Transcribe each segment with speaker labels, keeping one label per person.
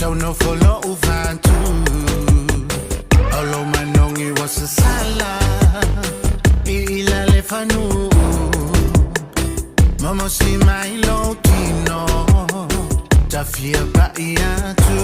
Speaker 1: don't know for lo ufantu olo manongi was a sala ila le fanu mama si mai lo tino ta fia pa ia tu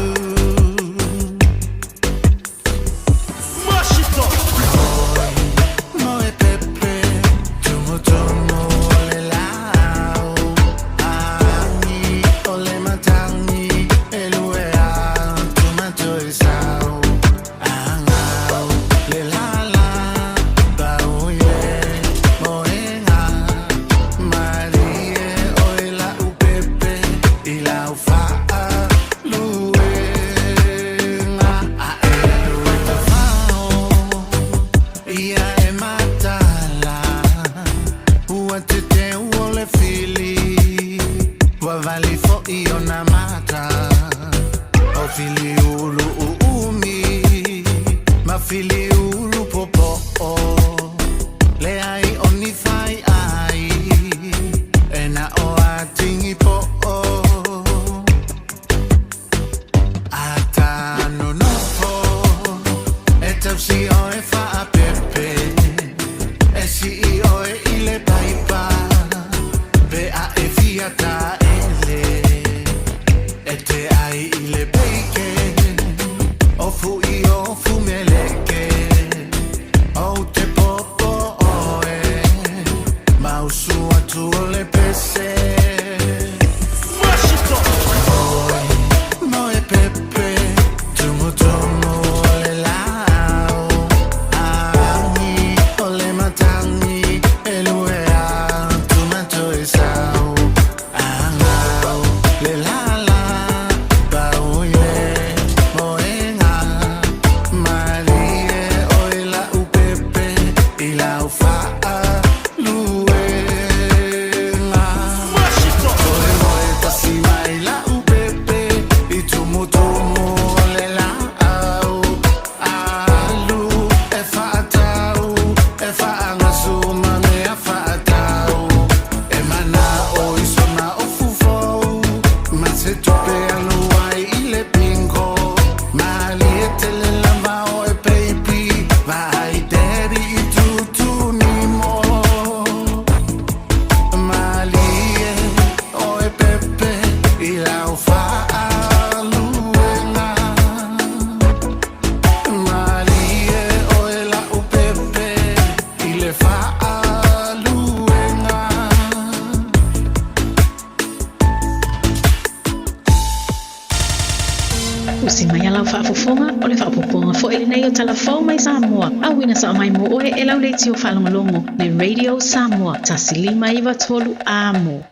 Speaker 2: Mai mo oe e lau leiti o whalongolongo le Radio Samoa tasilima iwa tolu amo.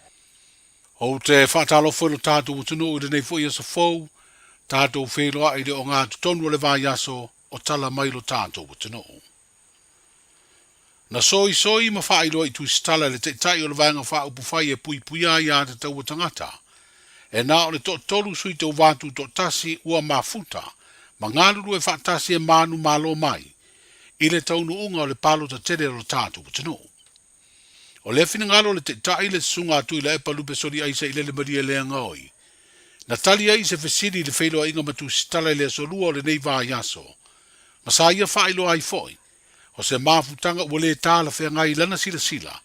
Speaker 3: O te whaatalo whelo tātou utunu i nei fwoi asa fau, tātou wheloa i le o ngā tutonu le vai aso o tala mailo tātou utunu. Na soi ma whaailoa i tu stala le te tai o le vanga wha upu whai e pui puia i a te tau tangata. E nā o le tolu sui tau wātu to tasi ua mafuta, ma ngāluru e whaatasi e mānu mālo mai. I le taunu unga o le palo ta tere o tātou tino. O le fina ngalo le te tai le sunga atu i le epa lupe sori aisa i le maria lea ngoi. Na tali ai se fesiri le feilo a inga matu sitala le asolua o le nei vā yaso. Ma sa ia whailo ai foi. O se mafutanga ua le tāla whea ngai lana sila sila.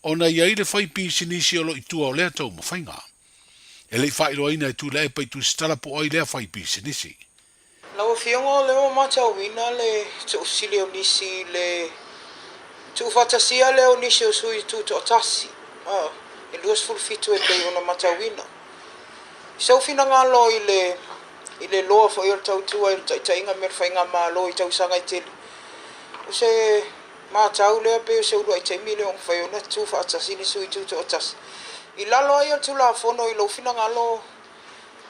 Speaker 3: O na ia i le whai pisi nisi o lo i tua o lea tau ma whainga. E le whailo aina i tu le epa i tu sitala po ai lea whai pisi nisi.
Speaker 4: Lau fiongo leo matawina le tu sili o nisi le tu fatasia leo nisi o sui tu to tasi. E luas fulfitu e bei ona matawina. Sau fina ngalo i le loa fo i tau tua i tainga mer whainga malo i tau sanga i teli. O se mātau lea pe o se urua i te mile o mwhai ona tu fatasi ni sui tu to tasi. I lalo ai o tu la fono i lo fina ngalo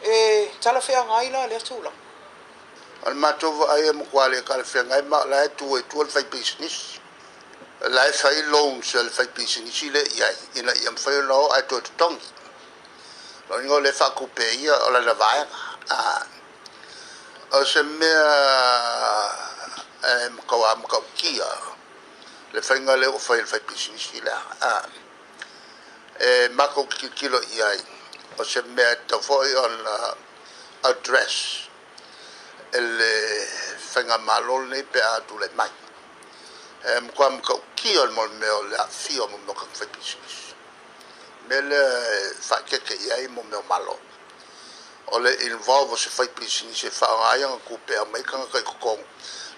Speaker 4: e tala whea ngai la lea tu la.
Speaker 5: Al matova ai e mokwale ka le fenga ma la tu e tu fai business la fai loan sel fai business ile ia ina ia fai no ai to tongi lo ngo le fa coupe ia o la vai o se me mko kia le fai ngale o fai business ile mako kilo ia o se me to foi on address ele whainga malol nei pe atu le mai. Mkwa mkau kia mo meo le afia mo meo kang whaipisis. Mele whakeke iai mo meo malo. Ole involve se whaipisis se whaangaianga kupe a maikanga kai kukong.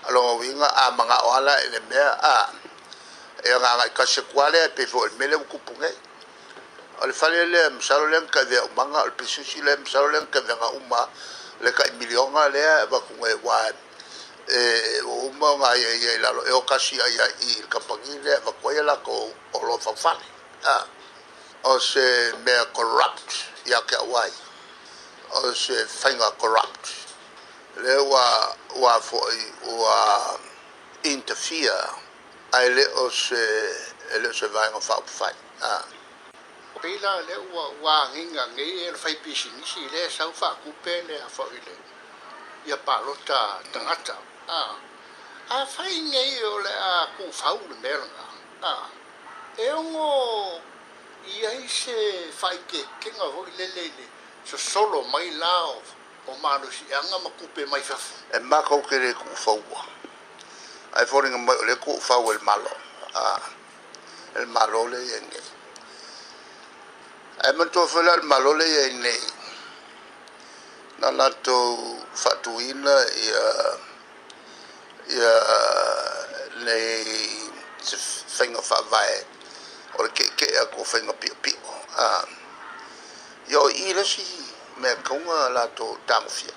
Speaker 5: Alonga winga a mga oala ele mea a. E nga ngai kase kuale pe fo el mele kupungai. Ole fale le msalo le ka ve manga al pisisi le msalo le ka ve nga uma le ka milionga le ba kungai wa uma nga ye la lo e kasi ya I kampangi le va koela ko o lo fa o se me corrupt ya ka wai o se fainga corrupt le wa fo wa interfere ai le o se vai nga fa fai
Speaker 6: Pela le wa hinga ngai e fai pisi ni si le sau fa ku pele a fa ile ia palota tangata a fai ngai o le a ku fa u le meranga e ngo ia se fai ke nga ho le so solo mai lao o mano si anga ma ku pe mai fa
Speaker 5: e ma ko ke le ku fa u ai fo ringa le ku fa u el malo le ngai ai manto fela el malole ye nei na lato fatuina ia nei se fenga fa vai o ke a ko fenga pi yo ira si me konga lato tamfia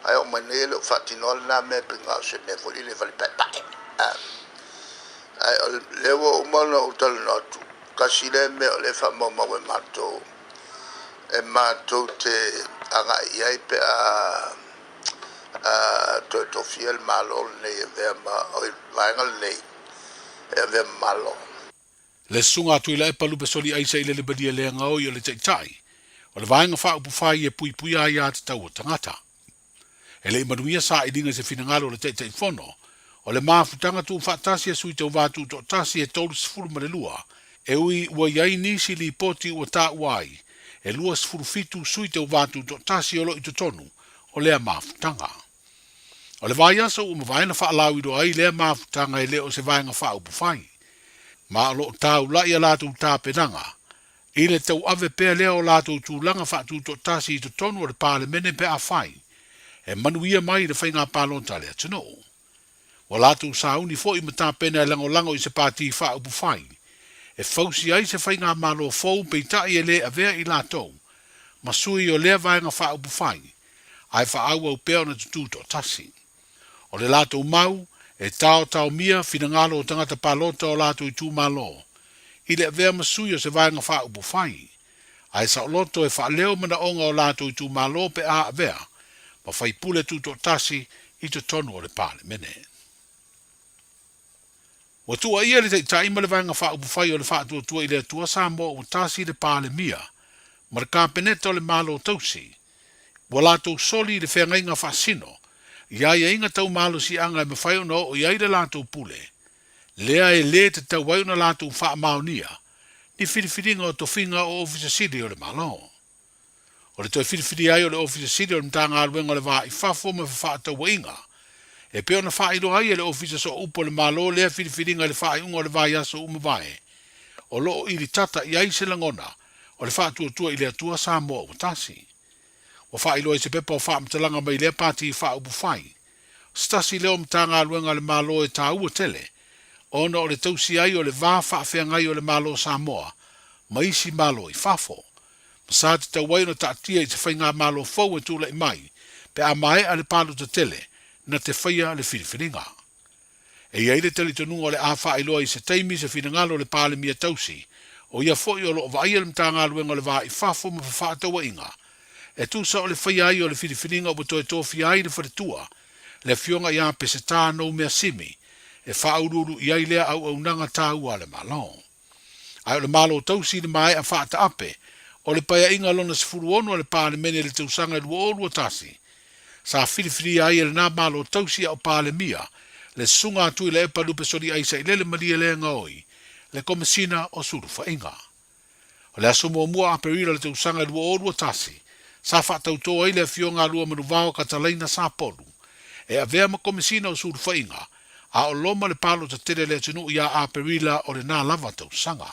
Speaker 5: ai o manele fatinol na me pinga se me voli le vali pa ai lewo o mano utal not kasile me le fa mama we mato e mato te anga ia pe to fiel malo ne ve ma o vangal ne e ve malo
Speaker 3: Le sunga tu ila e palu pe soli aisa ile le badia le ngao yo le tai. O le vaenga wha upu whai e pui pui a ia te tau o tangata. E le imanuia sa I dinga se finangalo le tai whono. O le mafutanga tu whaatasi e sui tau vātu to tasi e tolu sifuru ma le lua. E ui ua iai nisi li poti ua tā uai. E lua sifuru fitu sui tau vātu to tasi o lo I tonu. O lea mafutanga. O le vai asa ua mavaena whaalau I do ai lea mafutanga e leo se vaenga wha upu whai. Ma lo tau la ia latu tā penanga. I le tau ave pea leo latu tūlanga whaatu to tasi I to tonu o le pāle mene pe a whai. E manuia mai le whainga pālonta lea tino. Wa latu sauni fo I mata pena lango I se pāti wha upu whai. E fausi ai se whainga malo fau peitai e le a vea I latou. Ma sui o lea vaenga wha upu whai. Ai wha au au pea na tutu to tasi. O le latou mau, e tau mia finangalo o tangata palota o lato I tū malo. I le vea masui o se vaenga wha upu whai. Ai sa loto e wha leo mana onga o lato I tū malo pe a vea. Ma whai pule tū to tasi I to tonu o le pāle mene. Wa tua ia le tai ma le vaenga wha upu whai o le wha tua I le tua Samoa o tasi le pāle mia. Ma le kāpeneta o le malo tausi. Wa lato soli le whea ngainga wha sino. Ia inga tau malo si anga me whai ono o iai le lato pule. Lea e le te tau wai ona lato wha maonia. Ni whiriwhiringa o tofinga o ofisa siri o le malo. O le toi whiriwhiri ai o le ofisa siri o le mtanga aluenga le wha I whafo me wha tau wainga. E pe ona wha iro ai le ofisa so upo le malo lea whiriwhiringa le wha unga o le vai aso umawai. O loo ili tata iai se langona o le wha tua I le atua Samoa o tasi. O wha ilo se pepa o wha mtalanga mai lea pati I wha upu whai. Stasi leo mtanga aluenga le malo e tā ua tele. Ona o le tausi ai o le vā wha ngai o le malo Samoa. Ma isi malo I whafo. Ma sa te tau wai na tātia I te whainga malo fau e tūla I mai. Pe a mai a le palo te tele. Na te whaia le whiriwhiringa. E iai le tali tonunga o le a wha iloa I se teimi se whiringalo le pāle mia tausi. O ia fo I o lo vai le mtanga aluenga le vā I whafo ma whaatawa inga. E tu sa o le whaia ai o le whiriwhiringa o toi tofi ai le wharetua. Le fionga ia pese tā no mea simi. E whaururu I ai lea au nanga tāua le malo. Ai o le malo tausi le mai a whaata ape. O le paia inga lona se furu ono le pāle mene le tausanga lua o lua tasi. Sa whiriwhiri ai le nā malo tausi o pāle mia. Le sunga atu I le epa lupe sori aisa I lele maria le ngaoi. Le komisina o suru whainga. O le aso mua mua aperira le tausanga lua o lua tasi. sa whaatautoa i le fionga lua manuvao ka talaina sa polu. E a vea ma komisina o suru whainga, a o loma le palo ta tere le tunu ia a perila o le nā lava tausanga.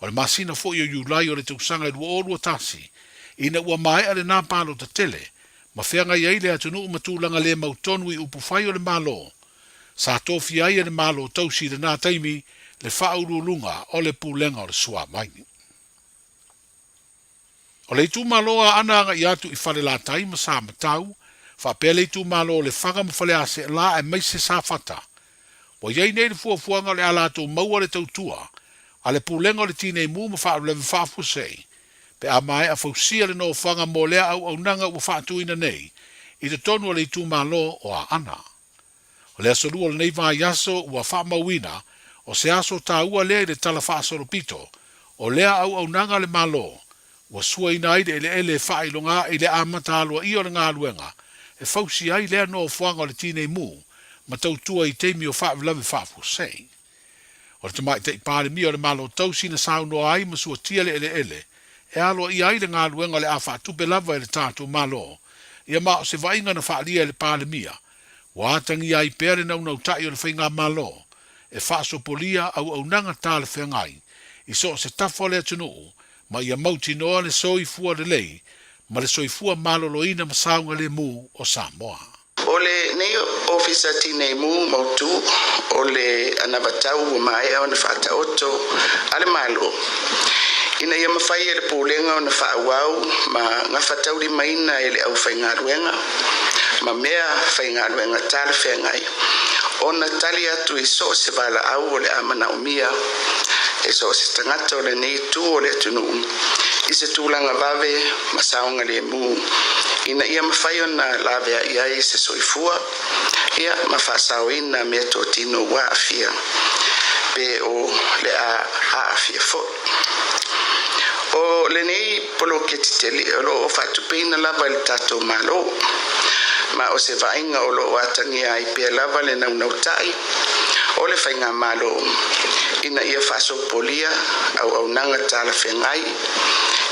Speaker 3: O le masina fo i o Julai o le tausanga i lua orua tasi, ina ua mai a le nā palo ta tele, ma whianga iai le atunu matulanga le mautonu i upu whai o le malo. Sa tofi ai le malo tausi le nā taimi, le whaurulunga o le pūlenga o le sua maini. O le itu maloa ana i atu i whare la taima sa matau, whapea le itu malo le whanga ma whale ase la e maise sa whata. Wa iei nei le fuafuanga le alato maua le tautua, a le pūlenga o le tine mu ma wha le whafu sei, pe a mai a fausia le no whanga mo lea au nanga ua whaatuina nei, i te tonu o le itu malo o a ana. O le asoru o le nei vā yaso ua wha mawina, o se aso tā ua lea i le tala wha asoro pito, o lea au nanga le malo, ua sua ina aide ele whailonga i le amata alua i o le ngā luenga, e fausi ai lea no whanga o le tine mu, ma tautua i teimi o whavilawe whafu sei. O le tamai te ipare mi o le malo tausi na sauno ai ma sua tia le ele, e alo i ai le ngā luenga le a whaatupe lava i le tātou malo, ia ma o se vainga na whaalia le pāle mia, wa atangi ai pere nau tai o le whainga malo, e whaaso polia au nanga tāle whengai, i so se tafo le atunuu, ma ia mauti noa le soifua le lei, ma le soifua maloloina ma saunga le mu o Samoa.
Speaker 7: O le nei ofisa tine mu mautu, o le anabatau o mai o na whataoto, ale malo. Ina ia mawhai e le pōlenga o na whaawau, ma ngā whatauri maina e le au whaingaruenga, ma mea whaingaruenga tāle whengai. O na tali atu i so se wala au o le amana o mia, e so se tangata o le nei tu o le tunu. I se tūlanga vave, ma saunga le mu. Ina ia mawhai o na lawe a iai se soifua, ia ma whasau ina mea tō tino wa afia, pe o le a afia fo. O le nei polo ke titeli, o lo o whatupeina lava le tatou malo, ma o se vainga o lo atangi ai pe lava le nau tai, o le whainga malo, ina ia whaso polia, au nanga tala whengai,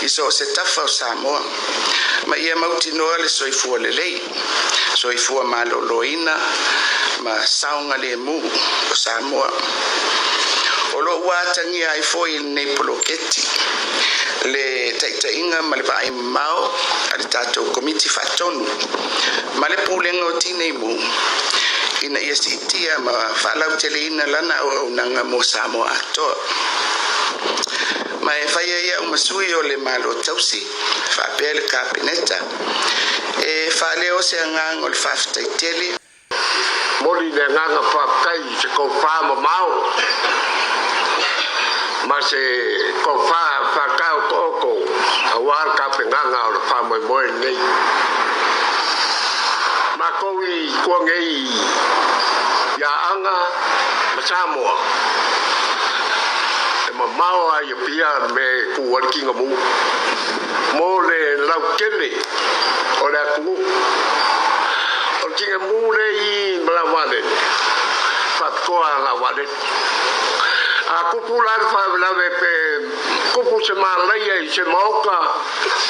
Speaker 7: iso o se tafa o Samoa, ma ia mauti noa le soifua le lei, soifua malo loina, ma saunga le mu o Samoa. O lo uatangi ai foi nei poloketi, le taitainga ma le vai mau, a le tātou komiti whatonu, ma le pūlenga o tinei mu, ina ia si itia ma whalau tele ina lana o nanga mo Samoa atoa. Ma e whaia ia umasui o le malo tausi, whapea le kapineta, e whaleo se angang o le whaftaitele.
Speaker 6: Moli le nganga whakai se kou whama mau, ma se kou whakau toko, a wār kapinganga o le whama moe nei. Ma kou i kua ngei ia anga ma Samoa. Ma mau ai pia me ku working mu mo le lau kele o le ku o kinga mu le I mlawale fatkoa la wale a kupular fa la pe kupu se malaya se moka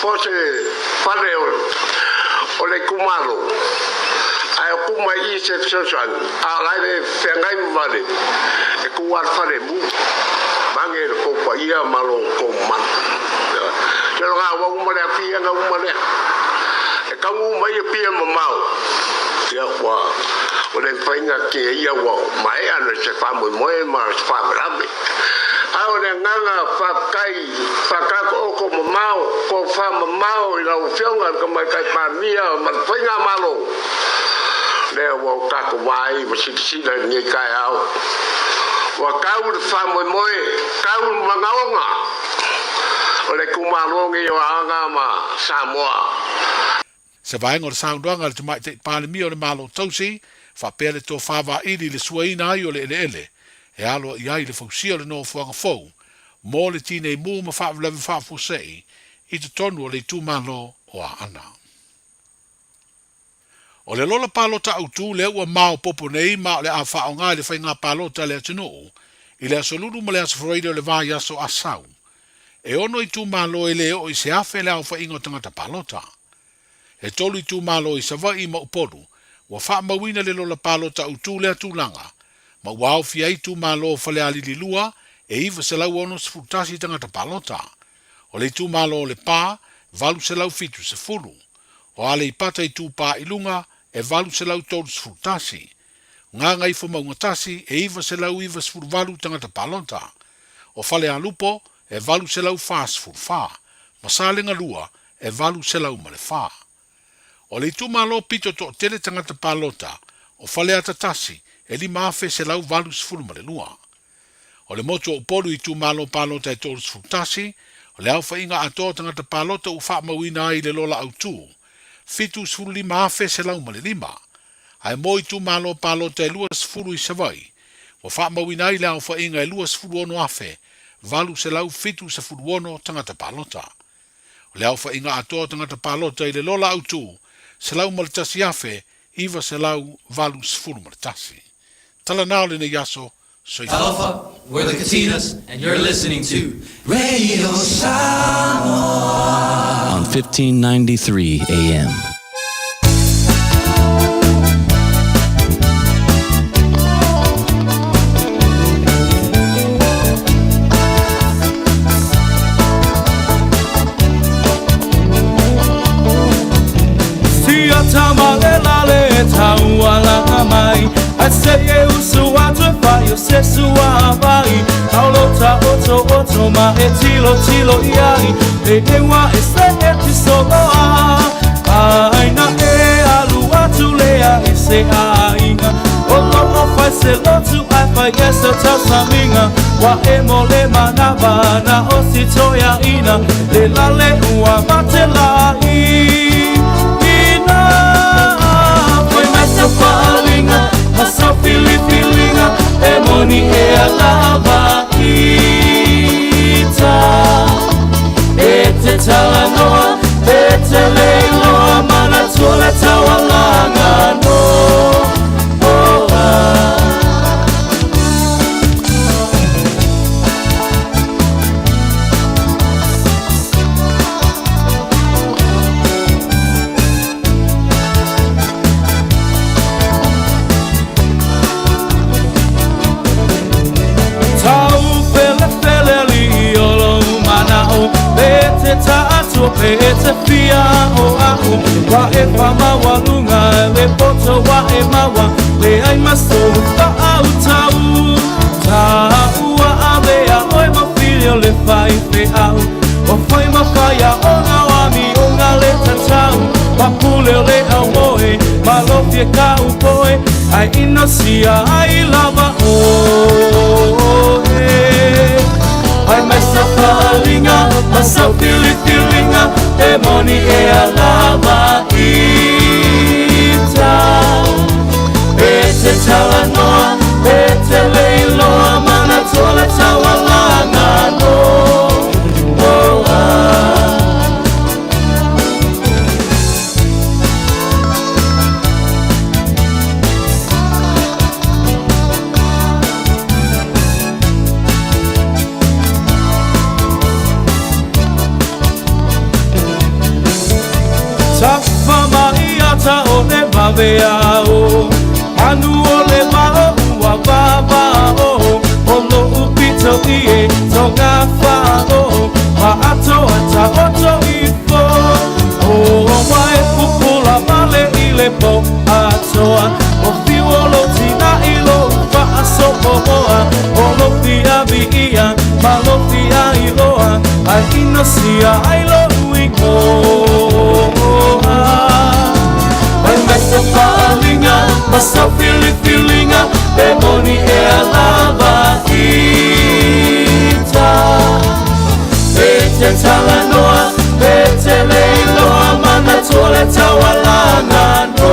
Speaker 6: pose fale o le kumalo ai kuma I se sosan a la de fengai vale e ku war fale mu mangi ko pa ia malo ko man yo nga wa uma le pia nga uma le e ka uma ia pia mamau ya wa o le fainga ke ia wa mai ana se fa mo ma fa brabe a o le nganga fa kai fa ka ko mamau ko fa mamau ila o fionga ko mai kai pa mia ma fainga malo le wa ka ko vai ma si ni kai au wa kau de famo moe kau mangaonga ole kumalongi o anga ma Samoa
Speaker 3: Se vai ngor saundoanga le tamai te pāle mi o le malo tausi, whapele tō whawa iri le suaina ai o le ele, e alo I ai le fausia le no fuanga fau, mō le tine mū ma whawlewe whawfusei, I te tonu o le tūmalo o a ana. O le lola palota autu le ua mao popo nei ma o le a whaonga le whainga palota le atunuu, I le asoluru ma le asafroide o le vai aso asau. E ono i tu malo ele o i se afe le au fa ingo tangata palota. E tolu i tu malo i savai i mauporu, wa wha mawina le lola palota u tu lea tu langa, ma wau fia i tu malo fale alili lua, e iwa se lau ono se futasi tangata palota. O le tu malo le pā, valu se lau fitu se furu. O ale i pata i tu pā ilunga, e valu se lau tolu se futasi. Ngā ngai fo maungatasi, e iwa se lau iwa se furu valu tangata palota. O fale alupo, e valu se lau fā se furu fā. Masalenga lua, e valu se lau male fā. O le tu malo pito to tele tangata palota, o fale atatasi, e li maafe se lau valu se furu male lua. O le motu o polu i tu malo palota e tolu se futasi, o le aufa inga atoa tangata palota u wha mawina ai le lola au tu. Fitu se furu li maafe se lau male lima. Ai mo i tu malo palota e lua se furu i savai. O wha mawina ai le aufa inga e lua se furu ono afe, valu se lau fitu se furu ono tangata palota. O le aufa inga atoa tangata palota i le lola au tu, se lau maletasi afe, iwa se lau valu se furu maletasi. Tala nao le ne yaso,
Speaker 8: Alpha, we're the Katinas, and you're listening to Radio Samoa
Speaker 9: on 1593 AM.
Speaker 10: I say you so I you say so I Aulota oto ma etilo tilo iai Ewa ese solo ai na e alu atulea ese ainga Olo fai se lotu ai fai esa tasaminga Wa emole manaba na ositoya ina Le lale ua matela ina Foi messa falinga Massa feelinga Emoni e alaba ita Ete talanoa Ete leiloa Mana tole tawalanga no Ete fia o ahu Wa e whama walunga Le poto wa e mawa Le ai maso ta au tau Taua avea Oi ma filio le fai te au O fai ma faya o nga wami O nga le tatau Ma pule o le au moe Ma lo fie ka upoe Ai inosia ai lava o Ai messa falinga Massa feelinga Emoni e alaba ita Ete talanoa Ete leiloa Mana tola tawalanga no Tafamaiata o ne babeao Anu o le mao ua babao Olo upito ie tonga fao Ma ato ata oto ifo O wae pupula male ile po atoa O fiwolo tina ilo ufa asopo hoa Olo fia viia malo fia iloa Ai inosia ailo uiko Massa falinga, massa feelinga Emoni e alaba ita Ete talanoa, ete leiloa Mana tole tawalanga no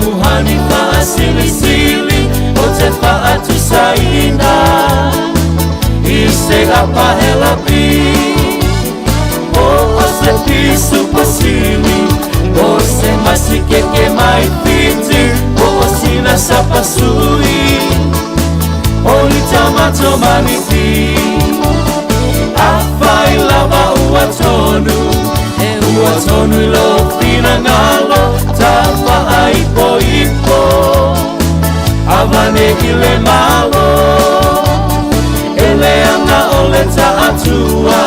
Speaker 10: Uhani se apa ela pi o se pisu pasili o se masike ke mai piti o sina sapasui o ni tamato maniti afai lava uatonu lo fina ngalo tapa aipo ipo avane ile malo ele anga ole taatua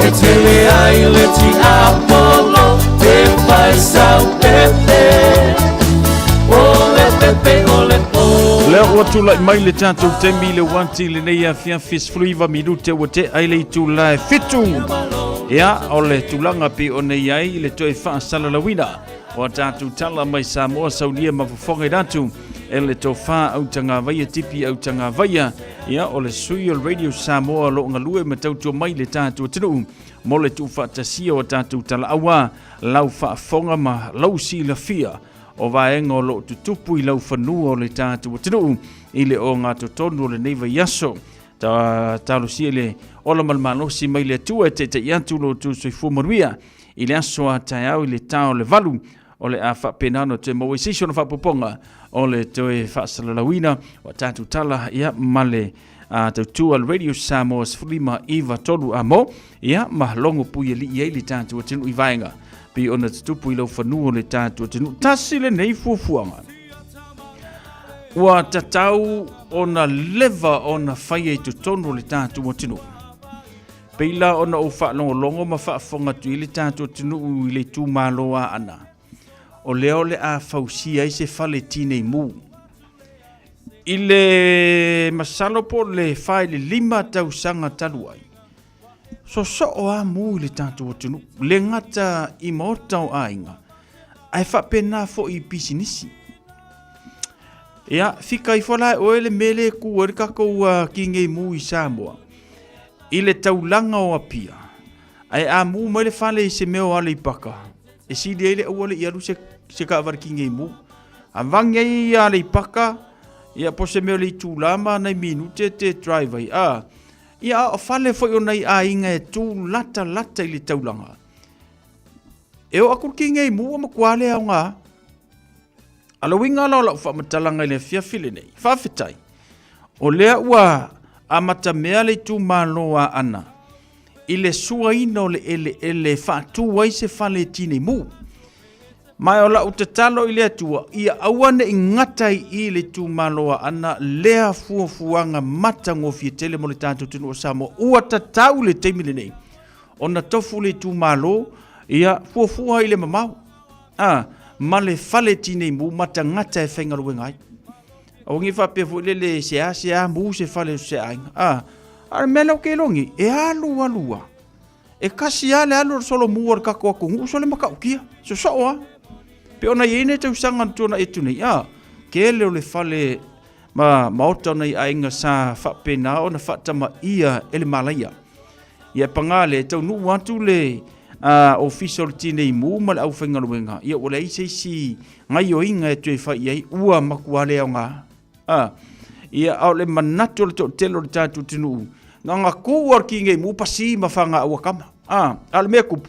Speaker 10: etele aile ti apolo te fai sau pepe ole pepe ole po
Speaker 11: le o tu la mai le tanto te mile wanti le nei afia fis fluiva minute o te aile tu la fitu ya ole tulanga pe o nei ai le toi fa sala la wina o tatu tala mai Samoa saudia ma fonga datu ele to fa au tanga vai tipi au tanga vai ya ole sui o radio Samoa lo ngalue ma tau mai le tatu tunu mo le tu fa tasia o tatu tala awa lau fa fonga ma lau si la fia o vaenga o lo tutupu i lau whanua o le tatu tunu ile o ngā totonu o le neiva yaso ta lo si ele o la malmano si mai le tua te iantu lo tu sui fumaruia i le aso a tai au i le tau le valu o le a whapenano te maua sisio na whapoponga o le toe whaasalalawina o tatu tala ia male tautua le radio Samoa sfulima iwa tolu amo ia mahlongo puia li iei le tatu tunu i vaenga pi ona tutupu i lau whanua le tatu tunu tasi le nei fuafuanga ua tatau ona leva ona whaia i tutonu le tatu tunu peila ona o whaalongolongo ma whaafonga tu i le tatu tunu i le tu maloa ana o leo le a fausia i se fale tinei mu i le masalo po le whae le 5 tausanga taluai so o a mu i le tatu tunu le ngata i maotau a inga ai whapena fo i pisinisi ia fika i whala o ele mele ku o kako ki ngei mu i Samoa i le taulanga o apia ai a mu mai le whale i se meo ale i paka e si di ele au ale i aru se ka avar ki ngei mu a vange i ale i paka ia po se meo le i tūlama nei minute te drive ai ia o whale fo i o nei a inga e tū lata i le taulanga e o akur ki ngei mu o makuale au ngā ala winga la wha matalanga i le fiafile nei whawhetai o lea ua a matamea le tu maloa ana i le suaina o le ele whaatu wai se whale tine mu mai o la utatalo i lea tua ia awane i ngatai i le tu maloa ana lea fuafuanga mata ngofie tele mo le tātou tunu o Samoa ua tatau le teimile nei ona tofu le tu malo ia fuafua i le mamau ma le whale tine mu mata ngata e whainga ruengai o ngi whapea fu le sea mu se whale se ainga are melo ke longi e alua e kasi ale alu solo mu or kako aku ngu sole makaukia so oa pe ona yene te usanga tona etu nei ke le le whale maota nei ainga sa whapena ona whatama ia ele malaya ia pangale tau nu watu le official tine mu mal au whainga ruenga ia wala isi ngai o inga e tue whai ai ua makuale au ngā ia au le manatu le telo le tātu tinu nganga kuar ki ngei mu pasi ma whanga au kama ale mea kupu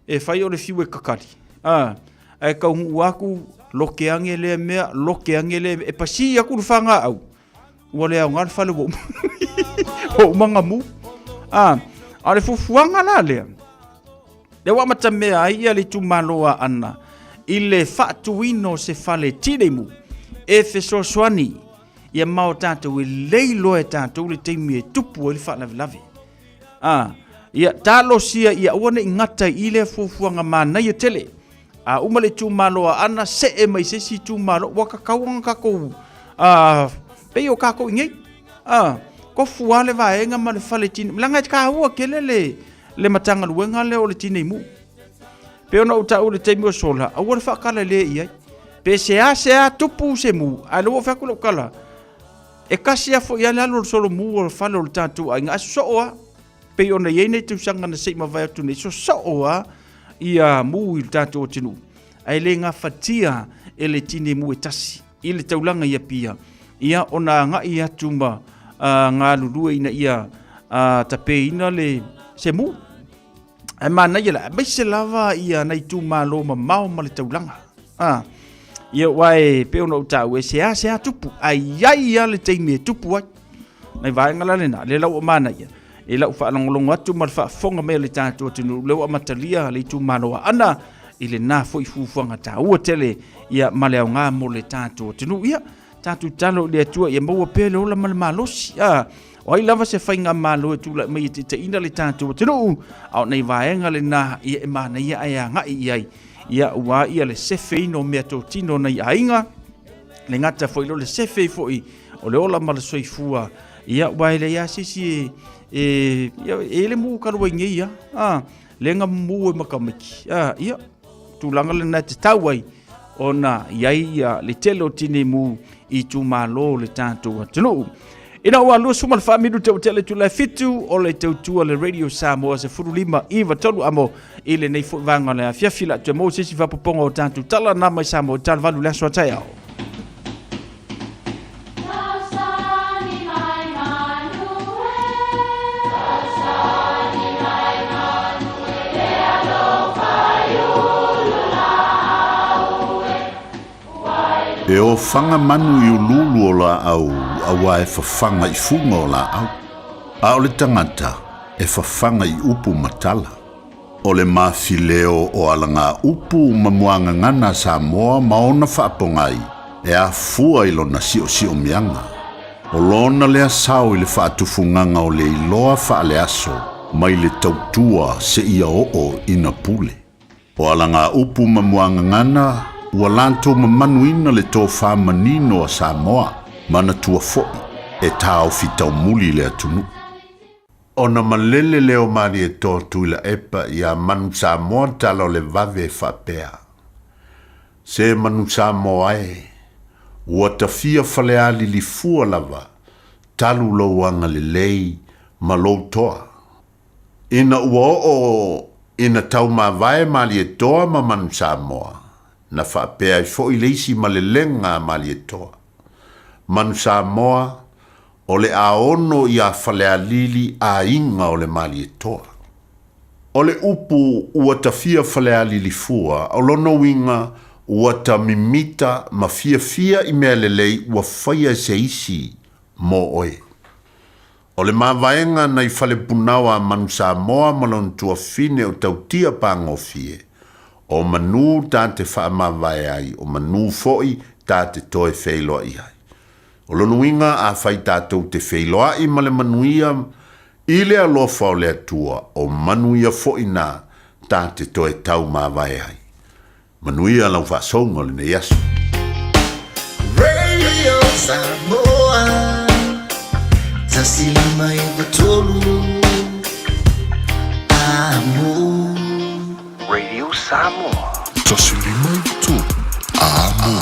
Speaker 11: e whai o le fiwe kakari e kaungu aku loke angele mea loke angele e pasi aku le whanga au ua le au ngā whale o manga mu ale fufuanga la lea le wa matamea ai le tu maloa ana i le whaatuino se whale tine mu e fesoswani ia mao tātou e leilo e tātou le teimi e tupu e le whaalavelave ia talo sia ia uane i ngata i le fuafuanga mānai e tele uma le tu maloa ana se e mai se si tu malo waka kauanga kako peo kako ingei ko fuale vaenga ma le whale tine langa e ka hua kelele le matanga luenga le o le tine mu pe ona uta o le teimi o sola a ua le whakala le iai pe sea tupu se mu a lo whakula kala e kasi a fo ia le alo solo mu o whale o le tātu a inga so oa pe ona iene tu sanga na seima vai atu nei so oa ia mu i le tātu o tinu ai le ngā whatia e le tine mu e tasi i le taulanga ia pia ia ona ngai atu ma ngā lurua ina ia ta peina le se mu e mana ia mai se lava ia nei tu malo mau ma le taulanga ia wai pe ono tau e se a tupu ai le teime tupu ai nei vai ngala le lau mana ia e lau fa long atu mal fa fonga me le tatu tunu le wa matalia le tu malo ana ile na foi fufuanga ta ua tele ia male nga mo le tatu tunu ia tatu talo le tua ia mo pe le ola mal malosi o i lava se fainga malo tu la mai te ina le tatu tunu au nei vaenga le na ia e mana ia ai nga ia wa ia le sefe no me to tino nei ainga le ngata foi lo le sefe foi o le ola mal soifua ia wa le ia sisi ele mu ka ro ngia le nga mu e makamiki ia tu langa le na te tawai ona ia le telo tini mu i tu malo le tatu tunu ina wa lu sumal familu te tele tu la fitu o le tu le radio Samoa se furulima iva tolu amo ile nei fu vanga le afia fila te mo sisi va popongo tatu tala na mai Samoa tal valu la so taya
Speaker 12: E o fanga manu i ululu o la au, awa e fafanga i funga o la au. A o le tangata, e fafanga i upu matala. O le mafileo o alanga upu mamuanga ngana Samoa maona whaapongai, e a fua i lona sio mianga. O lona lea sao i le whaatufunganga o le iloa whaale aso, mai le tautua se ia o ina pule. O alanga upu mamuanga ngana, ua lanto mamanuina le tō whamanino a Samoa, mana tua fo'i, e tāo fitau muli le atunu. Ona malele leo mari e tō tuila epa i a manu Samoa talo le vave whapea. Se manu Samoa ua tawhia whaleali li fua lava, talu lauanga le lei, ma lou toa. Ina ua ina tau mawai mari e toa ma manu Samoa. Na whapea i fo i leisi ma le lenga mali e toa. Manu Samoa, o le aono i a whalea lili a inga o le mali e toa. O le upu ua ta fia whalea lili fua, o lono winga ua ta mimita ma fia i mea lelei ua whaia se isi mo oe. O le mawaenga na i whale punawa Manu Samoa malon tua fine o tautia pangofie. O manu tāte whaamawai ai, o manu foi tāte toe wheiloa i ai. O lonuinga a whai tātou te wheiloa i male manuia, i lea lofa o lea tua, o manuia foi nā tāte toe tau mawai ai. Manuia lau whaasonga le ne yasu.
Speaker 1: Radio Samoa, tasilima i watolu, amu.
Speaker 12: Radio Samoa.
Speaker 1: Tasilima i watolu, amu.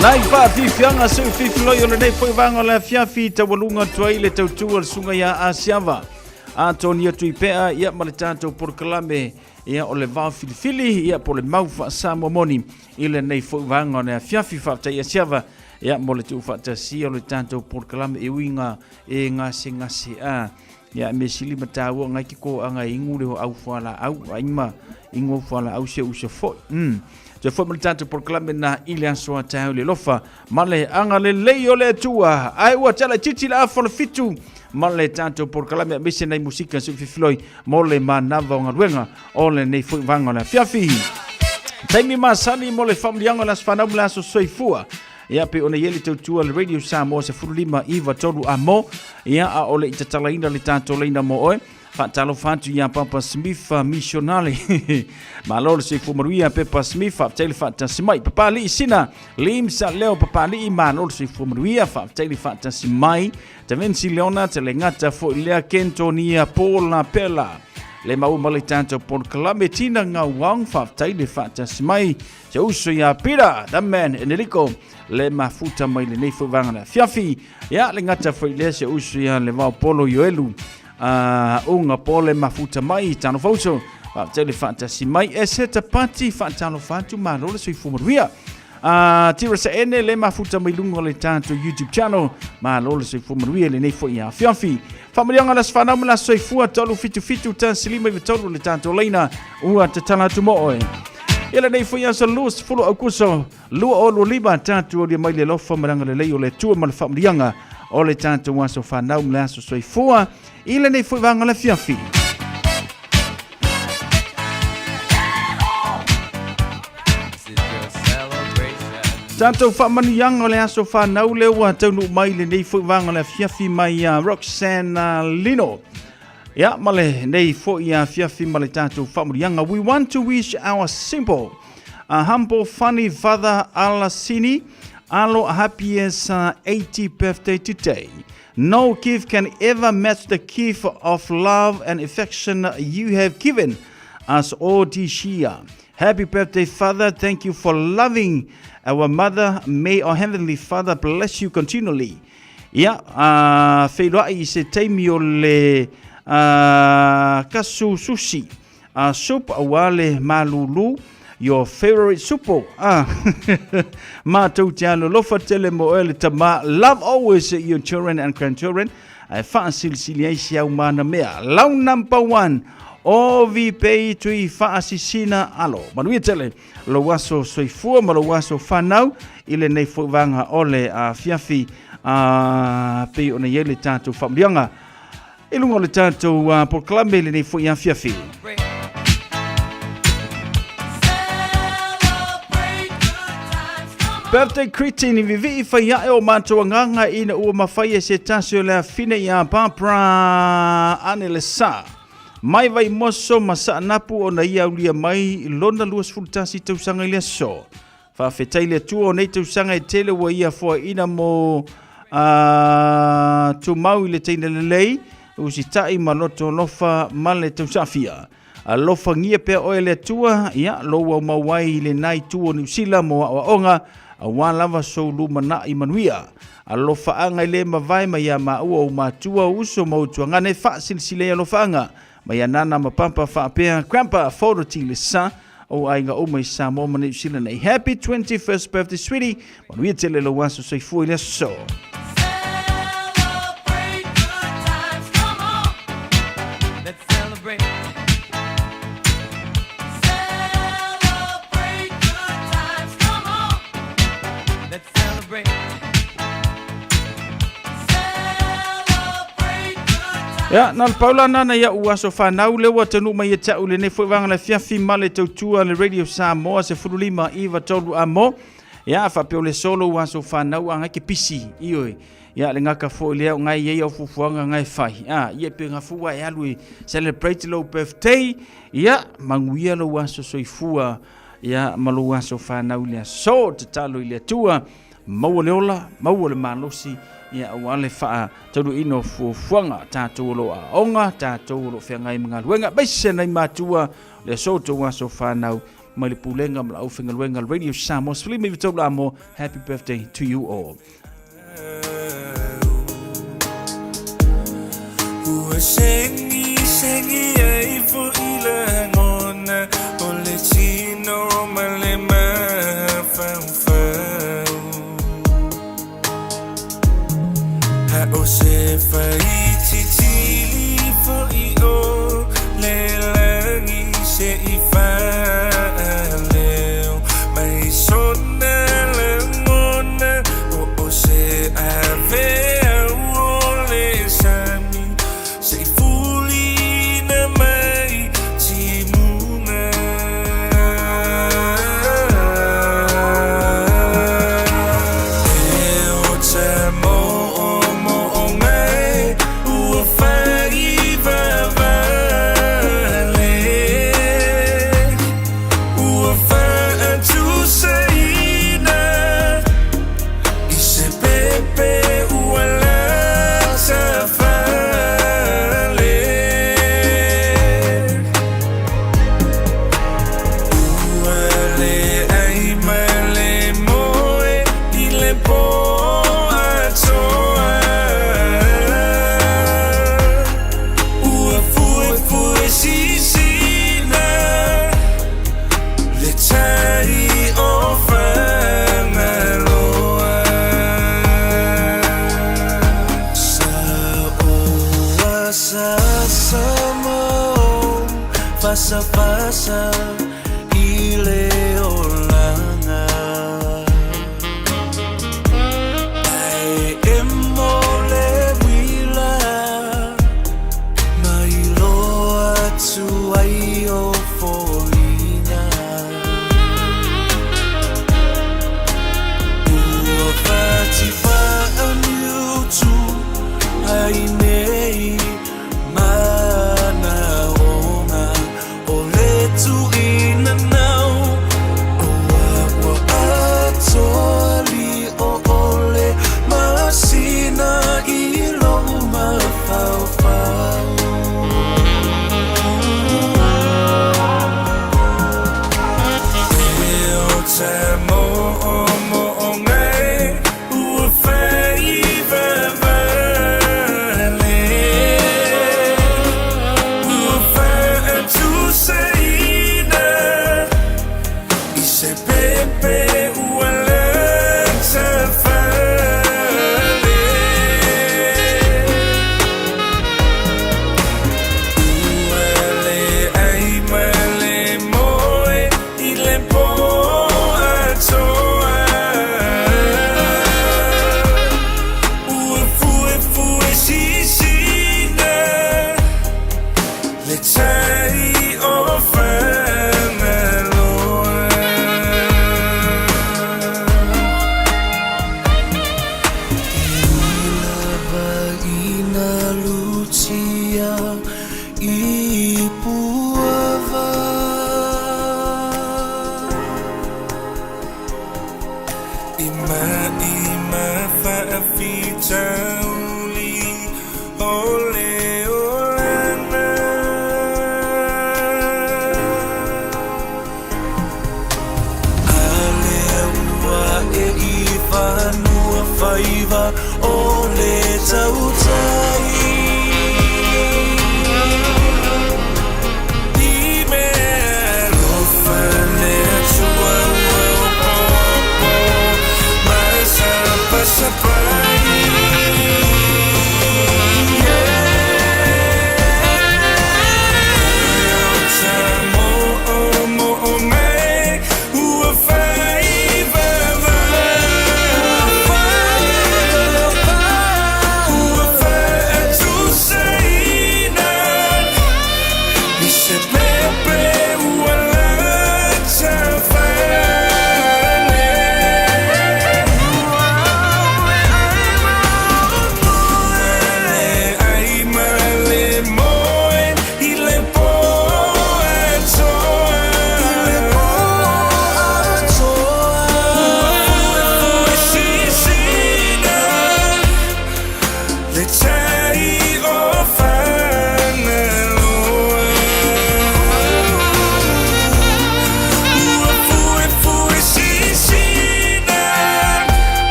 Speaker 11: Nai fa fianga se fiflo yo nei foi vanga la fiafi te walunga tuai le tautua sunga ya Asiava. Antonio Tuipea ia maletato por kalame ia o le vau filifili ia po le maufa Samoa moni ile nei foi vanga na fiafi fa te Asiava ia mo le tu fa te si o le tanto por kalame e winga e ngasi a ia me sili matawa ngai ki ko anga ingu le au fala au aima ingu fala au se fo te foi tanto por clame na ile so tau le lofa male anga le leo le tua ai wa tala titi la fo le fitu male tanto por clame mise nei musika se fifloi mole manava nga ruenga ole nei foi vanga na fiafi taimi masani mole familianga las fanamula so soifua ia pe ona yeli tua le radio Samoa se fulima iva tolu amo ia a ole itatalaina le tanto leina mo oe fatalo fantu ia papa Smith missionale malol se fumaruia pepa Smith fatele fata simai papa li sina limsa leo papa li malol se fumaruia fatele fata simai tavensi leona tele ngata fo ilea kentonia pola pela le mau male tanto por clametina nga wang fatele fata simai se uso ya pira the man enrico le mafuta mai le nei fuvanga fiafi ya le ngata fo ilea se uso ya le va polo yoelu unga pole mafuta mai tano foso tele fantasy mai eseta party fantano fantu manole sui fumaria tira sa ene le mafuta mai lungo le tanto YouTube channel manole sui fumaria le nei fo ia fiafi familia las fanamula sui fua tolu fitu tan silima i tolu le tanto leina ua tatana tumoe ele nei fo ia so lus fulo akuso lua o lo liba tanto le mai le lofa maranga le leo le tua mal familia o le tanto waso fanau la so sui fua ile nei foi vanga la fiafi tanto fa manianga le aso fa nau le wa tonu mai le nei foi vanga la fiafi mai Roxanne Lino ya male nei foi ya fiafi male tanto fa manianga we want to wish our simple humble funny father Alasini Alo happiest 80th birthday today. No gift can ever match the gift of love and affection you have given us all this year. Happy birthday, Father. Thank you for loving our mother. May our Heavenly Father bless you continually. Whairoai se teimio le kasu sushi. Soup awale malulu. Your favorite supo. Matou tiano lofa tele mo ele tama. Love always your children and grandchildren. I fancy silsilia umana mea. Lau number 1. Ovi pei tui faasisina alo. Manuia tele. Lo waso soifua ma lo waso fanau. Ile nei fuivanga ole fiafi pei ona yele tatou familianga. Ilungo le tatou proclame ile nei fuia fiafi. Birthday greeting ni vivi faya o mato nganga ina ua mafaya se tasio la fine ya papra anelesa mai vai moso masa napu o na ia ulia mai lona luas fultasi tau sanga ile so fa fetaile tu o nei tau sanga e tele wa ia fo ina mo tu mau ile teina lelei usitai maloto lofa male tau safia alofa ngia pe o ele tua ia lo wa mawai le nai tu o Niusila mo wa onga awa lava so luma na imanuia alofa anga ile mavai ma ya ma o matua uso mo tuanga ne fa silsile alofa anga ma ya nana mapampa fa pe grandpa photo tile sa o ainga o mai Samoa ma Niusila nei happy 21st birthday sweetie manuia tele lo waso so fu ile so ya nal paula nana ya uaso fanau le watanu mai tau le ne foi vanga la fiafi male tautua le radio Samoa se fululima iva tolu amo ya fa pe le solo uaso fanau anga ke pisi ioi ya le ngaka fo le ngai ye o fufuanga ngai fai ye pe nga fuwa ya lui celebrate lo birthday ya manguia lo uaso soifua ya malu uaso fanau le so talo ile tua mau le ola mau le manosi ia wale fa tolu ino fuanga tatou lo onga tatou lo fengai mga luenga baise nei matua le soto waso fanau mai le pulenga ma au whengaluenga Radio Samoa. Sfili me vitou la mo, happy birthday to you all.
Speaker 10: Sengi ai fo ila ngona ole chino male ma fa ha o se fa ti fo I o le langi se I fa leo mai sona le ngona o se ave Fasa ile olanga ai emole wila mai loa tu ai o foina ua fati fa anu tu ai nei mana to eat.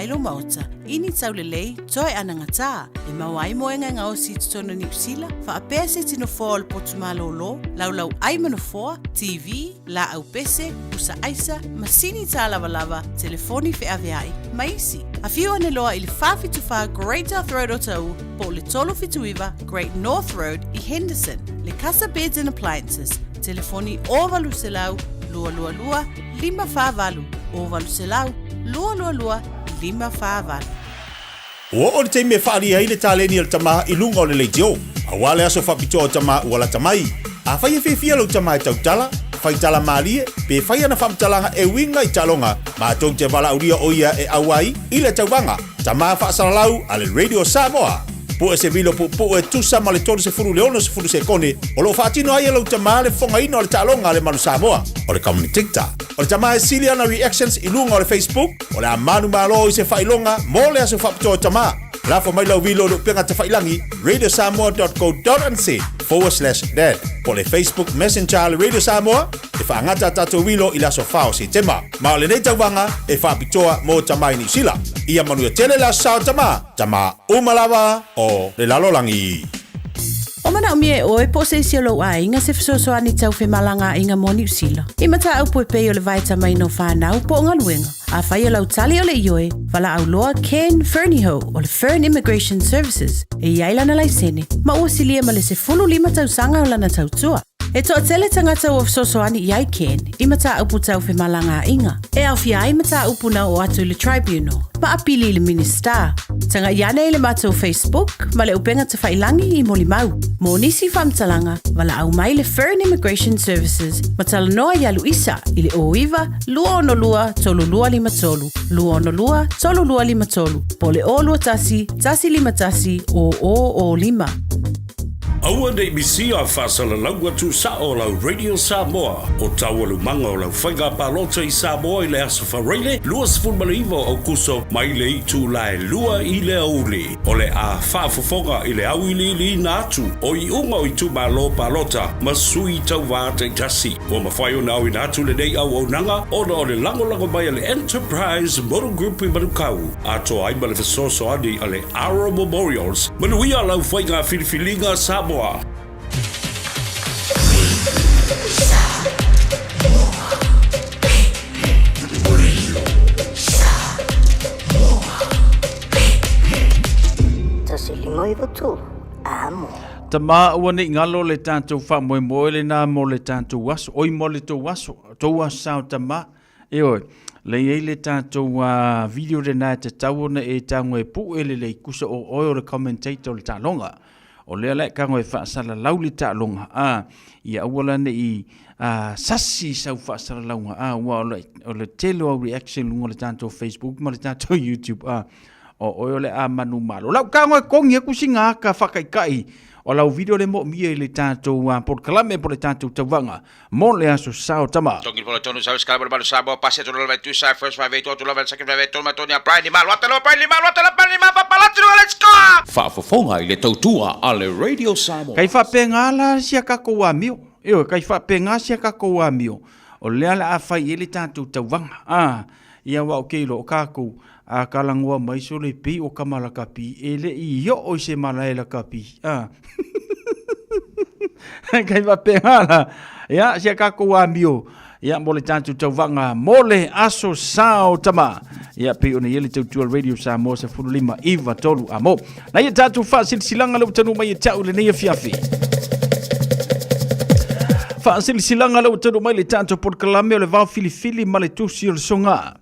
Speaker 13: mailo maota, ini taulelei, toi anangata, e mawai moenga ngā o si tutono ni usila, fa apese tino fōa le potumalo lo, lau ai manofoa, TV, la au pese, usa aisa, masini tā lava, telefoni fe aveai, maisi. A fiu ane loa ili whawhituwha Great North Road o tau, po le tolo fituiva Great North Road I Henderson, le Casa Beds and Appliances, telefoni ovalu selau, lua, 5 ovalu selau, lua, 5
Speaker 14: O le te me whaari ai le tāleni al tamaha I lunga o le leitio. A wale aso whapitoa tamaha ua la tamai. A whai e whiwhia lau tamaha tau tala, whai tala maalie, pe whai ana whamtalanga e winga I talonga, ma tau te wala uria o ia e awai, I le tauwanga, tamaha whaasaralau a le Radio Samoa. Po e se vilo po e tusa ma le tolu se furu leono se furu se kone, o lo whaatino ai lau tamaha le whonga ino le talonga le malu Samoa, o le kamuni TikTok. O le tamaha e sili ana reactions I lunga o le Facebook, o le amanu malo I se whailonga, mo le aso whapitoa tamaha. Lafo mai lau vilo lo penga te whailangi, radiosamoa.co.nz/dad. Po le Facebook Messenger le Radio Samoa, e whaangata tato vilo I laso whao si tema. Ma o le nei tauwanga, e whapitoa mo tamai ni sila. Ia manu e tele la sao tama umalawa o le lalolangi.
Speaker 13: O mana umie oe po se isi lo a inga se fisoso ani tau fe malanga inga moni usila. I mata au po pe o le vaita mai no whanau po o ngaluenga. A whai o lau tali o le ioe, wala au loa Ken Ferniho o le Fern Immigration Services. E iailana lai sene, ma ua silia ma le se 5 tau sanga o lana tau tua. E toa tele tangata o fisosoani iai Ken, I mata upu tau fe malanga inga. E au fia ai mata upu na o atu le tribunal, ma apili le minister. Tanga iane le mata o Facebook, ma le upenga te whailangi I moli mau. Mo nisi whamtalanga, wala au mai le Fern Immigration Services, ma tala noa ia Luisa, I le oiva, lua 5 tolu. Po le o lua tasi 5 tasi o 5.
Speaker 15: Aua nei misi a whasala laua tu sa o lau Radio Samoa. O tawalu manga o lau whainga palota I Samoa I le asa whareile, lua sifurmaliva o kuso mai le I tu lai lua I le aule. O le a whaafofonga I le au I li natu. O I unga o I tu malo palota, ma sui tau vātai tasi. O ma whai o nau I natu le nei au au nanga, o na o le lango mai le Enterprise Motor Group I Manukau. A to ai ma le fisoso ani a le Ara Memorials. Manuia lau whainga filifilinga Samoa.
Speaker 11: Tama ua ni ngalo le tātou whamoe le nā mo le tātou waso, oi mo le tō waso, tō wasao tama, e oi, le ei le tātou video re nā te tauona e tāngo e pu e le kusa o oi o le commentator le tālonga, o lea le kango e whaasala lau le tālonga, ia awala ne I sasi sau whaasala launga, ua o le telo au reaction lunga le tātou Facebook, ma le tātou YouTube, o oi o le manu malo. Lau kango e kongi e kusinga ka whakaikai, o lau video le mo mia I le tātou podkalame po le tātou tauwanga, mo le aso sao tama.
Speaker 16: Tongi po le tonu sao skala po le sabo, pase tu level 2 side first 5 tu level second 5 tu matoni a Brian Mal, watalo Brian Mal, papalatu let's go.
Speaker 15: Whaafofonga I le tautua a le Radio Samoa.
Speaker 11: Kai whapenga la sia kako wa mio. Eo, kai whapenga sia kako wa mio. O lea la a whai le tātou tauwanga. Ia wa o keilo o kako. A kalangua mai so le pi o kamalaka pi. E le I yo o se malaela ka pi. Kai whapenga la. Ia, sia kako wa mio. Ia mo le tātou tauwanga. Mo le aso sao tama. Ia pe ona yele tautua Radio Samoa se 5 tolu amo. Na ia tātou whaasilsilanga lau tanu mai e tau le neia fiafi. Whaasilsilanga lau tanu mai le tātou podkalame o le vau filifili ma le tusi o le songa.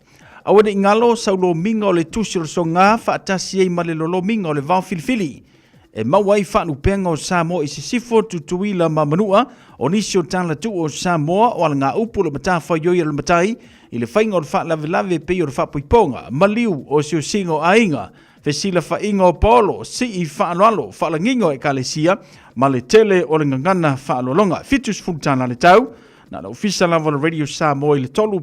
Speaker 11: Awane ingalo saulo minga o le tusi o le songa whaatasi ei ma le lolo minga o le vau filifili. E mawai whaanu penga o Samoa I se sifo tutuila ma manua o nisi o tala tu o Samoa o ala ngā upu le mata whaioi le matai I le whainga o le wha lave pe o le wha puiponga maliu o sio singo a inga fesila whainga o Paolo si I whaanoalo whaalangingo e kalesia ma le tele o le ngangana whaalolonga fitus fultana le tau na la ofisa lava le Radio Samoa I le tolu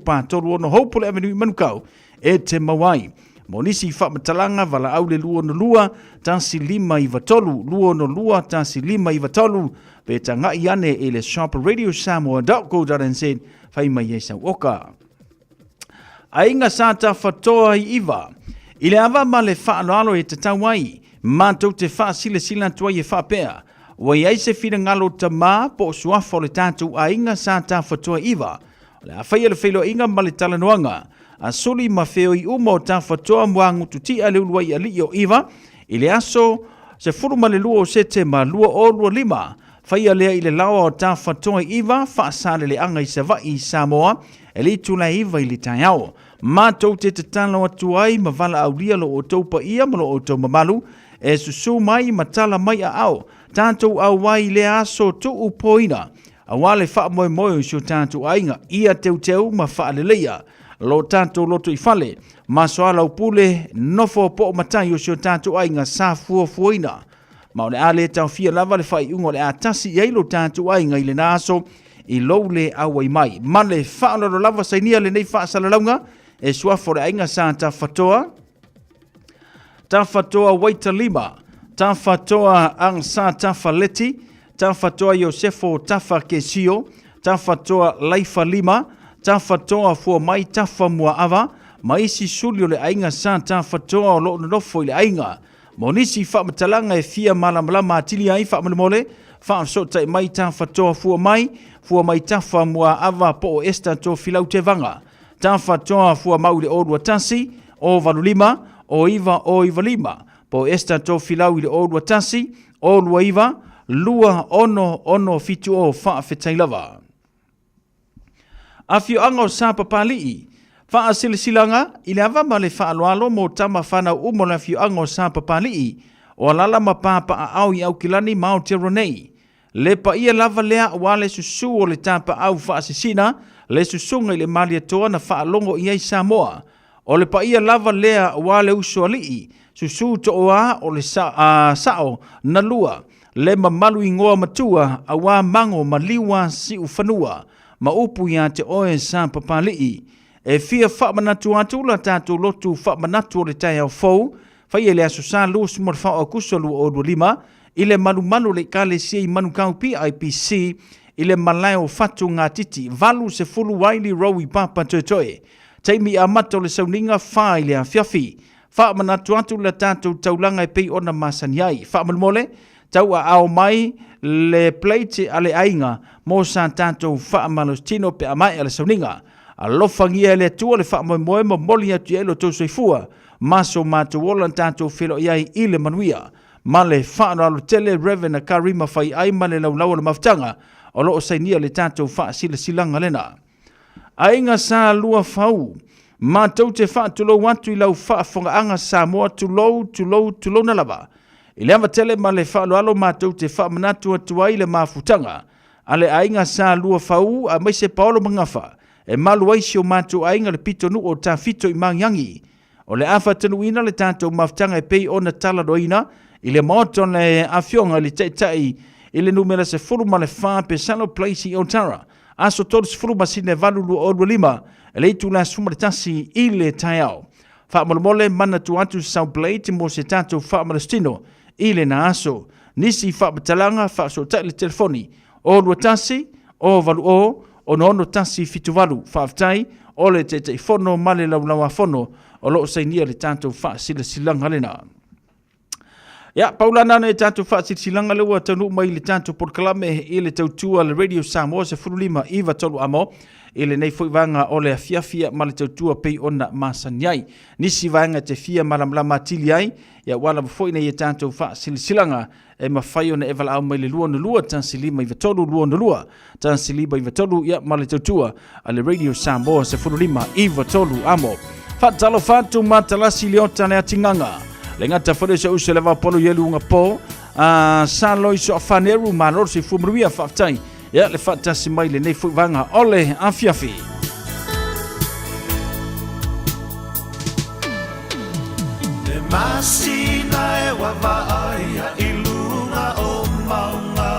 Speaker 11: ono Hopeful Avenue I Manukau e te mawai. Monisi whamatalanga wala au le lua no lua, tansi 5 lua no lua, tansi 5 pe tanga I ane e le shop radiosamoa.co.nz whai mai e sau oka. Ainga sata whatoa I iwa, I le ava ma le whaaloalo e te tawai, mātou te wha sile sila tua i wha pēa. Wai ai se whina ngalo ta mā po suafo le tātou a inga sā tā whatua iwa. Le a whaia le whilo inga ma le talanoanga. A soli ma wheo i umo tā whatua mua ngututi a le uluai a li o iwa. I le aso se furu ma le lua o sete ma lua o lua lima. Whaia lea i le lawa o tā whatua iwa, wha sāle le anga i sa vai i Samoa. E li tula iwa i li tai au. Mātou te talo atu ai ma vala au lia lo o taupa ia ma lo o tau mamalu. E susu mai ma tala mai a au. Tātou au wai le aso tu upoina. A wale wha moe moe sio tātou ainga. Ia teu teu ma wha le leia. Lo tātou loto i fale. Ma soala upule nofo po matai o sio tātou ainga sa fua fuina. Ma o le ale tau fia lava le whai ungo le a tasi i lo tātou ainga i le naso. I lo le awai mai. Ma le wha lo lava sainia le nei wha salalaunga. E suafo le ainga sa ta whatoa. Ta whatoa waita lima. Ta whatoa ang sa ta whaleti. Ta whatoa Iosefo ta whakesio. Ta whatoa laifa lima. Ta whatoa fua mai ta whamua ava. Ma isi sulio le ainga sa ta whatoa o loo nofo i le ainga. Mo nisi whamatalanga e fia malamalama atili ai whamalamole. Whaamsota i mai ta whatoa fua mai. Fua mai ta whamua ava po o esta to filau te vanga. Ta whatoa fua mau le orua tasi. O valulima. O iwa lima. Po esta to filau i le orua tasi. O lua iwa. Lua ono fitu o wha whetailawa. A fio anga o sa papalii. Wha silanga i le awa ma le wha aloalo mo tama whanau umo na fio anga o sa papalii. O alala ma papa a au i au kilani mao te ronei. Le pa ia lava lea wale susu o le tapa au wha asisina. Le susunga i le malia toa na wha alongo i ei Samoa. O le pa ia lava lea wale uso alii. Susu to oa o le sao na lua. Le mamalu i ngoa matua a wā mango ma liwa si ufanua. Ma upu ia te oe sa papalii. E fia wha manatu atu la tātou lotu wha manatu o le tai au fau. Whai e le aso sa luas mor wha o kusalu o lima. I le malu le kale si i manu kaupi IPC. I le malai o fatu ngā titi. Valu se fulu waili rau i papa toetoe. Taimi a mata o le sauninga wha i le a fiafi. Wha manatu atu la tātou taulanga e pei ona masaniai. Wha malmole. Tau a ao mai le pleite ale ainga mo sa tātou wha malostino pe a mai ale sauninga. A lofangia le tua le wha moe mo moli atu elo tau soifua. Maso mātou wolan tātou whilo iai i le manuia. Ma le wha alo tele revena karima whai ai ma le laulau le maftanga. O loo sainia le tātou wha silanga lena. Ainga sa lua whau. Mātou te wha tulo watu i lau wha whonga anga Samoa tulo na lava. I le ama tele ma le whaaloalo mātou te wha manatu atuai le mafutanga. A le ainga sa lua whau a maise paolo mangafa. E malu aisi o mātou ainga le pito nu o tā fito i mangiangi. O le awha tanu ina le tātou mafutanga e pei o na tala doina. I le maoton le awhionga le teitai. I le numera se furu ma le wha pe salo place i Otara. Aso tolu se furu ma sine valu lua o lima. E le itu la suma le tasi i le taiao. Wha malamole mana tu atu sau blade mo se tātou wha malastino. I le na aso, nisi wha matalanga wha so tai le telefoni, o lua tasi, o valu o no tasi fitu valu, wha aftai, o le te fono male laulawa fono, o loo sainia le tātou wha sila silanga lena. Ya, paulana e tātou wha sila silanga lewa tanu mai le tātou porkalame i le tautua le Radio Samoa se furulima iwa tolu amo, i le nei fwoi vanga o le fiafia ma le tautua pei ona masaniai. Nisi vanga te fia malamlama tili ai, ya wala fwoi nei e tātou wha silanga e mawhai ona evala au mai le lua na lua, tan silima iwa tolu lua na lua, tan silima iwa tolu, ya ma le tautua a le Radio Samoa se furulima iwa tolu amo. Fatalo fatu matalasi leota ne atinganga. Le ngata whare se use lewa polo yelu unga po, sa loi so afaneru ma lor se fumruia whaftai. Ya le fatasi mai le nei fwoi vanga ole afiafi.
Speaker 1: Le masina e wawaia i lunga o maunga.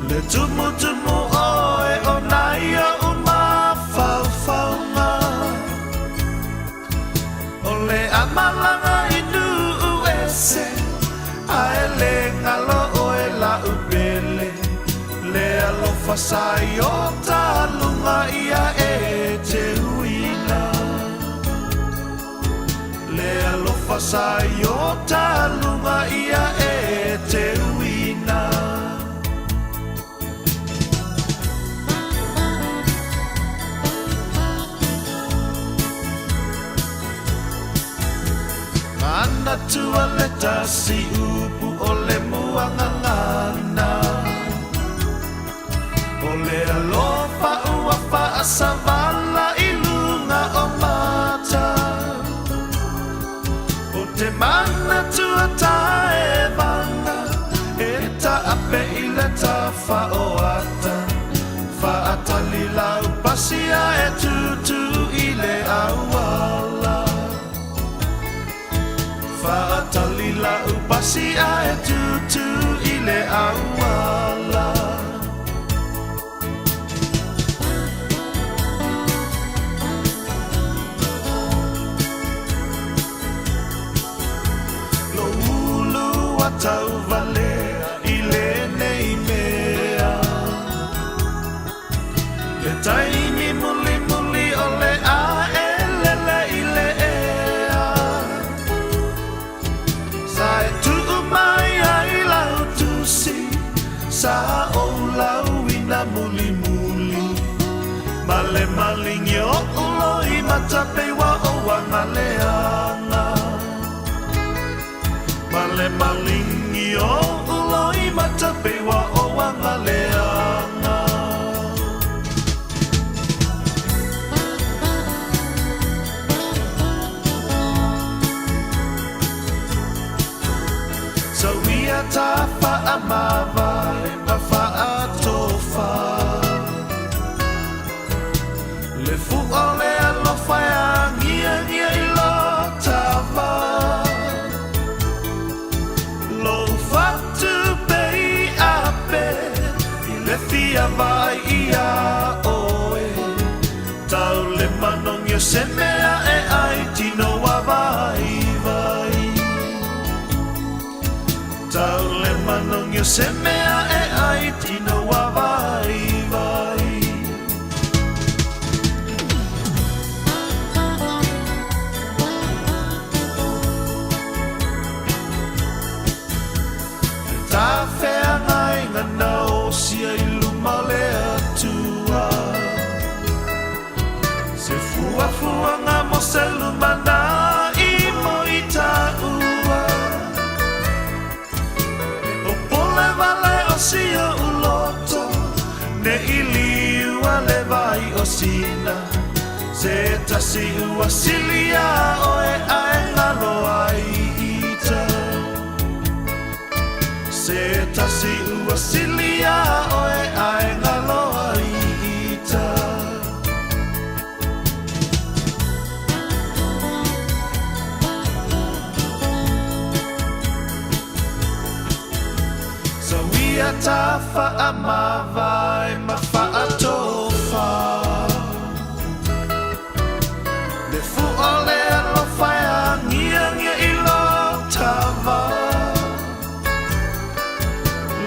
Speaker 1: Le tumu oe o naia o mawhauwhaunga. O le amalanga i nu uese, ae le ngalo oe la upele. Le alofa sai o ta lunga ia e te uina. fasai o talunga ia e te uina. Ana tua le tasi upu o le muangangana. O le alofa ua faa savala ilunga o mata. O te mana tua tae vanga, e ta ape i le ta fa o ata. Fa ata li lau pasia e tutu i le awala. Fa'atalila upasia e tutu i le awala. Lo ulu atau vale i le nei mea. Le taimi muli muli o le a e lele i le ea. Sai tu mai ai lau tu si sa o lau ina muli muli. Male malingi o uloi matape wa o wanga leanga. Male malingi o uloi matape wa o wanga leanga. So we are tafa amava ma fa atofa. Le fu ole alo faya ngia ngia ilo tava. Lo fatu pei ape ile fia vai ia oe. Tau le manong yo semea e ai tino wa vai vai. Tau le manong yo semea e ai tino wa vai vai. Ta fea ngai ngana o sia iluma le atua. Se fua fua nga mo se lumana i mo i ta ua. O pole vale o sia uloto, ne ili ua le vai o sina. Se tasi ua silia o e ae ngalo ai ita. Se tasi ua silia o e ae ngalo ai ita. So ia tafa amava e mafa atofa. Le fu ole alo faya ngia ngia ilo tava.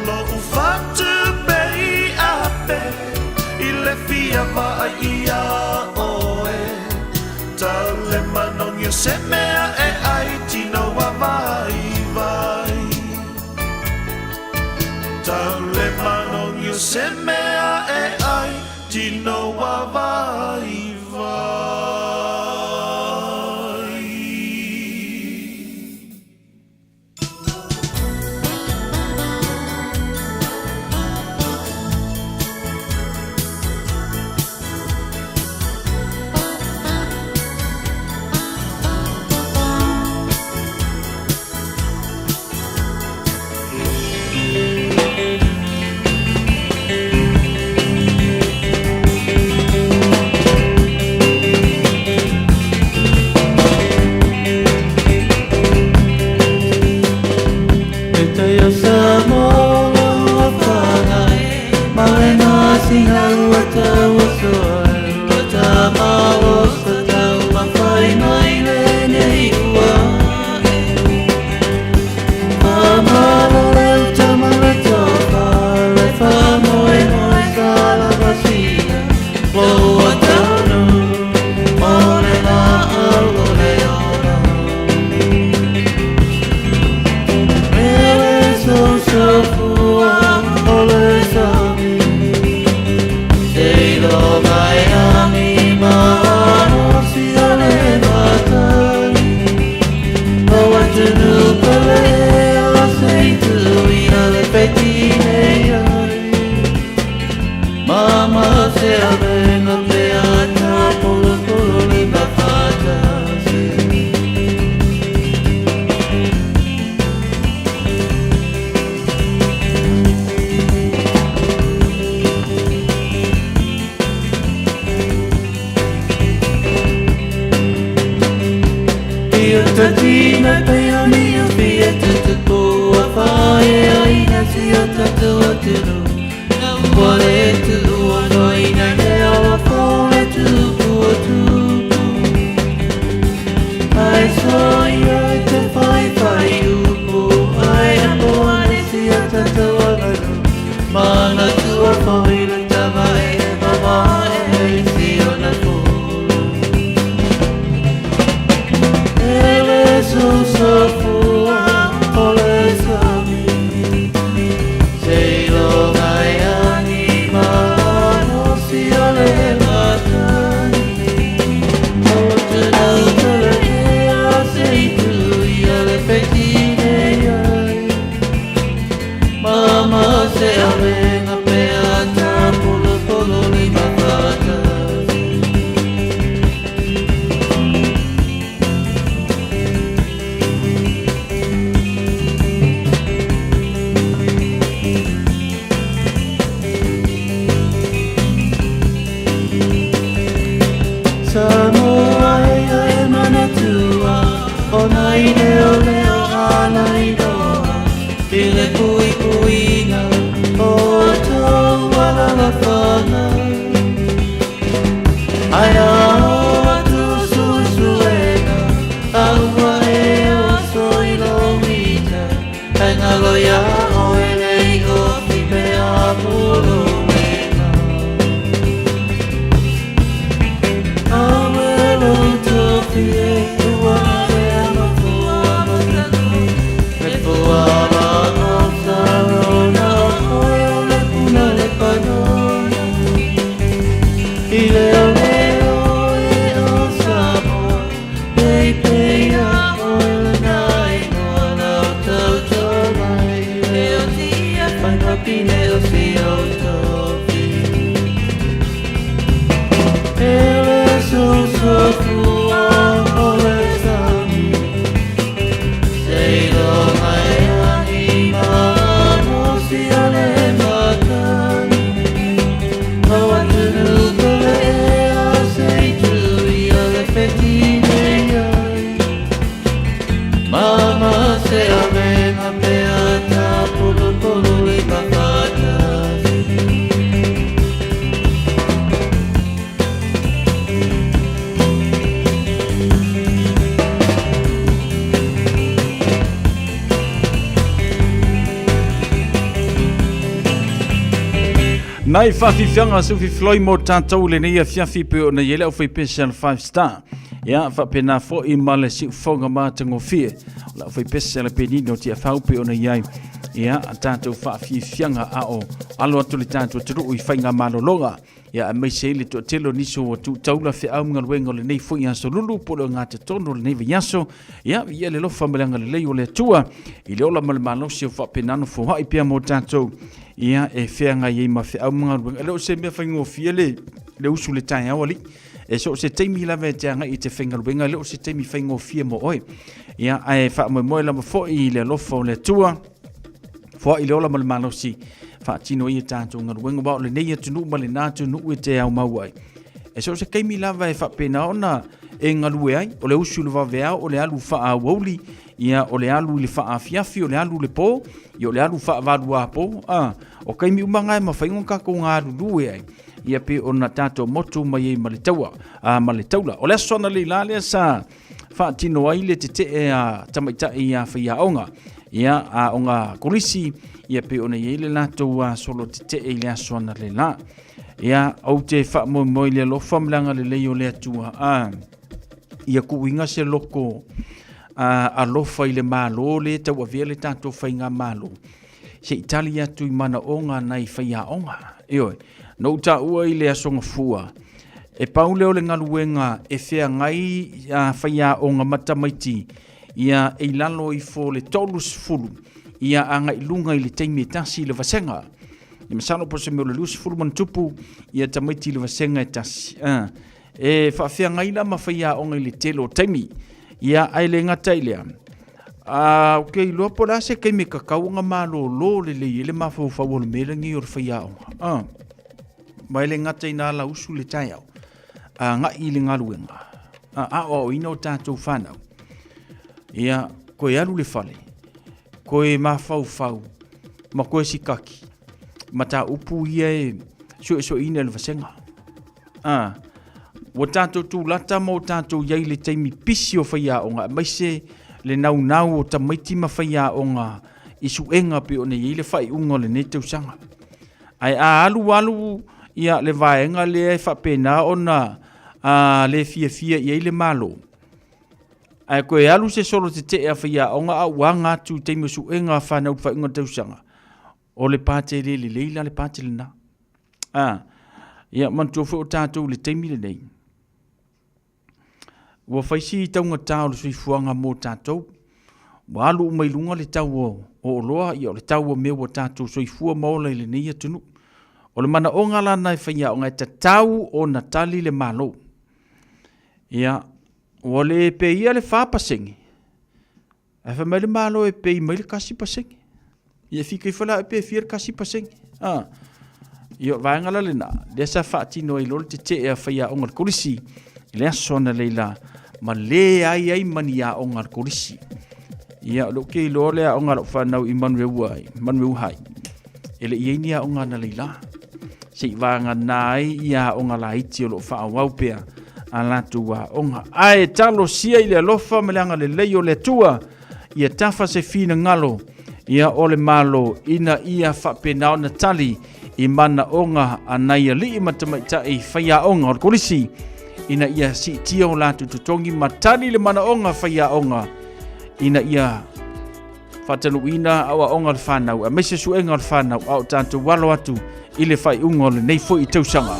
Speaker 1: Lo ufatu pei ape i le fia vai ia oe. Tau le manong yo semea e ai tino wa vai vai. Tau le manong yo semea e ai tino wa vai vai.
Speaker 10: katina peoni o fia tutu kua whae aina si o tatu o turu Wale tu ono ina leo a whae tupu o tupu Ai soi ai te whai whai upu Ai apo ane si o tatu o garu Mana tu a whae le tawa e mama e si o na kuru Ele so so fua ole sami Sei lo mai ani ma no si ole matani O te nau tole e a sei tu I ole petine ai Mama se avenga pe ata polo polo li mafata Samoa e mana tua O nai leo leo ala I roa I le pui puina O tau ala la whana Ai a o atu sui suena Aua e o soi lo mita Ai ngā loia o e lei o fi me a polo mena Awelo tofi e ua e ama fua matano Me fua ma o sarona Oe o le puna le panona I leo leo e o Samoa Pei pei a o le nai Noa lau tau tolai Leo tia whai mapi leo si o tofi Ele so so fua ole sami Sei lo mai ani ma no si ole matani Mau atunu kole e a sei tu I ole petine ai Mama se avenga pe ata polo polo I mawhatasi
Speaker 11: Nai whawhiwhianga sufi floi mo tātou le nei a whiawhi pe o na yele au whai special 5 star. Ia, whapena fo I male si whonga mātango fie. La whai special pe nino tia whau pe o na iai. Ia, tātou whawhiwhianga a o alo atu le tātou turu I whainga malolonga. Ia, a mei se ili to telo niso o tu taula whi au mga luenga le nei fwoi aso lulu polo ngā te tono le nei viaso. Ia, ia le lofa malanga le lei o le tua. I le ola malemalo si o whapenano fo hai pia mo tātou. Ia e whenga i ma whi au mga ruenga. Leo se mea whaingo fia le usu le tai awali. E so se teimi lawe te anga I te whenga ruenga. Leo se teimi whaingo fia mo oi. Ia e wha moe moe lama fo I le lofa o le tua. Fo I le ola ma le malo si. Wha tino I tātou ngā ruenga. Wao le nei atu nu ma le nātu nu I te au mauai. E so se keimi lawa e wha pena ona e ngā rue ai. O le usu le waweao o le alu wha a wauli. Ia o le alu le wha a fiafi o le alu le po. Ia o le alu wha a waru a po. O kaimi umanga e mawhaingon kako ngā rurue ai. Ia pe o na tātou motu mai e malitaua. Malitaula. O le asona le lale sa wha tino ai le te e a tamaita I a whaia onga. Ia a onga kolisi. Ia pe o na i le lātou a solo te e le asona le la. Ia au te wha moi le lofa mlanga le leo le atua. Ia kuinga se loko. A lofa I le malo le tau avea le tātou whainga malo. Se Italia tu I mana onga nei whaia onga. Eoi, no ta ua I le asonga fua. E pauleo le ngaluenga e whea ngai a whaia onga matamaiti. Ia e lalo I fo le tolus fulu. Ia anga I lunga I le teimi tasi le vasenga. Ia masano po se meo le lus fulu mantupu. Ia tamaiti le vasenga e tasi. E whawhea ngai la ma whaia onga I le telo teimi. Ia ai le ngata I lea. Ok, loa po la se kei me kakau nga malo lo le le mafau fau le mele ngi or whaia onga. Mai le ngata I nā la usu le tai au. Nga I le ngaluenga. O ino tātou whanau. Ia, koe alu le fale. Koe mafau, ma koe sikaki. Ma ta upu ia e so ina le vasenga. Wa tātou tūlata mo tātou iai le teimi pisi o whaia o ngā maise le nau o ta maiti ma whaia o ngā isu enga pe o ne i le whai unga le ne tausanga. Ai a alu ia le vaenga le e whapena o na le fia iai le malo. Ai koe alu se solo te a whaia o ngā au ngātu teimi su enga whanau whai unga tausanga. O le pāte le leila le pāte le na. Ia mantofu o tātou le teimi le nei. Wa faisi taunga tau le sui fuanga mo tātou. Wa alu mai lunga le tau o loa ia o le tau o mea wa tātou sui fua maola le nei atunu. O le mana o ngala nai whaia o ngai tau o natali le malo. Ia, o le pe ia le whapasengi. E wha mai le malo e pe mai le kasi pasengi. Ia fika i whala e pe fia kasi pasengi. Ia vaengala le na. Lesa whaatino i lolo te ea whaia o ngal kurisi. Lea sona leila. Ma le ai mani a o ngal kurisi. Ia lo ke lo le o ngal whanau i manueu hai. Ele i eini a o ngana leila. Sei vanga nai ia o ngala iti o lo whaawau pea. A latu wa o nga. Ae talo sia i le alofa me leanga le leio le tua. Ia tafa se fina ngalo. Ia ole malo ina ia whapenao na tali. I mana onga anai ali i matamaita i whaia onga o kolisi. Ina ia si tia o latu tutongi matani le mana onga whaia onga. Ina ia whatanu ina awa onga le whanau. A mese su enga le whanau au tātou walo atu i le whai unga le nei fo i tausanga.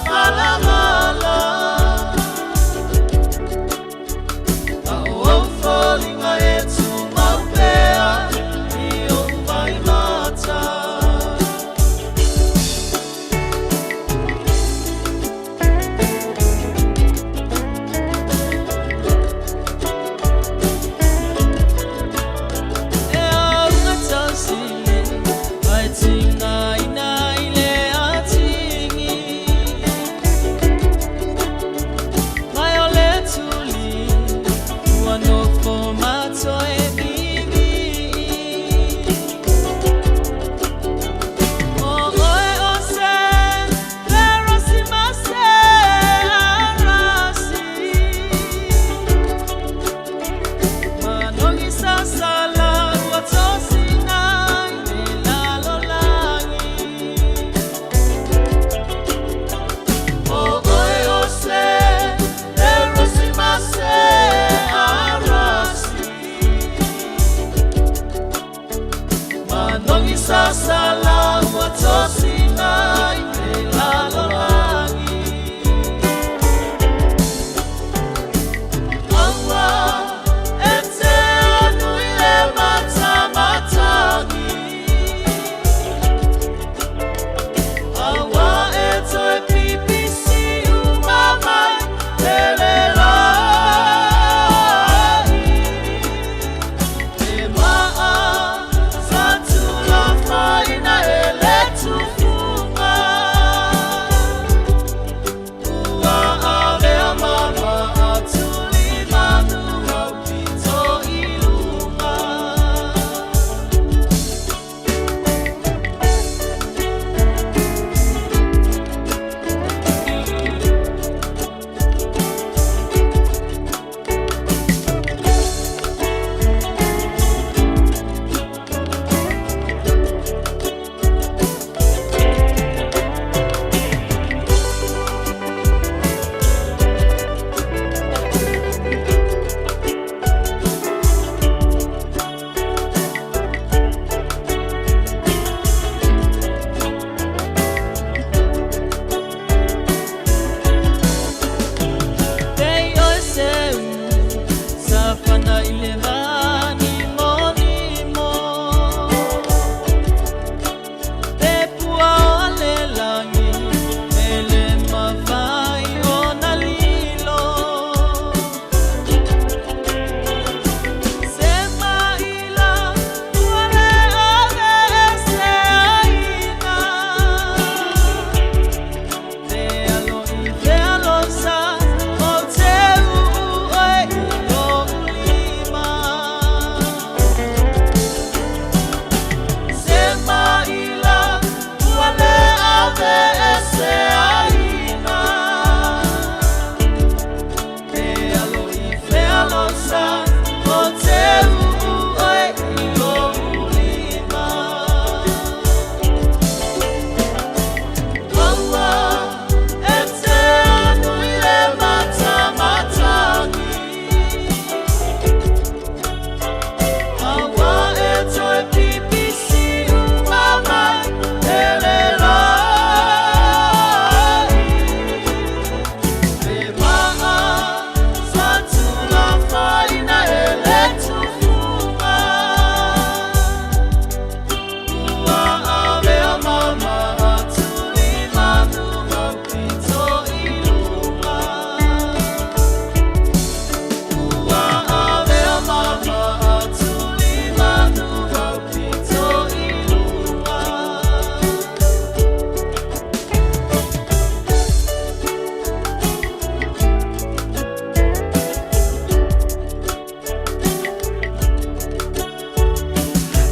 Speaker 10: Mala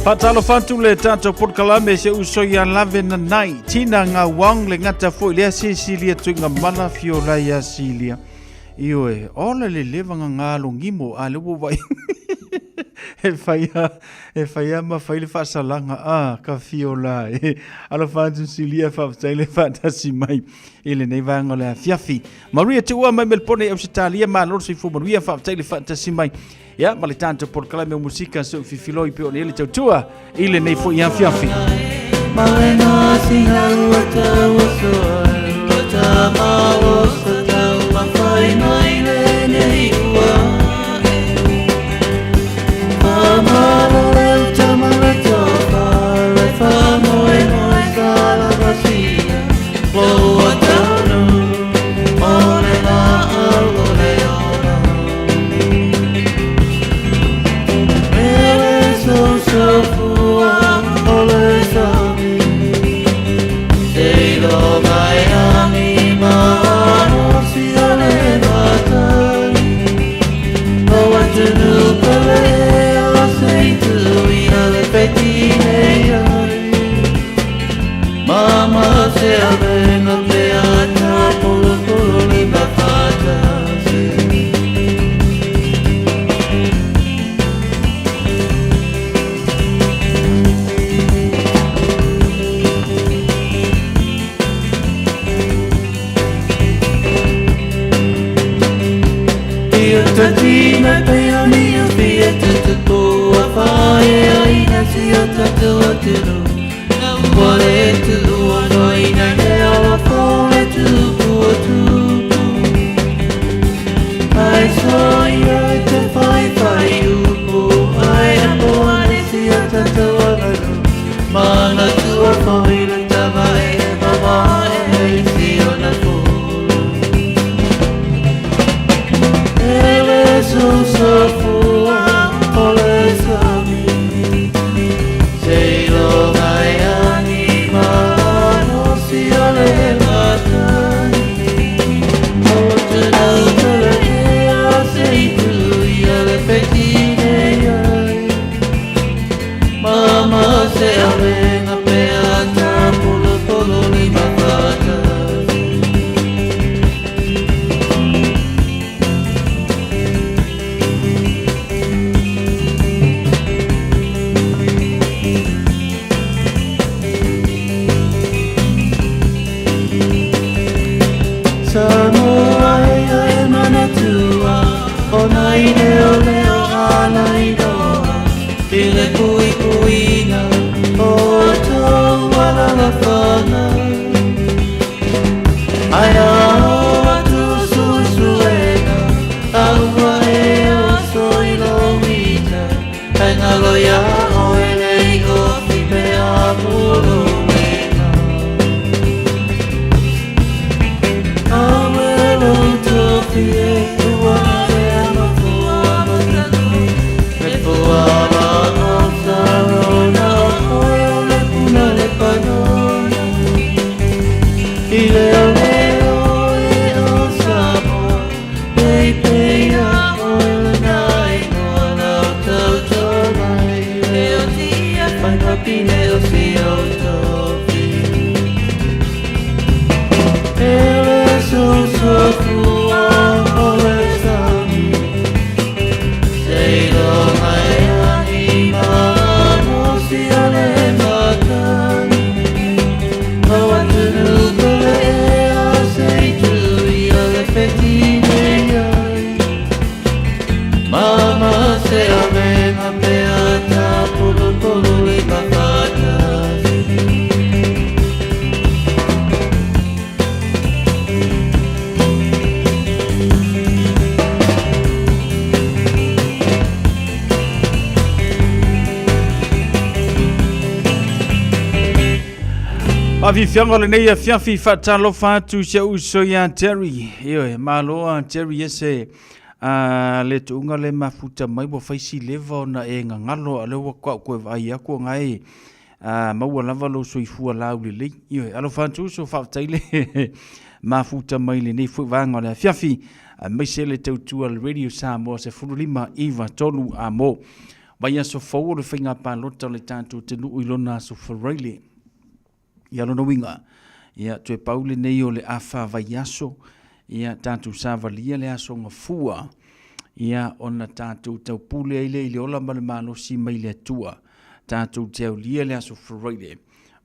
Speaker 11: Fatalo fantu le tato por kalame se uso ya lave na nai. Tina nga wang le ngata fo le Sicilia tuinga mana fiola ya Silia. Ioe, ola le leva nga ngalo ngimo a le wai. E faia ma fai le fasalanga ka fiola. Ala fantu Silia fa le fantasi mai. Ele nei vanga le fiafi. Maria tua mai melpone Australia ma lor si fu Maria fa le fantasi mai. Ya, ma le tanto por kalame musika so fifiloi pe ole le tua ile nei fo ia fiafi.
Speaker 10: Ma le no singa wata waso wata ma waso ma fai mai le nei ua. Ma le tama le topa le fa moi moi sala vasia. Lo wata no ole la ole ona. So fua ole sami sei lo mai anima no si ole batani no want to do pele o sei tu ina le petine mama se avena pe ata polo polo le bafata Tatina peonia fieta te poa fae aina si o tatua te ro. Wale tu ono ina ke ala fole tu pua tupu. Ai soi ai te fai upo. Ai ambo ane si o tatua ro. Mana tua fai le tava e mama e si o na fo. So fua ole sami sei lo mai anima no si ole matani o te nutele a sei tu ia le petine mama se avena pe ata polo li mafata. Samoa e mana tua o nai leo leo ala i doa i le kui kuina o tau ala la whana ai ao atu sui suena aua e o soi lo mita e ngalo ia o e lei o fipe a polo
Speaker 11: Avi fianga le nei fiafi fatalo fatu se uso ya Terry. Io malo Terry ese le tunga le mafuta mai bo faisi leva na e ngalo ale wa kwa vai ako ngai mau lava lo soifua lauli le. Io alo fatu so fataile mafuta mai le nei fu vanga le fiafi mai se le tautua le radio Samoa se fululima iva tolu amo. Vai aso fau le whainga pālota le tātou te nuu ilona aso wharaile. Ia lona winga. Ia tue paule nei o le awha vai aso. Ia tātou sāvalia le aso ngā fua. Ia ona tātou tau pule eile i le ola ma le malosi mai le atua. Tātou te au lia le aso wharaile.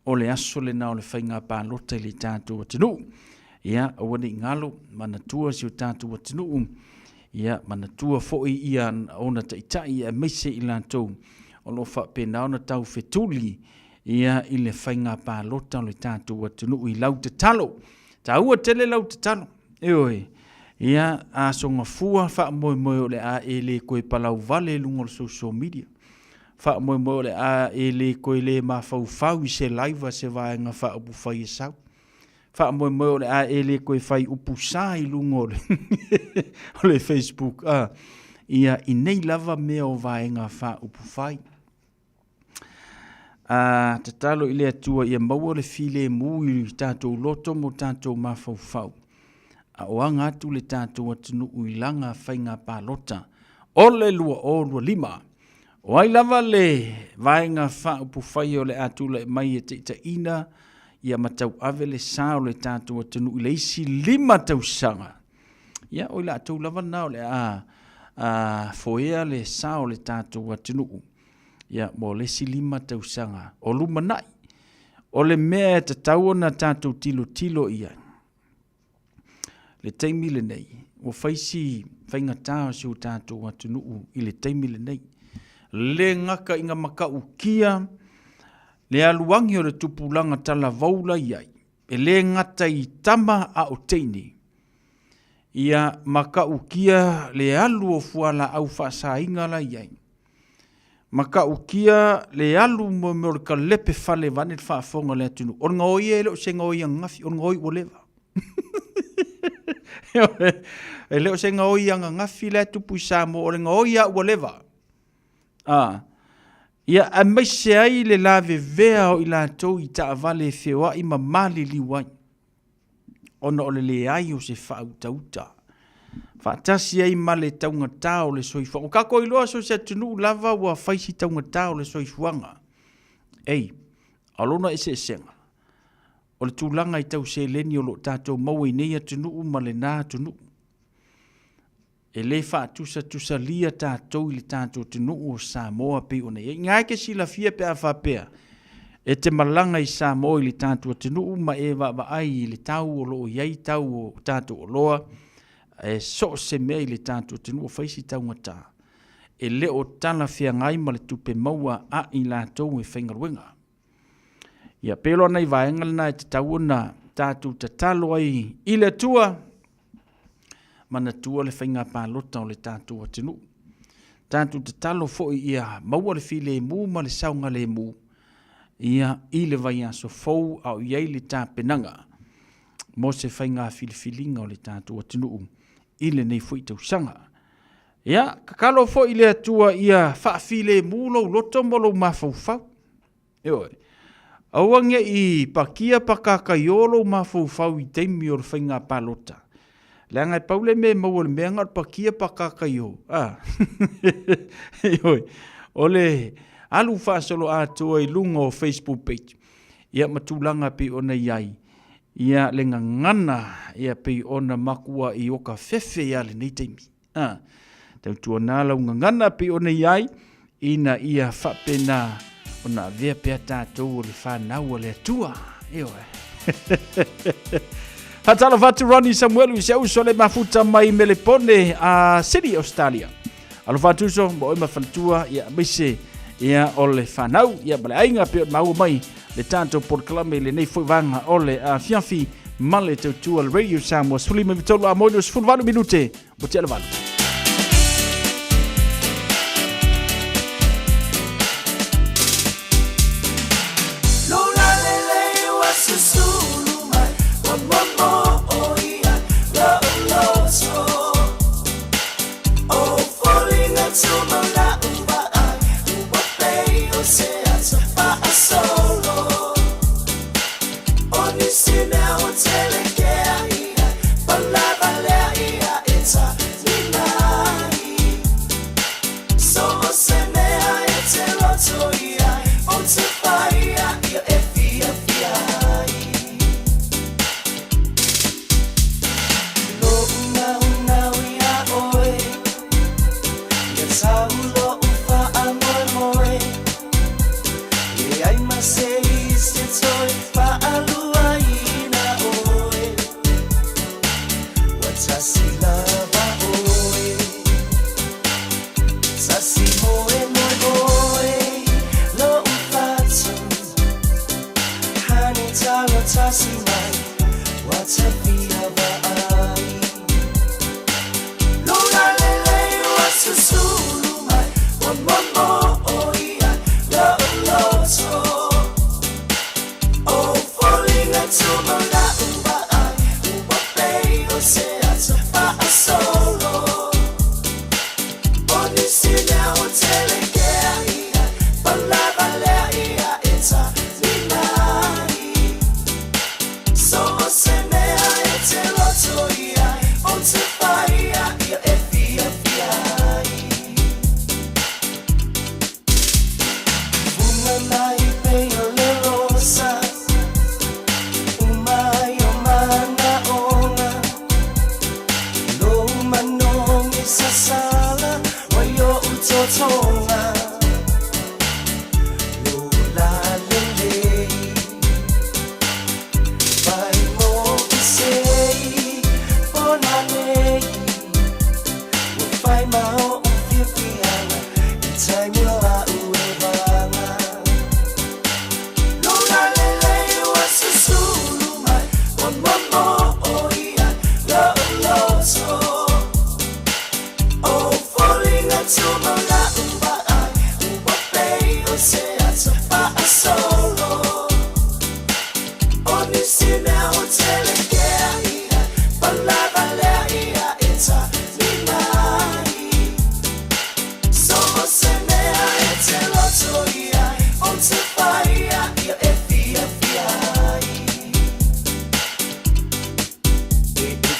Speaker 11: O le aso le nao le whainga pālota i le tātou te nuu. Ia awane ngalo manatua si o tātou te nuu. Ia manatua fo'i ia ona taitai e meise i lantou. O lo wha pena ona tau whetuli. Ia i le whainga pālota o le tātou te nuu i lau te talo. Ta ua tele lau te talo. Eoi, ia a songa fua wha moe moe o le a e le koe palau vale lungo le social media. Wha moe moe o le a e le koe le ma fau i se laiva se vaenga wha upu whai e sau. Wha moe moe o le a e le koe whai upu sa i lungo o le Facebook. Ia i nei lava mea o vaenga wha upu whai. Te talo i le atua ia maua le file mui tātou loto mo tātou ma fau. A oanga atu le tātou atunu uilanga whainga pālota. O le lua o lua lima. O ai lava le vaenga wha upu whai o le atu le mai e te ina. Ia matau ave le sao le tātou atunu i le isi lima tau sanga. Ia o la tau lava nao le foea le sao le tātou atunu. Ia mo le si lima tau sanga. O lumanai. O le mea te tau na tātou tilo ia. Le teimi le nei, o whaisi whaingatā si o tātou atunuu i le teimi le nei. Le ngaka inga maka ukia, le aluangi o le tupulanga tala vaula iai, e le ngata i tama a o teini. Ia maka ukia le alu o fuala au whaasa inga la iai. Maka ukia le alu mo me o le ka lepe fale vane le whaafonga le atunu. O nga oi e leo se nga oi ngafi, o nga oi o lewa. E leo se nga oi anga ngafi le tupu i Samoa o le nga oi a ua lewa. Ia a mai se ai le lave vea o i la tau i ta avale e whiwa i mamali liwai. Ona o le ai o se whautauta. Whaatasi ai ma le taunga tau le soifuanga. O kako i loa so se tunu lava ua whaisi taunga tau le soifuanga. Ei, alona e se senga. O le tūlanga i tau se leni o lo tātou maua i nei atunu ma le nā atunu. E le whaatusa lia tātou i le tātou tunu o Samoa pe o nei. Ngā ke sila fia pe a whapea. E te malanga i Samoa i le tātou atunu ma e wa ai i le tau o lo iai tau o tātou o loa. E so se mea i le tātou atunu o whaisi tau ngata. E le o tala fia ngai ma le tupe maua a i lātou e whaingaruenga. Ia pelo nei vaengal na te tau na tātou te talo ai i le tua. Mana tua le whainga pālota o le tātou atinu. Tātou te talo fo ia maua le file mu ma le saunga le mu. Ia i le vai aso fau au iei le tā penanga. Mo se whainga filifilinga o le tātou atinu. I le nei fui tau sanga. Ia kakalo fo i le tua ia whaafile mu lo loto mo lo mafau. Eoi. Awangia i pakia pakakaiolo mafufau i teimi o le whainga pālota. Le angai paule me maua le meanga pakia pakakaio. O le alu whaasolo atua i lunga o Facebook page. Ia matulanga pe ona iai. Ia le ngangana ia pe ona makua i oka fefe ia le nei teimi. Tau tua nālau ngangana pe ona iai. Ina ia whapena ona vea pea tātou o le whanau o le atua. Eo e. Hatala whatu Ronnie Samuelu i se auso le mafuta mai me le pone a Sydney, Australia. Alo whatu so, mo ema whantua ia meise ia o le whanau. Ia bale ainga peo mau mai le tātou porklame le nei whanga o le fiafi male tautua le Radio Samoa. Sulima vitolo a moinos fulvanu minute. Mo te alavalu.
Speaker 1: Hotel,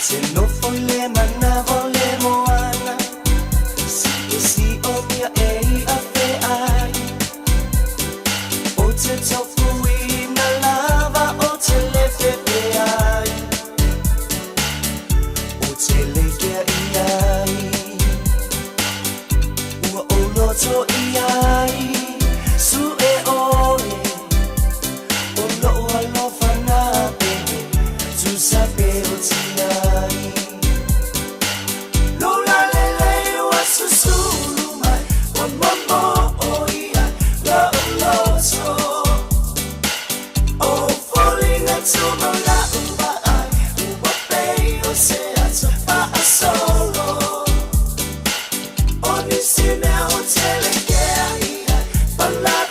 Speaker 17: Se no foi le mana vole moana Si o mia ei a fe ai O te tofu I na lava o te le pepe ai O te le kia I ai Ua o loto I ai Su e oe O lo alofa na pepe Tu sape o ti ai Lola lele wa susulu mai Wa mamo o ia la o loto Oh, falling into my lap, what bay or say it's a solo. On this in a hotel,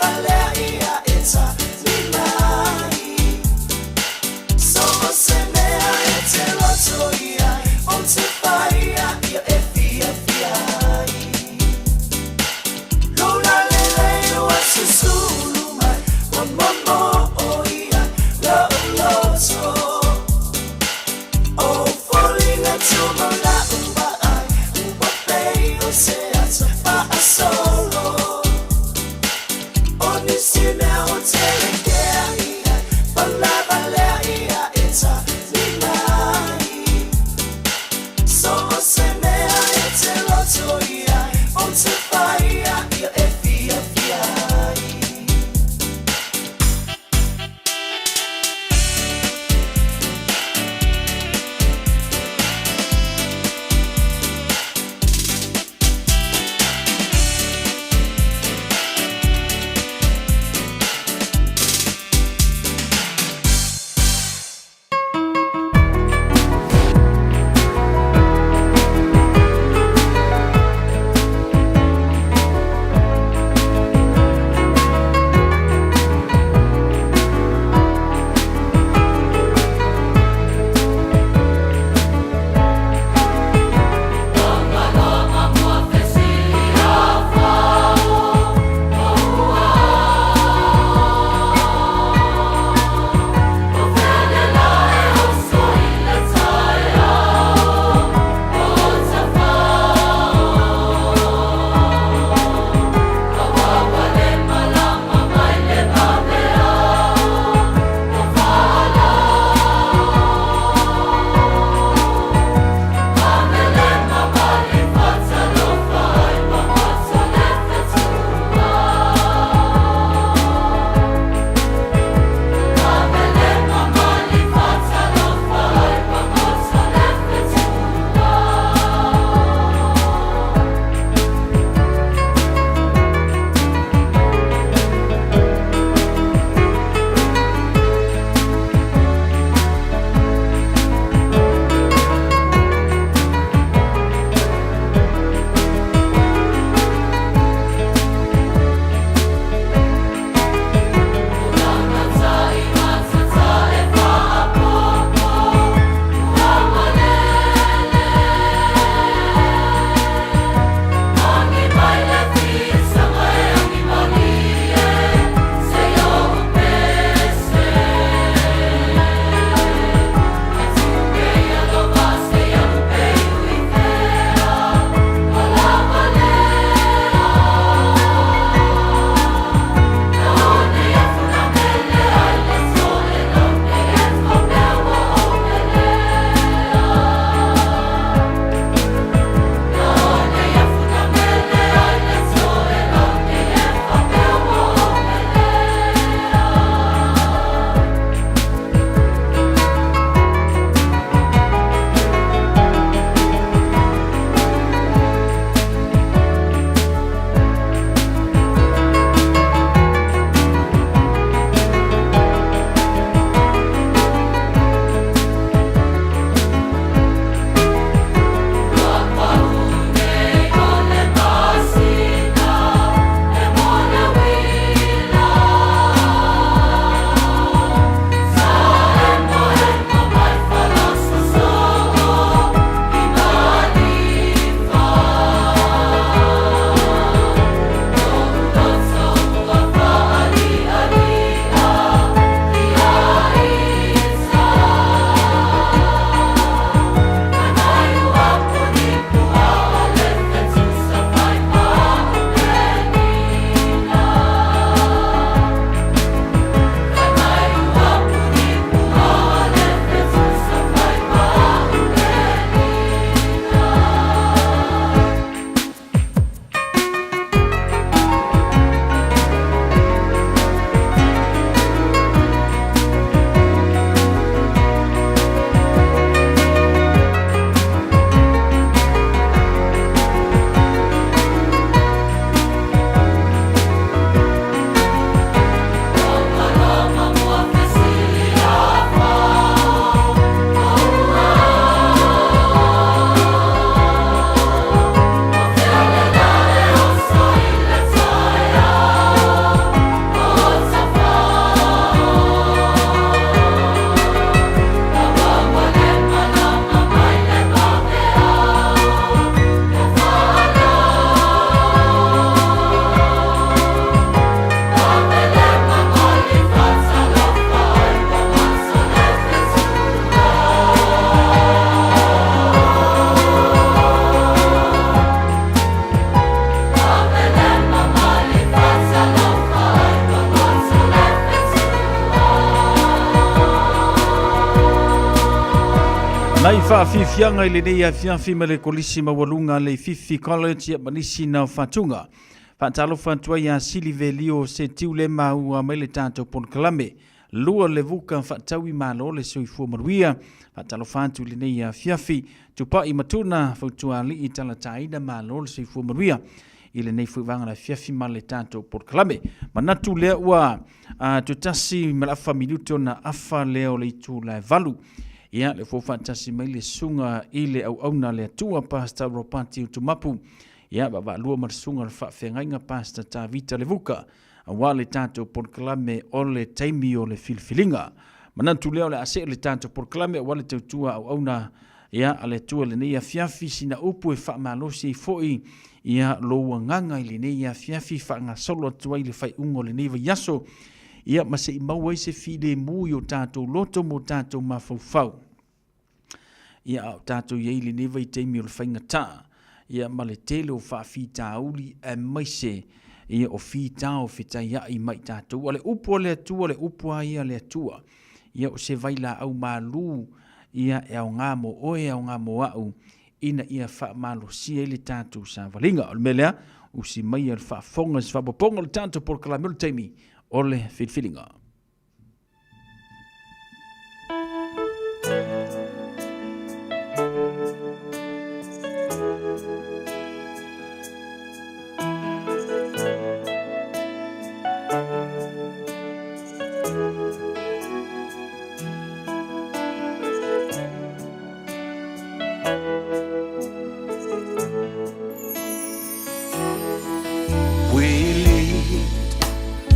Speaker 17: Balea, it's a midnight. So, send me a telotoya, on the fire, your FBI. Lola Lele was a Zulu, my mama. Oh, falling into my lap.
Speaker 11: Ai whaafifianga I le nei a fiafi ma le kolisi mawalunga le Fifi College ia manisi na whatunga. Whaatalo whantua ia sili velio se tiu le maua mai le tātou pon kalame. Lua le vuka whaataui malo le soifua maruia. Whaatalo whantu le nei a fiafi. Tupa I matuna whautua li I tala taida malo le soifua maruia. I le nei fuivanga la fiafi ma le tātou pon kalame. Manatu lea ua tutasi malafa minuto na afa leo le itu la valu. Ia le fofantasi mai le sunga I le au auna le atua pasta ropati utumapu. Ia baba lua marsunga le whaafengainga pasta ta vita le vuka. Awa le tātou porkalame o le taimi o le filfilinga. Manantu leo le ase le tātou porkalame awa le tautua au auna. Ia ale tua le neia fiafi sina upu e whaamalosi I foi. Ia loa nganga I le neia fiafi whaanga solo atua I le whai ungo le neiva yaso. Ia ma se I maua I se fide mui o tātou loto mo tātou mafaufau. Ia au tātou iei le neva I teimi o le whainga tā. Ia ma le tele o whaafi tāuli e maise. Ia o fi tā o whitai ai mai tātou. Ale upu le atua, le upu a ia le atua. Ia o se vaila au malu. Ia e au ngā mo oe au ngā mo au. Ina ia wha malo si e le tātou sa valinga. O le melea, usi mai al wha fonga si wha poponga le tātou por kalamil teimi. O le whitwhilinga.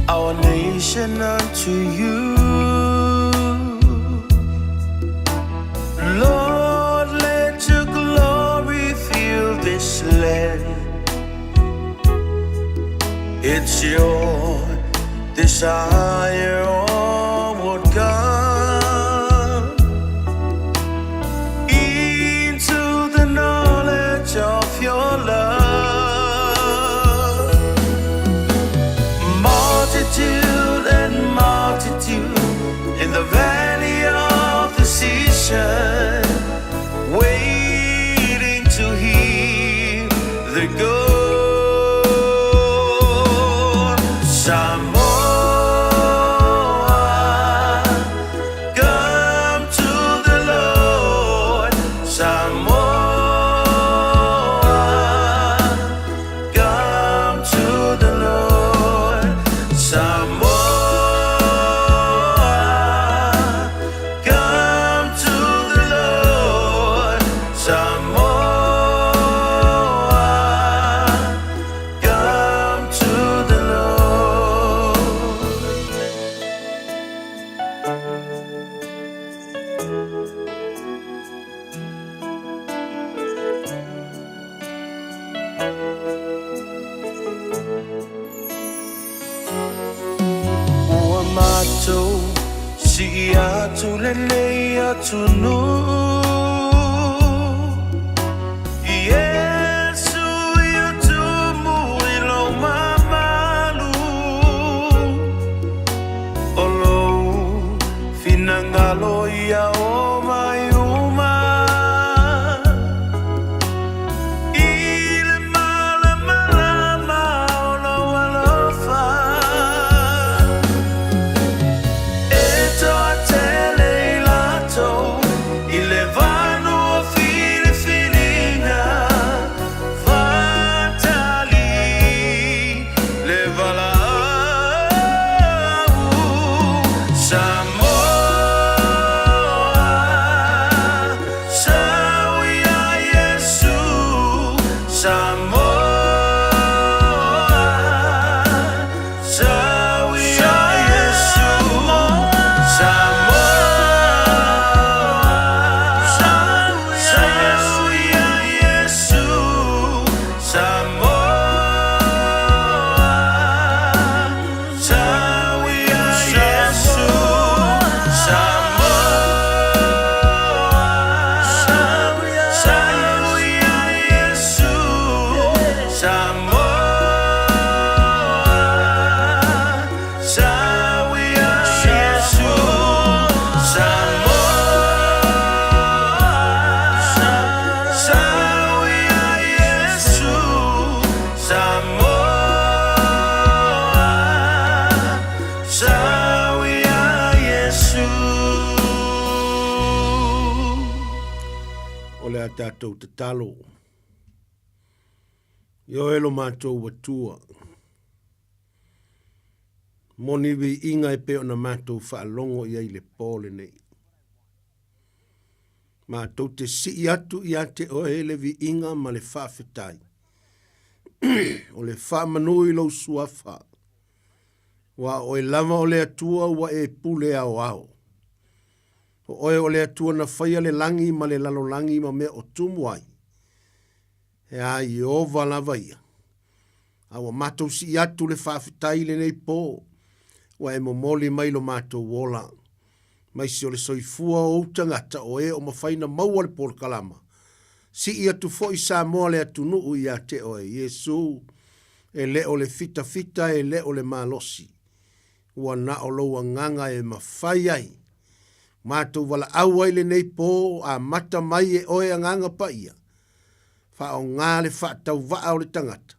Speaker 17: Our nation unto you, Lord, let your glory fill this land. It's your desire, onward come into the knowledge of your love. In the valley of decision, waiting to hear the good. Samoa, come to the Lord. Samoa, come to the Lord. Samoa. Si atu lele atunu Yesu yutumu ilo mamalu Olo finangalo ya o mayuma Ile mala malama olo walofa Ele
Speaker 18: o le a tātou te talo. Yo elo mātou watua. Moni vi inga e peo na mātou whaalongo i ai le pōle nei. Mātou te si atu i ate o ele vi inga ma le whawhetai. O le whamanui lau suafa. Wa o e lama o le atua wa e pule au au. O e o le atua na whaia le langi ma le lalo langi ma mea o tumuai. E a i ova lava ia. Awa mātou si atu le whawhetai le nei pō. Wa e momoli mai lo mātou wola. Mai si o le soifua o utangata o e o mawhaina maua le pōr kalama. Si i atu fo i Samoa le atu nuu i a te o e Yesu. E le o le fita fita e le o le malosi. Ua na o loa nganga e mawhai ai. Mātou wala awa ile nei pō a mata mai e oe a nganga pa ia. Wha o ngā le whaatau waa o le tangata.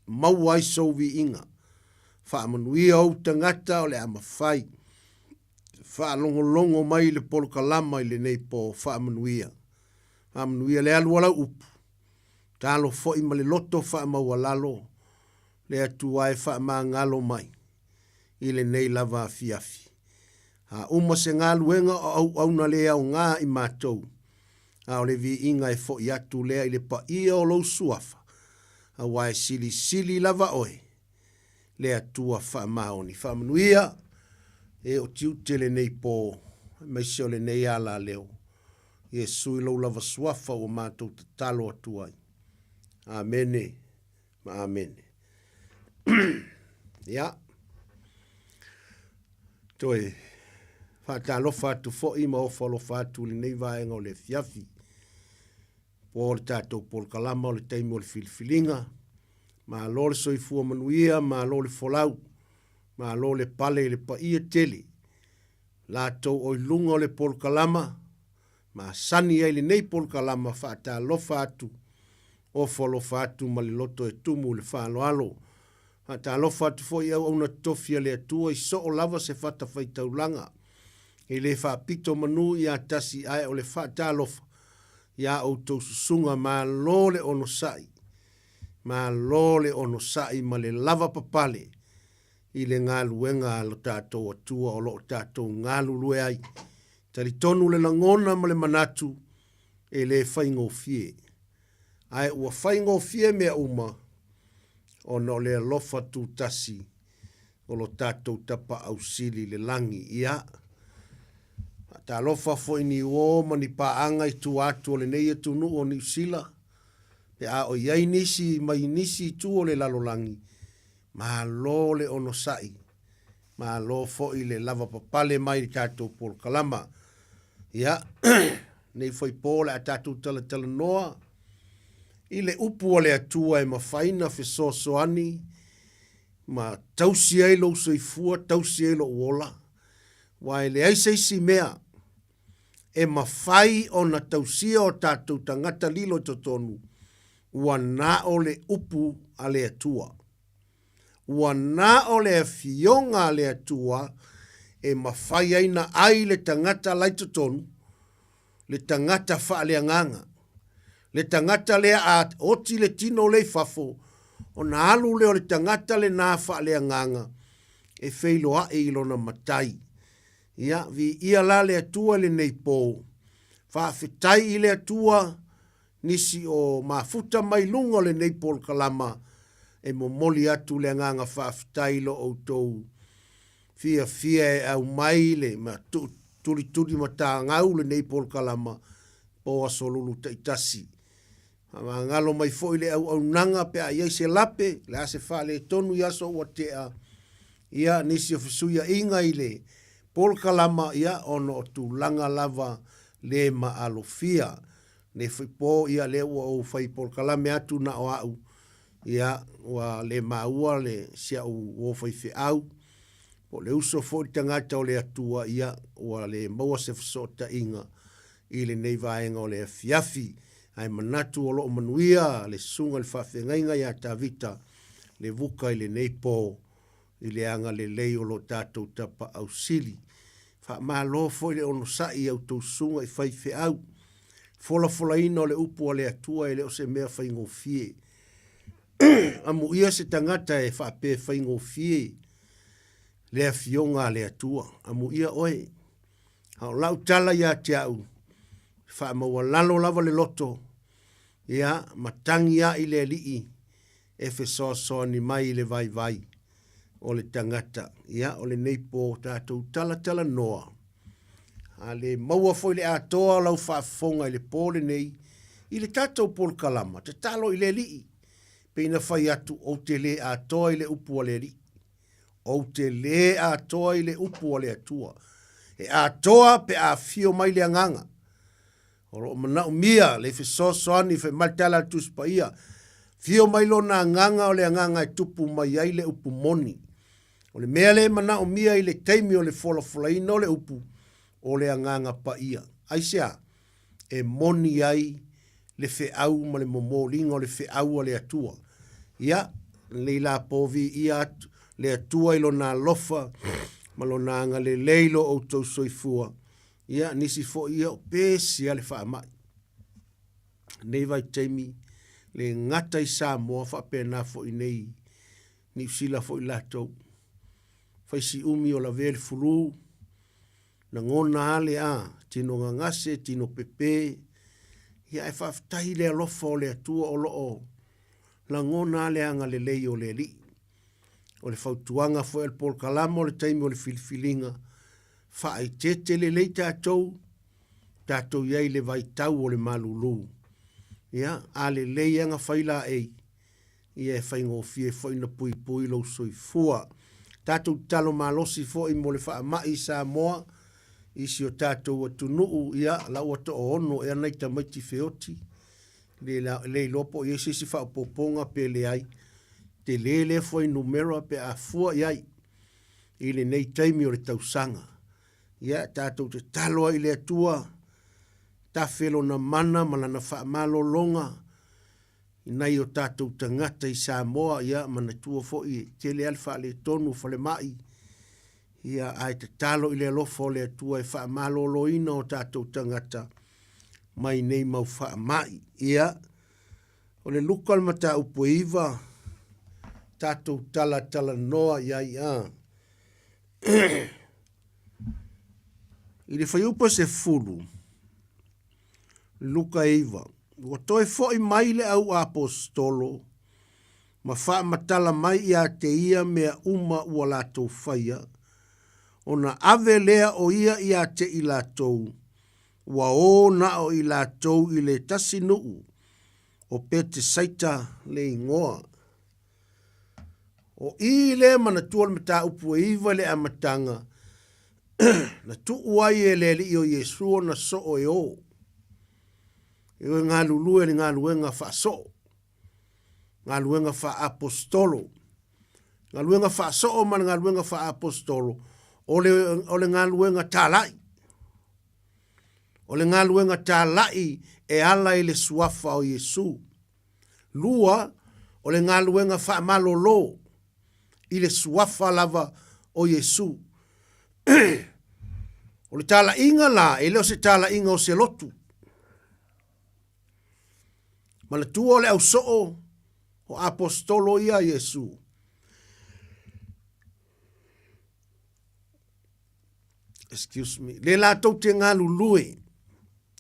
Speaker 18: Mau ai sou vi inga. Wha manuia o tangata o le a mawhai. Wha longo longo mai le polo kalama ile nei pō wha manuia. Wha manuia le alu wala upu. Talo fo i ma le loto wha mawalalo. Le atu ai wha maa ngalo mai. Ile nei lava fiafi. Ha uma se ngā luenga au na lea o ngā i mātou. A o le vi inga e fo i atu lea i le pa ia o lou suafa. A wae sili sili lava oe. Lea tua wha maoni. Wha manuia e o tiu tele nei pō. Mai se o le nei ala leo. Yesu i lou lava suafa o mātou te talo atuai. Amene. Ma amene. Ya. Toi. Whata alofa atu fo i ma ofa alofa atu li nei vaenga o le fiafi. Po le tātou pol kalama o le taimo o le filifilinga. Ma lo le soifua manuia, ma lo le folau. Ma lo le pale le pa ia tele. Lātou o lunga o le pol kalama. Ma sani ai le nei pol kalama whata alofa atu. Ofa alofa atu ma le loto e tumu le whaalo alo. Whata alofa atu fo i au una tofia le atua i so o lava se whata whaitaulanga. E le whapito manu i a tasi ai o le whaatalofa. Ia o tau susunga ma lole ono sai. Ma lole ono sai ma le lava papale. I le ngā luenga lo tātou atua o lo tātou ngā lulue ai. Tari tonu le langona ma le manatu e le whaingo fie. Ai ua whaingo fie mea uma o no le alofa tu tasi o lo tātou tapa au sili le langi ia. Ta lofa fo ni o mani pa anga i tu atu o le nei atu nu o ni sila. Pe a o iai nisi mai nisi tu o le lalolangi. Ma lo le ono sai. Ma lo fo i le lava papale mai i tātou pol kalama. Ia, nei foi pole a tātou tala tala noa. I le upu o le atua e mawhaina fe soani. Ma tausi ai lo soifua, tausi ai lo uola. Wai le aiseisi mea. E mawhai o na tausia o tātou tangata lilo totonu. Ua nā o le upu a le atua. Ua nā o le fionga a le atua. E mawhai aina ai le tangata lai totonu. Le tangata wha le anganga. Le tangata le a oti le tino le fafo. O na alu le o le tangata le nā wha le anganga. E wheiloa e ilona matai. Ia, vi ia la le atua le nei pō. Whaafetai i le atua nisi o mafuta mai lunga le nei pō kalama. E momoli atu le nganga whaafetai lo o tou. Fia e au mai le ma turi ma tā ngau le nei pō kalama. Po asolulu taitasi. Ma ngalo mai fo i le au nanga pe a iai se lape. Le ase wha le tonu i aso ua tea. Ia nisi o fisuia inga i le. Pol kalama ia ono tu langa lava le ma alofia. Ne fai po ia le ua o fai pol kalame atu na o au. Ia wa le maua le sia o fai fe au. Po le uso fo tangata o le atua ia wa le maua se fasota inga. I le nei vaenga o le fiafi. Ai manatu o lo manuia le sunga le whawhengainga ia ta vita. Le vuka i le nei po. I le anga le lei o lo tātou tapa au sili. Wha maa lo foi le ono sai au tau sunga i whai whi au. fola ina o le upu o le atua e le o se mea whaingo fie. Amu ia se tangata e whape whaingo fie le a fionga le atua. Amu ia oe. Hau lau tala ia te au. Wha maua lalo lava le loto. Ia matangi ia i le lii. E fe so ni mai le vai. O le tangata. Ia o le neipo tātou tala noa. A le maua foi le atoa lau whaafonga i le pōle nei. I le tātou pōl kalama. Te talo i le lii. Peina whai atu o te le atoa i le upu o le lii. O te le atoa i le upu o le atua. E atoa pe a fio mai le anganga. Oro mana umia le fe soani fe maltala tuspa ia. Fio mai lo na anganga o le anganga e tupu mai ai le upu moni. O le mea le mana umia i le teimi o le fola ina o le upu o le anganga pa ia. Aisea, e moni ai le fe au ma le momolinga o le fe au o le atua. Ia, le la povi ia atu. Le atua ilo na lofa, malo na anga le leilo o tau soifua. Ia, nisi fo ia o pesi ale wha mai. Nei vai teimi, le ngata i Samoa wha pēnā fo i nei, ni usila fo i latou. Faisi umi o la vele furu, na ngona ale tino ngangase, tino pepe, ia e whaftahi le alofa o le atua o loo, la ngona ale anga le lei o le li. O le fautuanga fo el pol kalama o le taimi o le filfilinga, fa ai tete le lei tātou iai le vai tau o le malulu. Ia, a le lei anga whaila ei, ia e whaingo fie whaina pui lau soifua. Tātou talo malosi fo i mo le wha mai Samoa, isi o tātou atunuu, ia, lau ato o ono, e anai tamaiti feoti, le lopo, ia sisi wha poponga pe le ai, te lele foi numero pe a fua iai i le nei taimi o le tausanga. Ia tātou te taloa i le atua, ta whelo na mana malana wha malolonga, i nei o tātou tangata i Samoa, ia mana tua fo i te le alfa le tonu fale mai, ia ai te talo i le alofa o le atua e wha maloloina o tātou tangata, mai nei mau wha mai. Ia, o le lukal mata upo iwa, tātou tala noa iai I le whaiupa se fulu, luka iwa, ua toe foi mai le au apostolo, ma wha matala mai ia te ia mea uma ua lātou whaia, ona ave lea o ia te i lātou, ua o na o i lātou i le tasinuu, o pete saita le ingoa. O i le mana tuol mata upu e iwa le amatanga, na tu uai e le li o Yesu o na so o e o. E o ngā lulu e ngā luenga wha so. Ngā luenga wha apostolo. Ngā luenga wha so o mana ngā luenga wha apostolo. O le ngā luenga tālai. O le ngā luenga tālai e ala i le suafa o Yesu. Lua o le ngā luenga wha malolo. I le suafa lava o Yesu. O le tala inga la, e leo se tala inga o se lotu. Ma le tua o le au soo o apostolo ia Yesu. Excuse me. Le la tau te ngā lulue,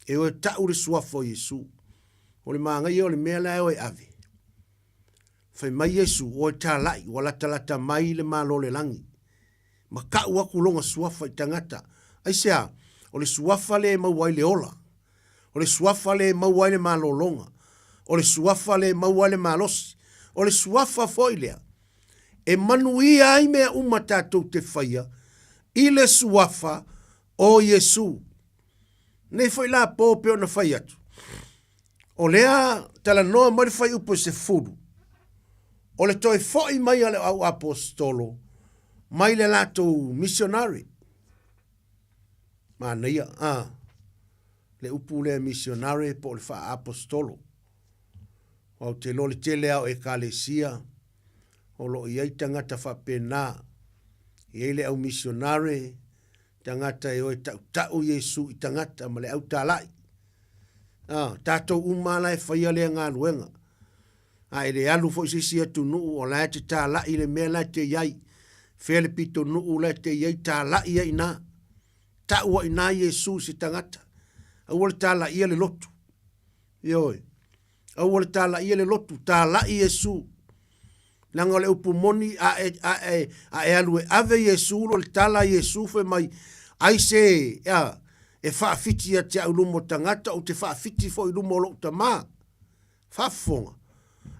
Speaker 18: e o tau le suafa o Yesu. O le maanga ia o le mea la o e ave. Fai mai Yesu o e tālai, wala talata mai le malo le langi. Ma ka ua kulonga suafa i tangata. Aisea, o le suafa le mauai le ola. O le suafa le mauai le malolonga. O le suafa le mauai le malosi. O le suafa foilea. E manuia ai mea umatatou te whaia. I le suafa o Yesu. Nei foi la pōpe o na whai atu. O lea tala noa mari whai upo se furu. O le toi foi mai ale au apostolo. Mai le latou missionary. Ma neia, le upu le missionary po le wha apostolo. O te lo le tele au e kalesia. O lo iai tangata wha pena. Iai le au missionary. Tangata e oe tau Yesu i tangata ma le au talai. Tātou umala e whaia lea ngā luenga. Ai le alu fo isi atu nuu o lai te tā lai le mea lai te iai. Whele pito nuu lai te iai tā lai iai nā. Ta ua ina Yesu si tangata. Aua le tā lai ia le lotu. Ioi. Aua le tā lai ia le lotu. Tā lai Yesu. Langa le upu moni a e alu e ave Yesu lo le tala Yesu fe mai. Ai se e whaafiti a te aulumo tangata o te whaafiti fo i lumo lo tama. Whaafonga.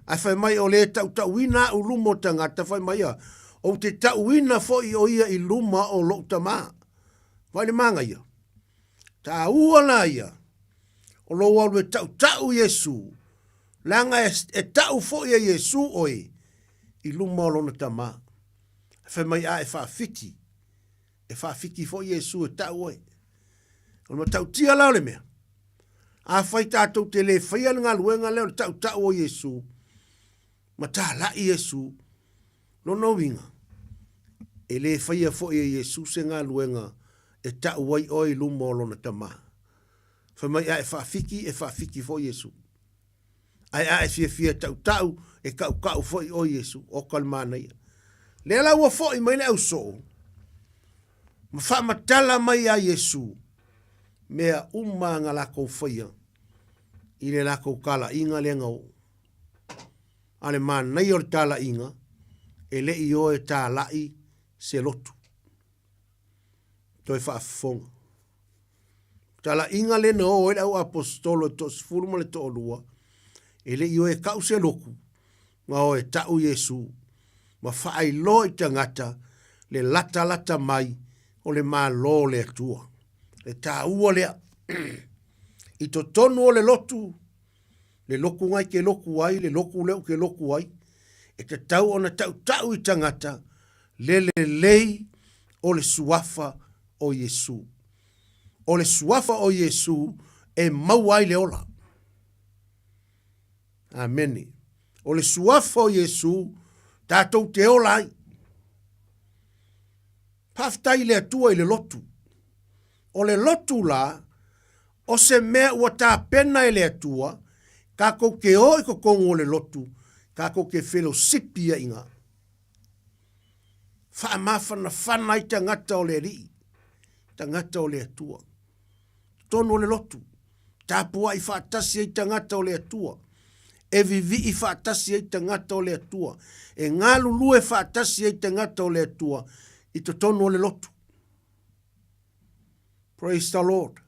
Speaker 18: Ai whai mai o le tauwina u lumo tangata whai mai a. O te tauwina fo i o ia i luma o lo tama. Vai le manga ia. Ta uala ia. O lo walu e tau Yesu. Langa e tau fo ia Yesu oi. I luma o lona tama. Whai mai a e whaafiti. E whaafiti fo Yesu e tau oi. O ma tau tia lao le mea. A whai tātou te le whaia ngā luenga leo le tau o Yesu. Ma tā lai Yesu. Lono winga. E le whaia fo i Yesu se ngā luenga. E tau wai oi luma o lona tama. Whai mai a e whaafiki fo Yesu. Ai a e fia tau e kau fo i o Yesu. O kalmana ia. Le la ua fo i mai le au so. Ma whaamatala mai a Yesu. Mea ngā lako whaia. I le lako kala inga le ngau. Ale man nei o le tala inga. E le i o e tā lai se lotu. Toi whaafonga. Tala inga le no o e au apostolo to sfuruma le to olua. E le i o e kau se loku. Nga o e tau Yesu. Ma whaai lo i tangata. Le lata mai. O le maa lo le atua. Le tā ua lea. I to tonu o le lotu. Le loku ngai ke loku ai. Le loku leo ke loku ai. E te tau ona tau i tangata. Le lei o le suafa o Yesu. O le suafa o Yesu e mau ai le ola. Ameni. O le suafa o Yesu tātou te ola ai. Paftai le atua i le lotu. O le lotu la, o se mea ua tā pena i le atua, ka kou ke o i kongo o le lotu, ka kou ke fellowshipia inga. Wha mawhana whana i tangata o le ri, tangata o le atua. Tono o le lotu, tāpua i whaatasi i tangata o le atua. E vivi i whaatasi i tangata o le atua. E ngā lulu e whaatasi i tangata o le atua, i to tono o le lotu. Praise the Lord.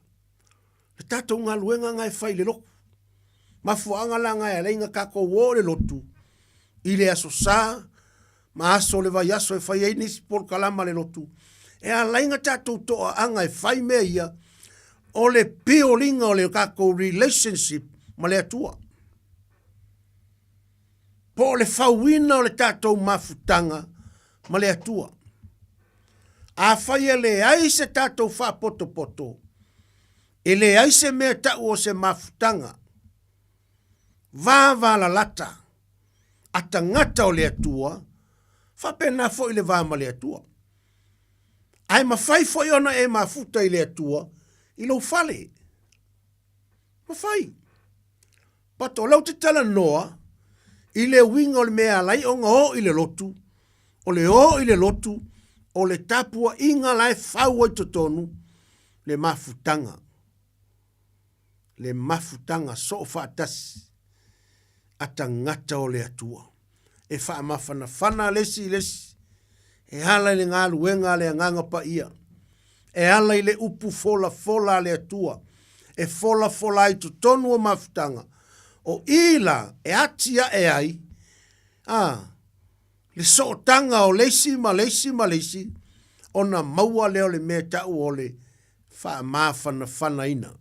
Speaker 18: Le tātou ngā luenga ngai whai le loku. Mafuanga la ngai aleinga kako wō le lotu. I le aso sā, ma aso le vai aso e whai einis por kalama le lotu. E aleinga tātou toa anga e whai mea ia o le piolinga o le kako relationship ma le atua. Po le whauina o le tātou mafutanga ma le atua. A whaia le ai se tātou wha poto. E le ai se mea tau o se mafutanga. Vā la lata. A tangata o le atua. Whapena fo i le vāma le atua. Ai mawhai fo i ona e mafuta i le atua. I lo whale. Mawhai. Pato lau te tala noa. I le winga o le mea lai o ngā o i le lotu. O le o i le lotu. O le tapua inga lai whau ai totonu, le mafutanga. Le mafutanga so whaatasi, a tangata o le atua. E wha mawhana whana lesi. E hala i le ngā luenga le anganga pa ia. E hala i le upu fola le atua. E fola ai totonu o mafutanga. O ila e atia e ai. Le sootanga o leisi ma leisi, ona maua leo le mea tau o le wha mawhana ina.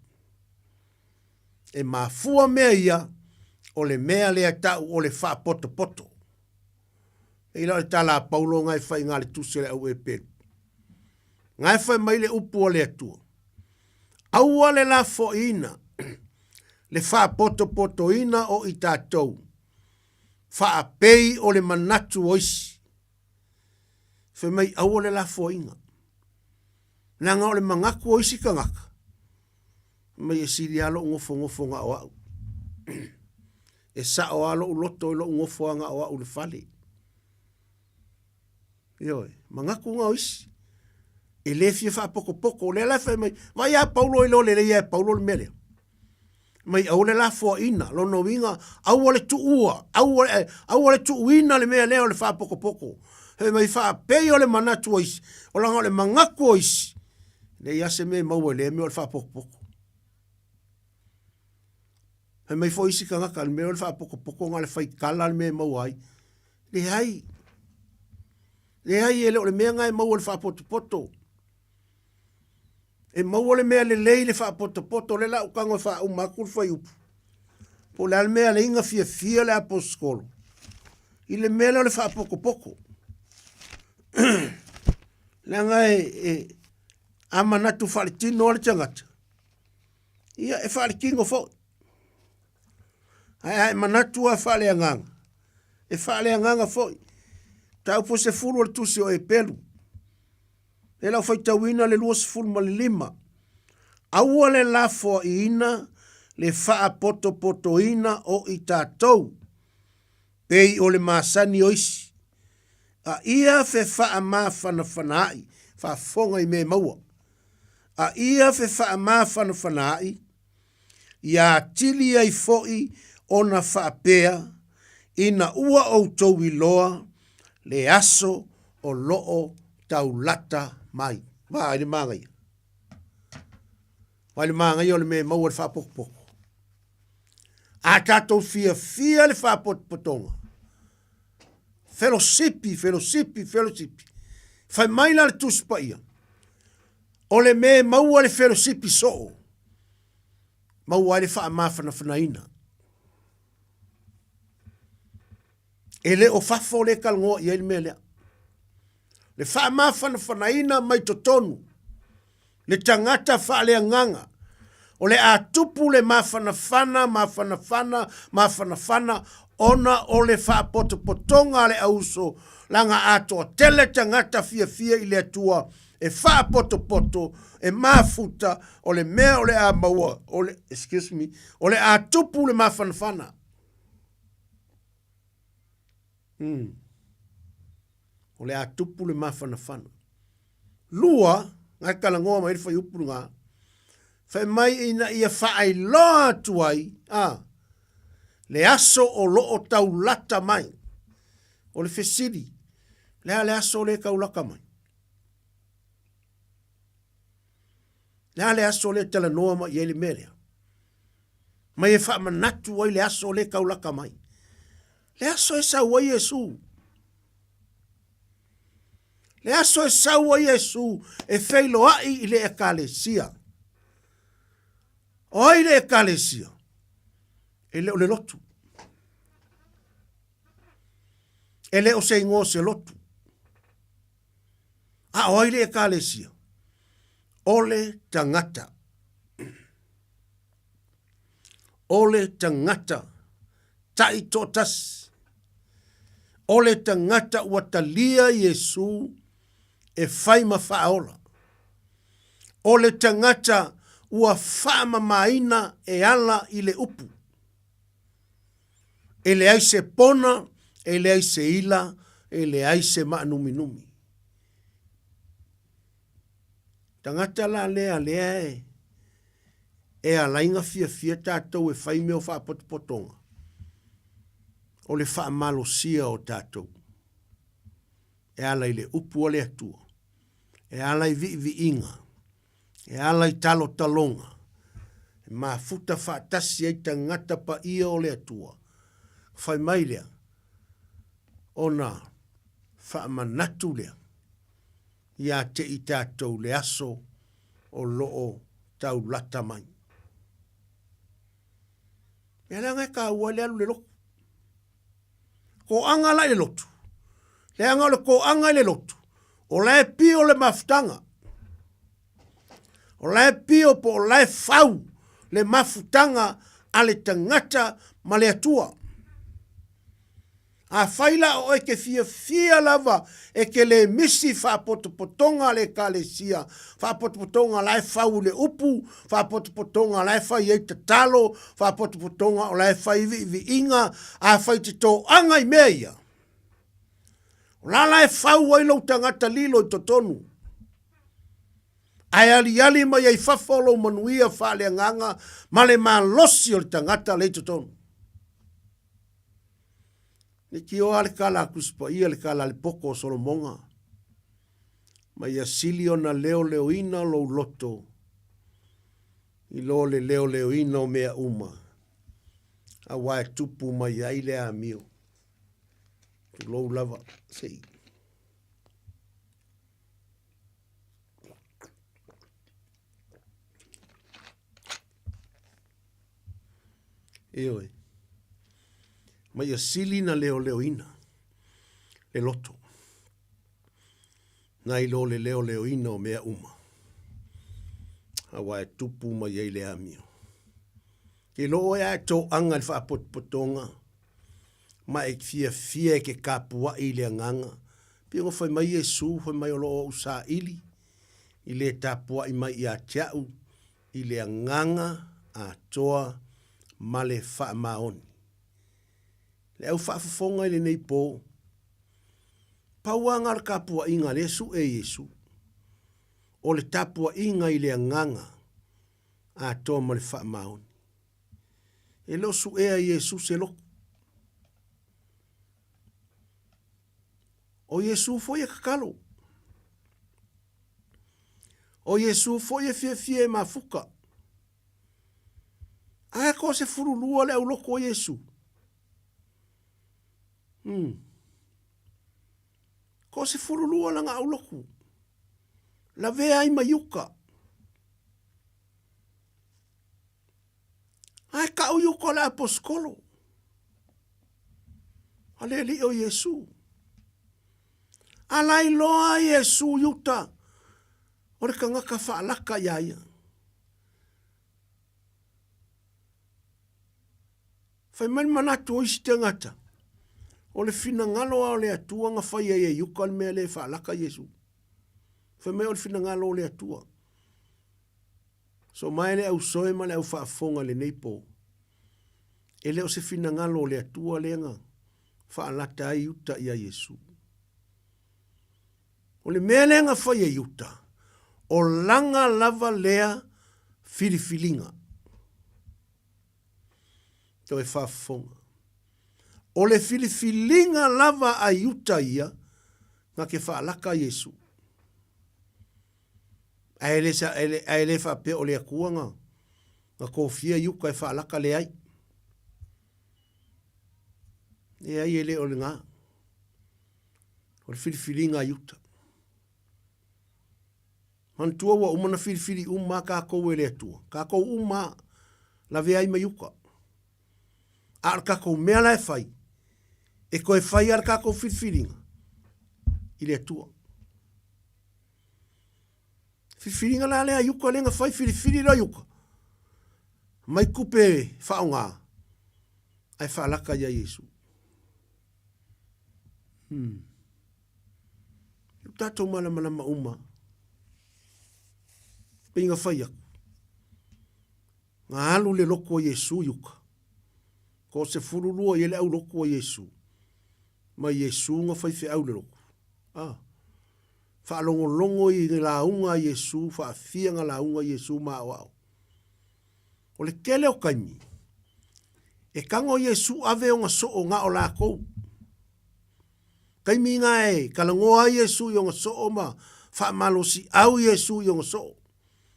Speaker 18: E mafua mea ia o le mea lea tau o le wha poto. E ila le tala paulo ngai whai ngā le tuse le au e peru. Ngai whai mai le upu o le atua. Aua le la fo ina, le wha poto ina o i tātou. Wha pei o le manatu oisi. Whe mai aua le la foinga. Nanga o le mangaku oisi ka ngaka. Mai e siri alo ngofo ngā o au. E sa o alo uloto ilo ngofo ngā o au le fale. Ioi, mangaku ngā oisi. E le fia wha poko, le la whai mai, vai a paulo ilo le ia paulo le mele. Mai au le la fua ina, lono winga, au le tu ua, au le tu uina le mea leo le wha poko. Hei mai wha pei o le manatu oisi, o langa o le mangaku oisi. Le ia se me maua le mea o le wha poko. Hei mai fo isi ka ngaka, le mea o le wha poko ngā le whai kala le mea maua ai. Le hai e leo le mea ngai maua le wha poto. E maua le mea le lei le wha poto, le la ukango wha umaku le whai upu. Po le mea le inga fia le aposkolo. I le mea le wha poko. Le ngai amanatu wha le tino le tangata. Ia e wha le kingo fo. Ai manatu a wha le anganga. E wha le anganga fo. Tau po se fulu le tusi o e pelu. E lau whai tauina le lua se fulu ma le 5. Aua le lafo ina le wha poto ina o i tātou. Pei o le masani oisi. A ia fe wha ma whanai. Wha fonga i me maua. A ia fe wha ma whanai. Ia tili ai foi ona wha pea. Ina ua o tau i loa. Le aso o loo taulata mai. Vai le mangai. Vai le mangai o le me maua le wha poko. A tatou fia le wha potonga. Fellowship. Fai mai la le tuspa ia. O le me maua le fellowship so. Maua le wha mawhana ina. E le o fafo le kalngo i ele mea. Le wha mawhana ina mai totonu. Le tangata wha le anganga. O le atupu le mawhana. Ona o le wha potonga le auso. Langa ato tele tangata fia i le atua. E wha poto. E mafuta. O le mea o le a maua. O le atupu le mawhana. O le atupu le mawhana. Lua, ngai kalangoa mai whai upuru ngā, whai mai ina ia whaai loa tuai, le aso o loo tau lata mai, o le whesiri, le aso le kaulaka mai. Le aso le talanoa mai i le melea. Mai e wha manatu ai le aso le kaulaka mai. Le aso e saua Yesu. Le aso e saua Yesu e feiloai i le ekalesia. Oi le ekalesia. E leo le lotu. E leo se ingo se lotu. Oi le ekalesia. Ole tangata. Ole tangata. Taitotas. Ole tangata watalia Yesu e faima faola. Ole tangata ua fama maina e ala i le upu. E le aise pona, e le aise ila, e le aise maanuminumi. Tangata la lea e alainga fia tātou e faime o wha potopotonga. O le wha malosia o tātou. E ala i le upu o le atua. E ala i vi inga. E ala i talo talonga. E mafuta wha tasi ai tangata pa ia o le atua. Whai mai lea. Ona wha manatu lea. Ia te i tātou le aso o loo tau lata mai. E ala ngai ka ua le alu le loko. Ko anga la le lotu. Le anga le ko anga le lotu. O lai pio le mafutanga. O lai pio po o lai fau le mafutanga a le tangata ma le atua. A whaila o e ke fia lava e ke le misi whapotopotonga le kalesia, whapotopotonga lai whau le upu, whapotopotonga lai whai e te talo, whapotopotonga o lai whai vi inga, a whai te tō angai mea ia. La lai whau ai lau tangata lilo i totonu. Ai ali mai ai whawholo manuia whale nganga, male maa losi o le tangata le totonu. Ni ki o ale kala kuspa ia le kala le poko o Solomonga. Ma ia sili o na leo ina lo loto. I lo le leo ina o mea uma. A wae tupu mai ai le a mio. Lo lava. Sei. Eoi. Ma ia sili na leo ina. Le loto. Na i lo le leo ina o mea uma. A wae tupu mai ei le amio. Ke lo ea tō anga le whaapotonga. Ma e fia ke kapua i le nganga. Piongo whai mai Yesu, whai mai o loo usa ili. I le tapua i mai i a tiau. I le nganga a toa ma le wha maoni. Le au whaafafonga i le nei pō. Pauanga ar kapua inga le su e Yesu. O le tapua inga i le nganga a toa ma le wha maoni. E lo su e a Yesu se lo. O Yesu foi e kakalo. O Yesu foi e fie mafuka. Ai ko se furulua le au loko o Yesu. Ko se furulua langa au loko. La vea ai mayuka. Ai ka au yuko la aposkolo. Ale li o Yesu. Alai loa Yesu yuta. Ore ka ngaka whaalaka iaia. Whai mani manatu o isi te ngata. O le fina ngalo a le atua nga whai e yuka le mea le whaalaka Yesu. Whai mea o le fina ngalo o le atua. So mai le au soe ma le au whaafonga le neipo. E leo se fina ngalo o le atua le nga. Whaalata ai yuta ia Yesu. O le mea le nga whai e yuta. O langa lava lea filifilinga. To e whaafonga. O le filifilinga lava a yuta ia, nga ke whaalaka Yesu. Ai le whape o le akuanga, nga kofia yuka e whaalaka le ai. E ai ele o le ngā. O le filifilinga yuta. Mantua wa umana filifili umma kako e le atua. Kako umma la vea i mayuka. Ar kako mea la e fai. E koe fai ar kako filfilinga. I le atua. Filfilinga la lea yuka lenga fai filifili la yuka. Mai kupe whaonga. Ai whaalaka ia Yesu. Tato malama umma. Pinga whaia. Ngā alu le loko o Yesu yuka. Ko se furulua i le au loko o Yesu. Ma Yesu nga whaife au le loko. Whaalongo longo i la unga Yesu. Whaafia nga la unga Yesu maa wao. O le kele o kaimi. E kango Yesu ave o nga so o nga o la kou. Kaimi nga e kalangoa Yesu i o nga so o ma. Whaamalosi au Yesu i o nga so o.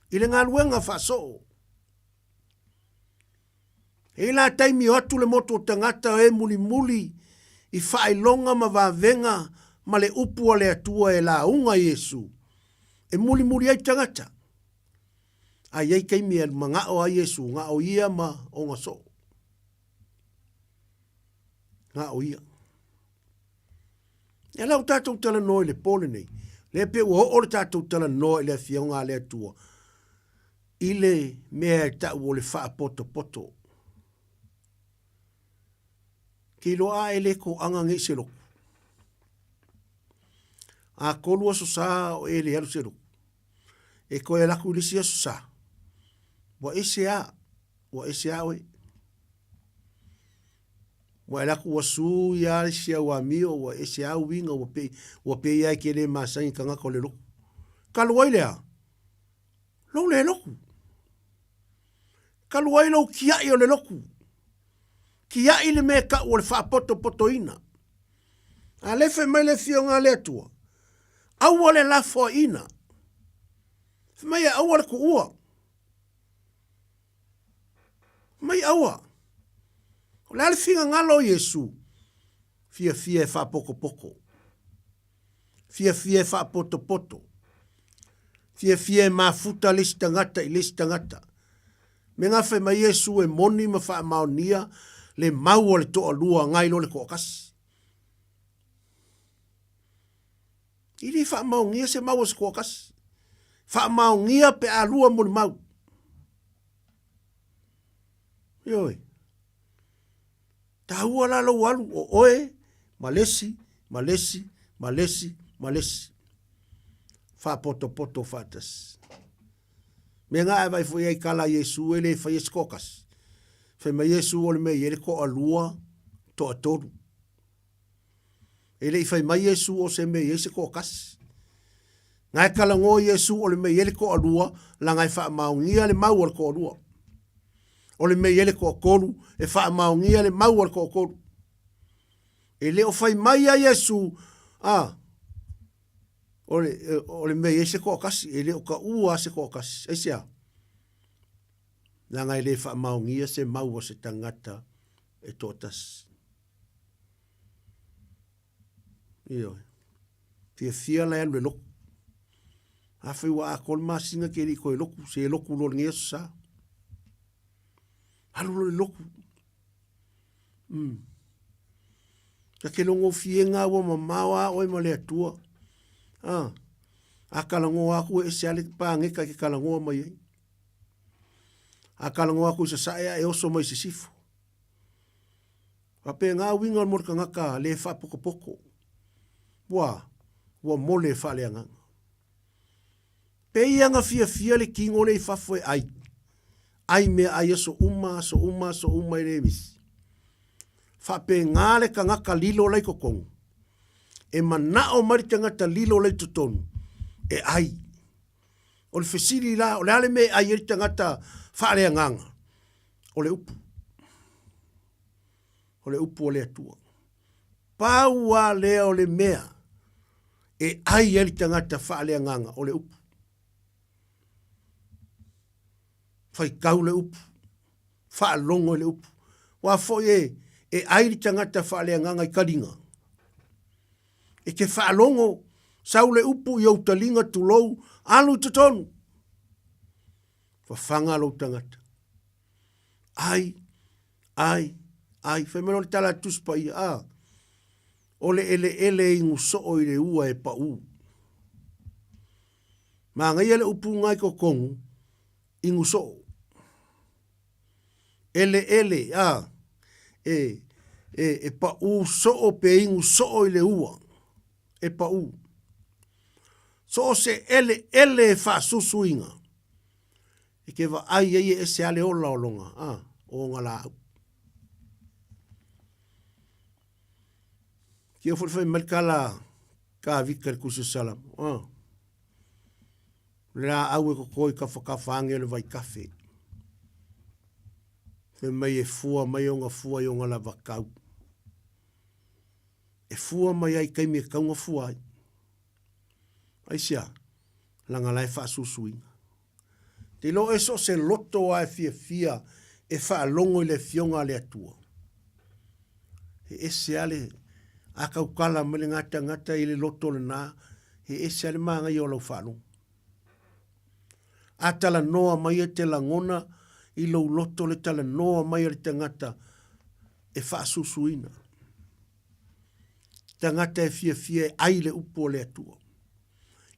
Speaker 18: I le ngā luenga whaso. E la taimi o atu le moto tangata e muli i whailonga ma wavenga ma le upu le atua e la unga Yesu. E muli ai tangata. Ai ei kaimi e mga o a Yesu, ngā o ia ma o ngā so. Ngā o ia. E lau tātou tala noi le pole nei. Le pe ua o le tātou tala noi le fionga le atua. Ile mea e tau o le wha poto. Ki loa ele ko anga ngi se loku. A kolua so sa o ele alu se loku. E ko e laku lisi aso sa. Wa ese a oe. Wa laku wa su ya lisi a wa mi o wa ese a winga wa pe ya kele masangi kanga ko le loku. Kaluai lea. Lo le loku. Kaluai lo kia i o le loku. Kia i le me ka o le wha poto ina. A lefe mai le fionga le atua. Aua le lafo ina. Mai aua le ku ua. Mai aua. O le ale finga ngalo Yesu. Fia e wha poko. Fia e wha poto. Fia e mafuta lesi tangata. Me ngafe mai Yesu e moni ma wha maonia le mau le toa lua ngai lo le kokasi. Ili wha maongia se mau se kokasi. Wha maongia pe a lua mo le mau. Ioi. Tahua la lo walu o oe, malesi. Wha poto fatas. Me ngā e vai fui ai kala Yesu ele fai eskokas. Fai mai Yesu ole me ele ko alua to atoru. Ele fai mai Yesu o se me ese kokas. Ngai kala ngo Yesu ole me ele ko alua la ngai fa maungia le mau al ko alua. Ole me ele ko koru e fa maungia le mau al ko koru. Ele o fai mai a Yesu ole me ese kokasi ele o ka ua se kokasi esia langa ele fa maungia se mau se tangata e totas io fia la le loku a fe wa akol masinga ke ko loku se loku lo ngia sa alu le loku ka ke longo fienga wa mamawa o mo le atua a kalango aku e se ale pange ka ke kalango mai a kalango aku se saia e oso mai se sifo a pe nga winga mo ka ngaka le fa poko wa mole fa le nga pe yanga fia le kingo le fa foi ai me ai so uma le mis fa pe nga le ka ngaka lilo le kokong e mana o maritanga ta lilo le tutonu e ai o le fesiri la o le ale me ai tanga ta whaare nganga o le upu o le atua paua le o le mea e ai tanga ta whaare nganga o le upu fai kau le upu whaalongo le upu wa fo e ai tanga ta whaare nganga I karinga e ke whaalongo saule upu i au talinga tulou alu tutonu. Whawhanga lo tangata. Ai, whaimeno le tala tuspa i ole ele i nguso i le ua e pa u. Ma ngai ele upu ngai ko kongu i nguso. Ele, e pa u so pe i nguso i le ua. E pa u. So se ele fa susuinga. E ke va ai e se ale ola olonga. O ngala au. Kia fai malkala ka vika le kusu salam. Lea au e kokoi ka whakafange le vai kafe. Fe mai e fua mai o ngā fua i o ngā lava kau. E fua mai ai kaimi e kaunga fua ai. Ai sia, langa lai wha susuinga. Te lo e so se loto ai fia e wha longo i le fionga le atua. E se ale a kaukala mele ngata i le loto le nā, e se ale maa ngai o lau whalong. A tala noa mai e te langona i lau loto le tala noa mai e le tangata e wha susuina. Tangata e fia e ai le upo le atua.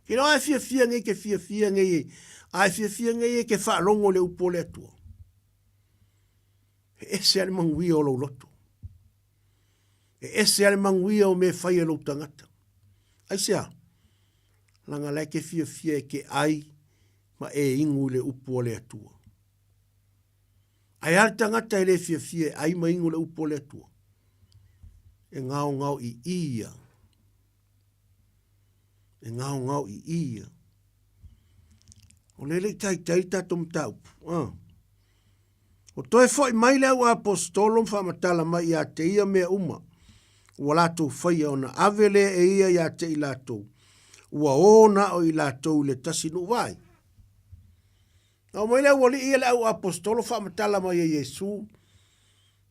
Speaker 18: Ke no ai fia ngai ke fia ngai ai fia ngai ke wha longo le upo le atua. E se ale mangui o lau loto. E ese ale manguia o me fai e lo tangata. Ai sea, langa lai ke fia ke ai, ma e ingu le upu o le atua. Ai al tangata e le fia ai ma ingu le upu o le atua. E ngau i ia. E ngau i ia. O lele tai tatum tau. O toi foi mai le au apostolum whamatala mai a te ia mea uma. Ua latou whaia ona avele e ia ia te i latou. Ua ona o i latou le tasinu vai. Au mai le wali ia le au apostolo whamatala mai a Yesu.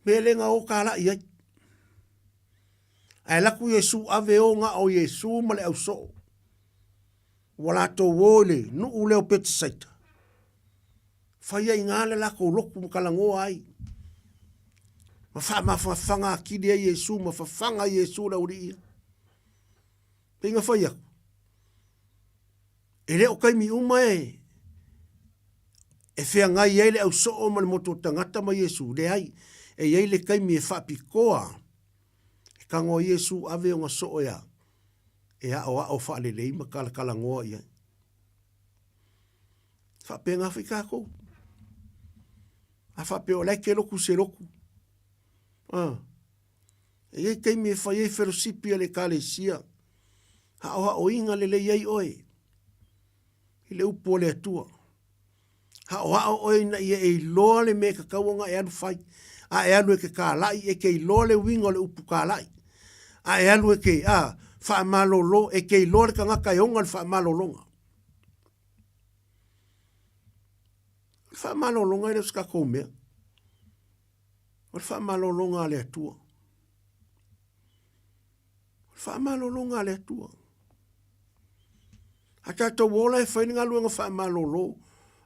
Speaker 18: Me le nga o kala ia. Ai laku Yesu ave o nga o Yesu ma le au so. Ua latou wole nu u leo pete saita. Whaia i ngale lako loku mkalangoa ai. Ma whanga kiri a Yesu, ma whanga Yesu la uri ia. Pinga whaia. E leo kai mi uma e. E whea ngai eile au so o ma le moto tangata ma Yesu. Le ai, e eile kai mi e whapikoa. E kango Yesu ave o nga so o ia. E a o whaalelei ma kalangoa ia. Whapenga whikako. A whapeo lai ke loku se loku. E ei kei me whai e wherosipi le kalesia. Ha o inga le le iei oe. I le upo le atua. Ha o oe na ia e loa le me kakawanga e alu whai. A e alu e ke kālai e ke loa le winga le upu kālai. A e alu e ke wha malolo e ke loa le kangaka e onga le wha malolonga. Wha malolonga e le skako mea. O wha malolonga le atua. Wha malolonga le atua. A tātou wola e whainga luenga wha malolo.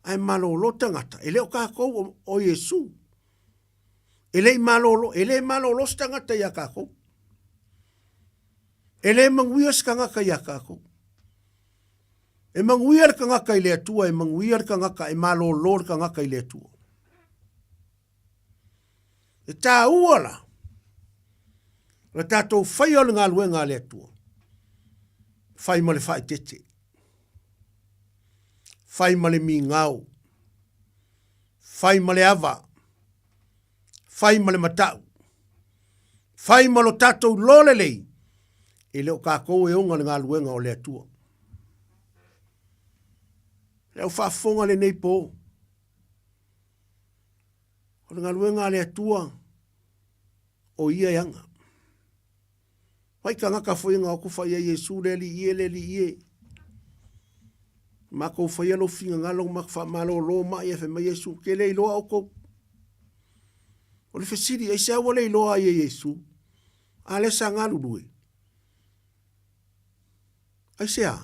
Speaker 18: Ai malolo tangata. E leo kākou o Yesu. E le malolo tangata ia kākou. E le manguia skangaka ia kākou. E manguia le kangaka i le atua. E manguia le kangaka e malolo le kangaka i le atua. E tā uala. Le tātou whai o le ngā luenga le atua. Whai ma le whai tete. Whai ma le mi ngau. Whai ma le ava. Whai ma le matau. Whai ma lo tātou lole lei. E leo kākou e onga le ngā luenga o le atua. Leo whaafonga le nei pō. O le ngā luenga le atua. O ia yanga. Wai ka ngaka whainga o ku whai a Yesu le li ie. Ma kou whai alo whinga ngalong mak wha malo lo ma ia whema Yesu. Ke le iloa o kou. O le whesiri e se awa le iloa ia Yesu. A le sa ngalu lue. Ai se a.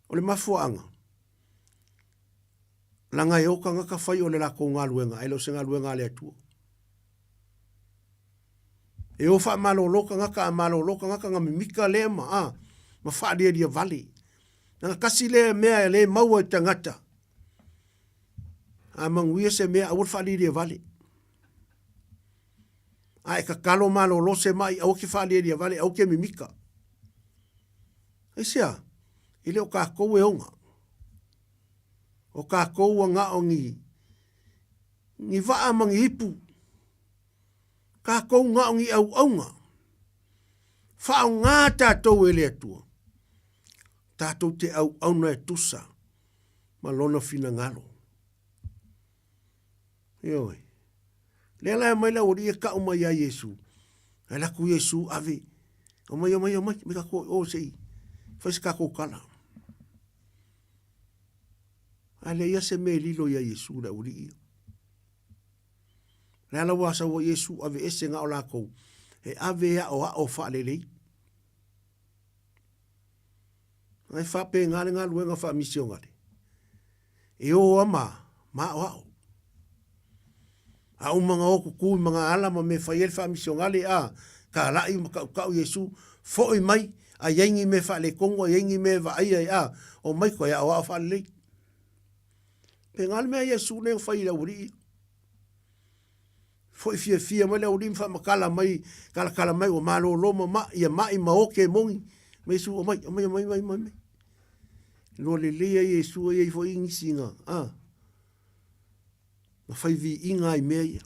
Speaker 18: O le mafuanga. Langa e o ka ngaka whai o le lako ngaluenga. Ai lo se ngaluenga le atua. E o wha maloloka ngaka nga mimika le ma wha dia vale. Nga kasi le mea le maua tangata. A manguia se mea awur wha dia vale. A e ka kalo malolo se mai au ki wha dia vale au ke mimika. E sea, ile o kākou e onga. O kākou a ngā o ngi waa mangi ipu. Kākou ngā ngi au aunga. Whao ngā tātou e le atua. Tātou te au auna e tusa. Ma lona whina ngalo. Ioi. Lea lai mai la ori e ka o mai a Yesu. E laku Yesu ave. O mai. Me kako o sei. Whais kako kala. A le ia se me lilo ia Yesu la ori ia. Le ala wasa wa Yesu ave ese nga o lako. E ave a o whaalelei. Ai whape ngale ngā luenga wha misio ngare. E o ama, ma o au. A umanga o kuku mga alama me whaiel wha misio ngale a. Ka lai makau Yesu. Foi mai, a yengi me whaale kongo, a yengi me wa ai a. O mai koe a o a whaalelei. Pe ngale mea Yesu ne o whaila uri. Foi fia mai le ulim fa makala mai kala mai o malo loma ma ia mai ma oke mongi. Me su o mai. Lo le lea e su e foi insinga. Ma fai vi inga i mea ia.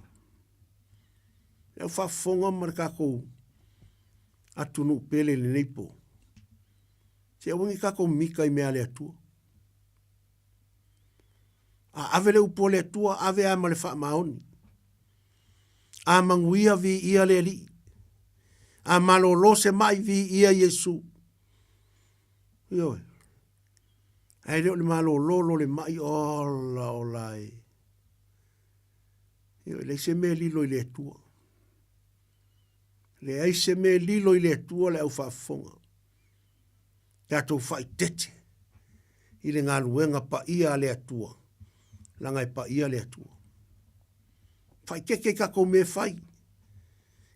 Speaker 18: E fa fonga marka ko atunu pele le neipo. Se wangi ka ko mika i mea le atua. Ave le upo le atua, ave ama le fa maoni. A manguia vi ia le li. A malolo se mai vi ia Yesu. Yo. Ai le malolo le mai ola e. Yo le se me lilo i le atua. Le ai se me lilo i le atua le au fa fonga. Tato fai tete. I le ngā luenga pa ia le atua. Langa pa ia le atua. Fai keke kako me fai.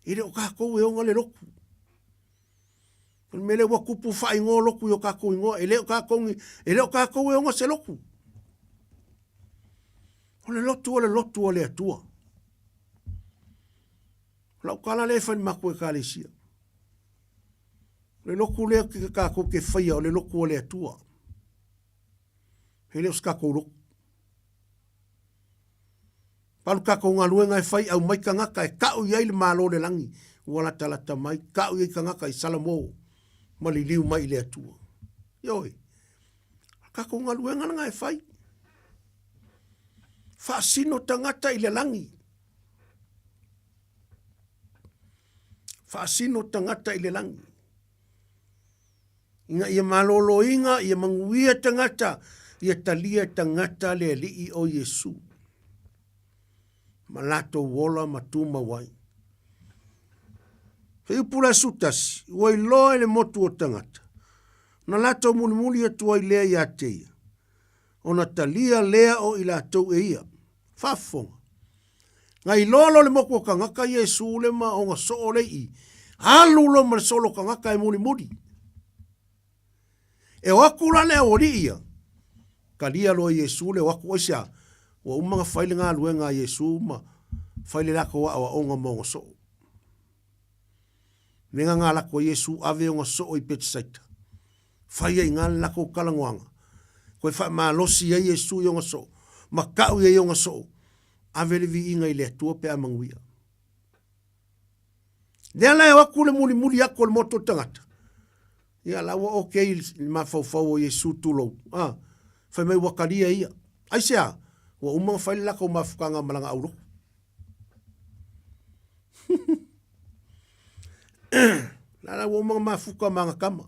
Speaker 18: I le o kako e onga le loku. Me le wakupu fai ngō loku i o kako i ngō. E le o kako e onga se loku. O le lotu o le atua. Lau kala le fai maku e kālesia. Le loku lea ki kako ke fai o le loku o le atua. He le o skako loku. Palu kako ngā luenga e fai au mai ka ngaka e kau iai le malo le langi. Wala talata mai, kau iai ka ngaka i Samoa. Mali liu mai le atua. Ioi. Kako ngā luenga nga e fai. Whaasino tangata i le langi. Whaasino tangata i le langi. Inga ia malolo inga, ia manguia tangata, ia talia tangata le alii o Yesu. Malato wola matuma wai. Hei pula sutas, wai loa le motu o tangata. Na lato mulimuli atu ai lea ia teia. O na talia lea o ila tau e ia. Fafonga. Ngai lolo le moku o kangaka Yesu le ma o nga soo le i. Alulo ma le solo kangaka e mulimuli. E wakula le o li ia. Kalia lo Yesu le waku oisia. Wa umanga faile ngā luenga Yesu ma faile lako wa awa onga mo so. Nenga ngā lako Yesu ave onga so i petsaita. Faia i ngā lako kalangwanga. Koe wha maa losi ya Yesu i onga so. Ma kau ya onga so. Ave le vi inga i le atua pe amanguia. Nea lai waku le muli ako le moto tangata. Ia lawa okei ma fau o Yesu tulo. Fai mai wakaria ia. Aisea. Wa umanga fai lako mafukanga malanga auro. Lala wa umanga mafuka manga kama.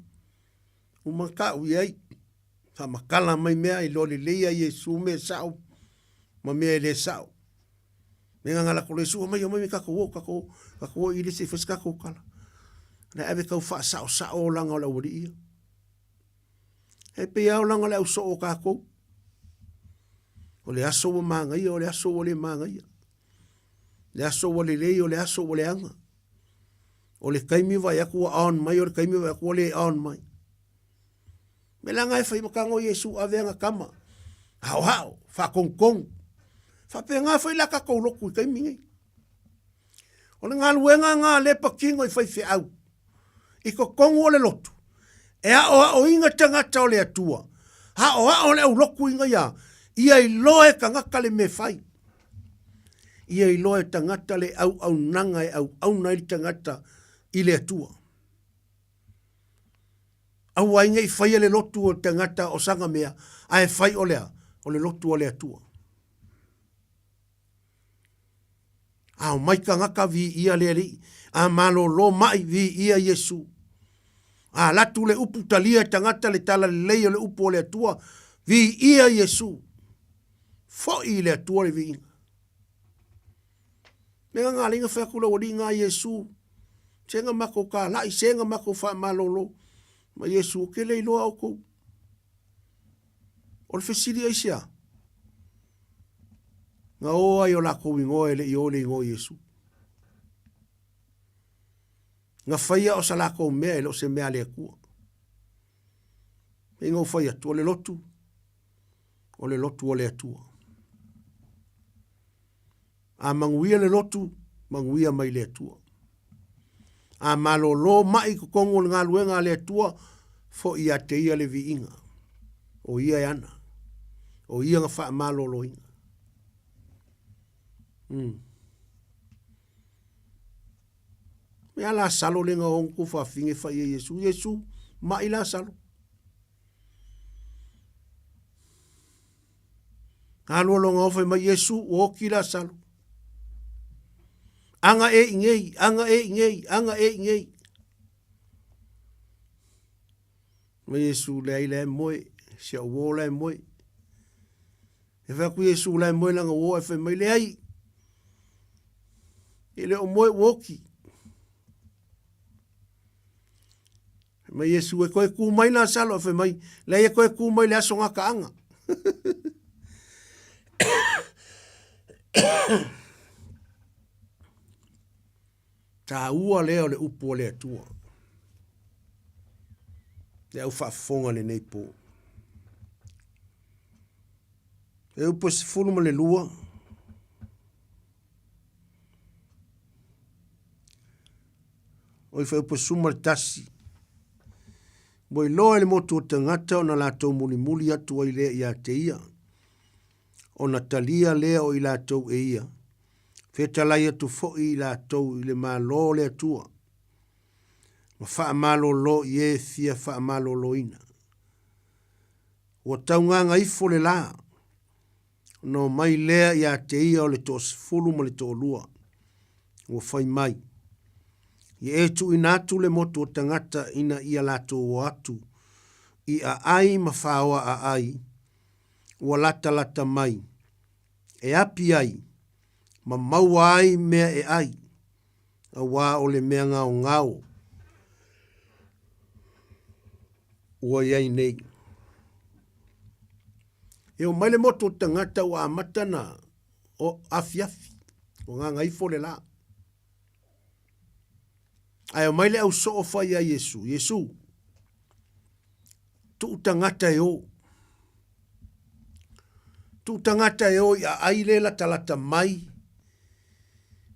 Speaker 18: Umanga ka uiai. Sa makala mai mea i loli leia Yesu me sao. Ma mea i le sao. Menga ngala ko Yesu mai mai kako i le se fes kako kala. Na ave kau fa sao langa o la wori ia. He pe au langa le au so o kako. O le aso o mangai, o le aso o le mangai. Le aso o le lei, o le aso o le anga. O le kaimi vai aku a on mai, o le kaimi vai aku o le on mai. Me langa e fai makango Yesu avenga kama. Hao, fa kong. Fa pe ngā fai laka kou loku i kaimi ngai. O le ngā luenga ngā le pakingo i fai fe au. I ko kongo o le lotu. E o inga tangata o le atua. O le au loku inga ia. Ia i loe ka ngaka le me fai. Ia i loe tangata le au nanga e au nai tangata i le atua. Au ainga i fai le lotu o tangata o sanga mea. A e fai o lea. O le lotu o le atua. A o mai ka ngaka vi ia le li. A malo lo mai vi ia Yesu. A latu le upu talia tangata le tala le leio le upu o le atua. Vi ia Yesu. Fo i le atua le vi inga. Menga ngā linga whakula o li ngā Yesu. Senga mako ka lai, senga mako wha malolo. Ma Yesu ke le iloa o kou. O le whesiri aisia. Ngā oa i o la kou ingoa ele i o le ingoa Yesu. Ngā whaia o sa la kou mea ele o se mea le akua. Me ngau whaia tu o le lotu. O le lotu o le atua. A manguia le lotu Manguia mai le atua. A malolo mai ko kongo ngā luenga le atua fo ia te ia le vi inga. O ia e ana. O ia nga wha malolo inga. Mea la salo le nga onku wha finge wha ia Yesu. Yesu, mai la salo. Ngā longa ofe mai Yesu, o ki la salo. Anga e ingei, anga e ingei, anga e ingei. Mai Yesu le ai le moe, se o wo le moe. E wha ku Yesu le moe langa wo e wha mai le ai. E le o moe woki. Mai Yesu e koe ku mai la salo e wha mai. Le e koe ku mai le aso ngā kaanga. Ta ua leo le upo le atua. Le au whaafonga le neipo. E upo se fuluma le lua. O i wha upo suma le tasi. Mo i loa le motu o tangata o na lātou muli muli atu ai lea i a te ia. O na talia lea o i lātou e ia. Whetalai atu fo'i i lātou i le mā lo le atua. Ma wha malo lo i e fia wha malo lo ina. Ua taunga ngaifo le la. No mai lea i a te ia o le to sifulu ma le to lua. Ua whai mai. I e tu inatu le motu o tangata ina ia lātou o atu. I a ai ma whaoa a ai. Ua lata lata mai. E api ai. Ma maua ai mea e ai. A wā o le mea ngao ngao. Ua iai nei. E o mai le moto tangata o amatana o afiafi. O ngā ngaifo le la. Ai o mai le au so o whai a Yesu. Yesu. Tu tangata e o. Tu tangata e o i a aile la talata mai.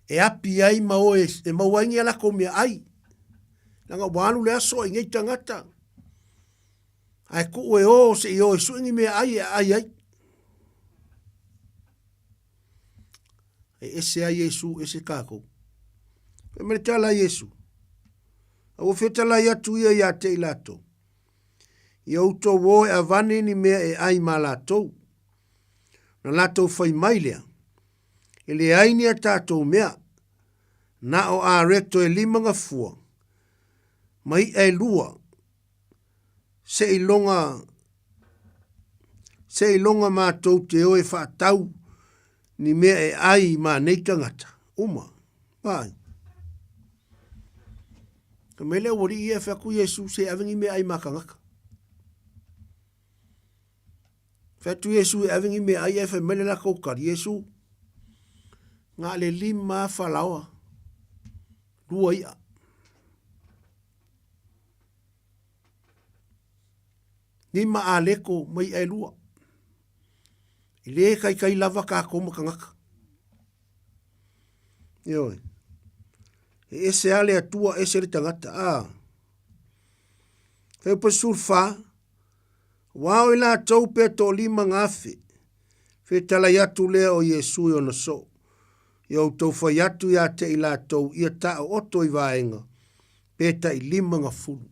Speaker 18: E api ai ma o e mauangi ala ko mea ai. Nanga wānu le aso i ngai tangata. Ai ku e o se i o e suingi mea ai e ai ai. E ese a Yesu, ese kako. E mene tala Yesu. A o fetala ia tu ia ia te ilato. I auto wo e avane ni mea e ai ma lato. Na lato fai mailea. E le aini a tātou mea. Na o a reto e limanga fua. Mai e lua. Se ilonga mātou te oe whaatau ni mea e ai ma nei tangata. Uma. Pai. Ka mele o wari ia whaku Yesu se avingi mea ai makangaka. Whatu Yesu e avingi mea ai e whamele la kaukari. Yesu ngā le lima whalawa. Rua ia. Lima a leko mai e lua. I le kai lava ka koma kangaka. Ioi. E ese ale atua ese le tangata. Kei pa surfa. Wao ila tau pe to lima ngafe. Fe tala yatu lea o Yesu i ona so. Iau tau whai atu ia te ila tau ia ta o oto i vaenga. Peta i lima nga fulu.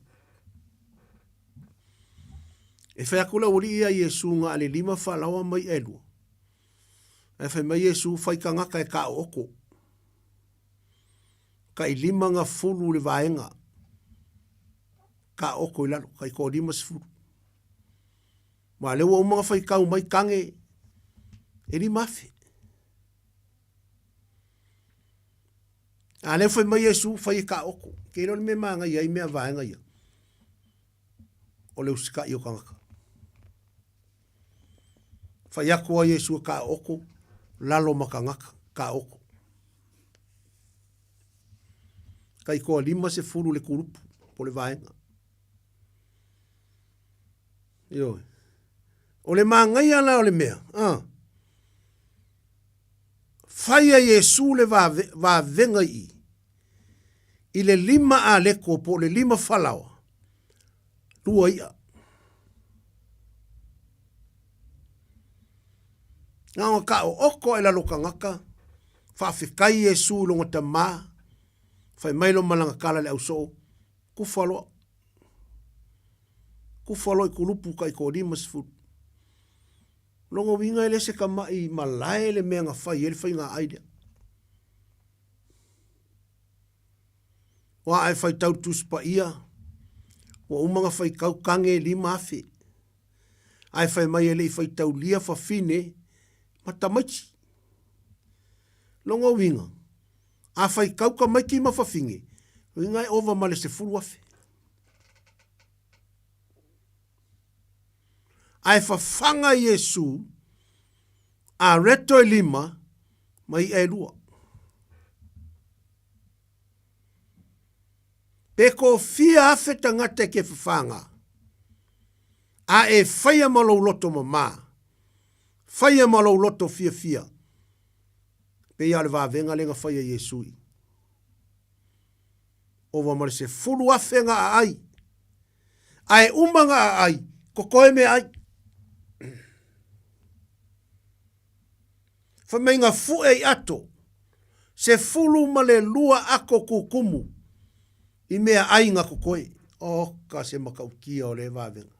Speaker 18: E whai akula uri ia Yesu nga ale lima whalawa mai elua. E whai mai Yesu whai ka ngaka e ka oko. Ka i lima nga fulu le vaenga. Ka oko i lalo, ka i ko lima sifuru. Ma lewa umaga whai kau mai kange. E li mafi. A le whai mai Yesu whai ka oko. Ke ilo me maanga ia i mea vaenga ia. O le usika i o kangaka. Whai akua Yesu ka oko. Lalo makangaka. Ka oko. Kai koa lima se furu le kurupu. Po le vaenga. Ioi. O le maangai ala o le mea. Whaia Iesu le va venga i le 5 a leko po le 5 whalawa. Rua ia. Ngā ka o oko e la loka ngaka, whawhikai Iesu longa ta mā, whai mailo malanga kala le au so, ku whaloa. Ku whaloa I kulupu ka I ko 5 sifu. Longa winga ele se ka mai malae le mea ngā whai, ele whai ngā aidea. Wa ai whai tau tuspa ia, wa umanga whai kau kange 5 afe. Ai whai mai ele I whai tau lia whawhine, matamaiti. Longa winga, a whai kau ka mai ki ma whawhinge, winga e ova male se furu afe. Ai whawhanga Iesu, a reto e 5, mai e 2. Peko fia afe tangata ke whawhanga, a e whaia malo loto mama, whaia malo loto fia. Pe ia le wawenga lenga whaia Iesui. Ova mare se furu afe nga a ai, a e umanga a ai, ko koe me ai. Whamenga fu e ato, se fulu male lua ako kukumu, I mea ai nga kokoe, o ka se makaukia o le wawenga.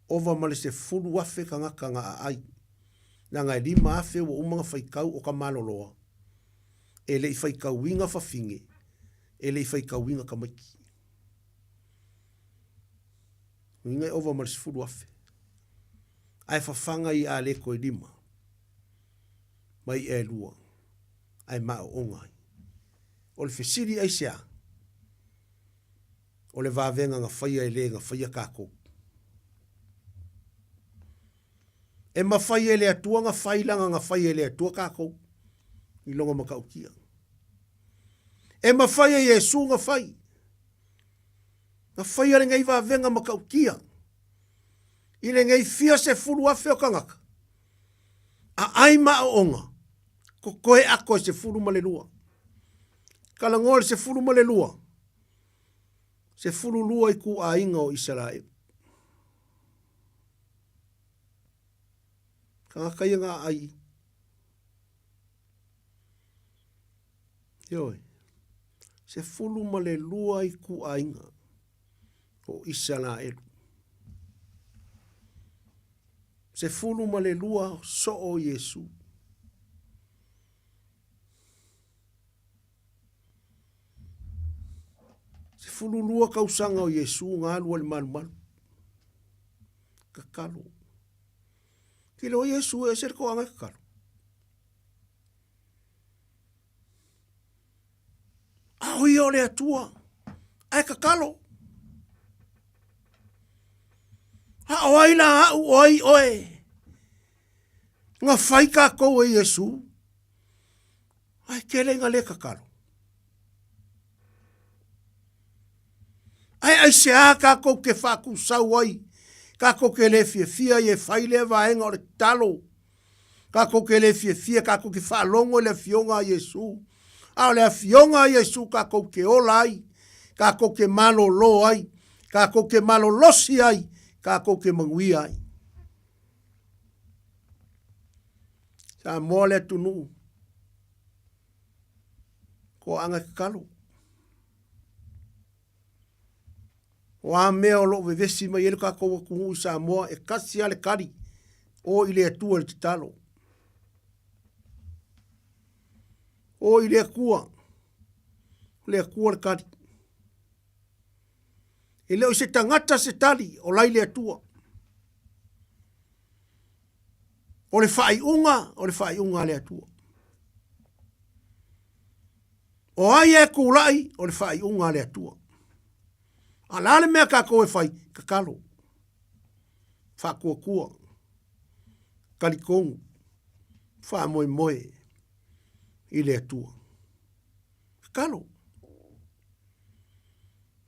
Speaker 18: Ova male se fulu afe ka ngaka nga a ai, na ngai 5 afe wa umanga whaikau o ka maloloa, e le I whaikau winga whawhinge, e le I whaikau winga ka maiki. Winga e ova male se fulu afe. Ai whawhanga I a le koe 5, mai e 2, ai mao o ngai. O le whesiri ai sea, o le wawenga nga whaia e le nga whaia kako. E ma whaia e le atua nga whailanga nga whaia e le atua kako, I longa makaukia. E ma whaia Iesu nga whai, nga whaia le ngai wawenga makaukia, I le ngai fia se furu afe o kangaka. A ai maa onga, ko koe ako se furu male lua. Kala ngole se furu male lua. Se furu lua I ku a inga o Israel. Kangaka ia ngā ai. Ioi. Se furu male lua I ku a inga o Israel. Se fulu male lua so o Iesu. Se fulu lua kausanga o Iesu ngā lua le malu. Kakalo. Kile o Iesu e ser ko anga kakalo. Ahui o le atua. Ai kakalo. Ha oai la hau oi oe. Nga whai ka kou e Iesu. Ai kele nga le kakalo. Ai se a ka kou ke whaku sau ai. Ka kou ke le fia i e whai le vaenga o le talo. Ka kou ke le fia ka kou ke whalongo le fionga a Iesu. A le fionga a Iesu ka kou ke ola ai. Ka kou ke malo lo ai. Ka kou ke malo losi ai. Ka kou ke mangui ai. Sa mole tunu. Ko anga kakalo. O a mea o lo vevesi mai ele ka kou kungu sa moa e kasi ale kari. O ile atua le titalo. O ile akua. Le akua le kari. Ele o se tangata se tali o laile atua. O le whai unga le atua. O ai e kulai o le whai unga le atua. A lale mea ka koe whai kakalo. Whakua kua. Kalikongu. Wha moe moe. I le atua. Kakalo.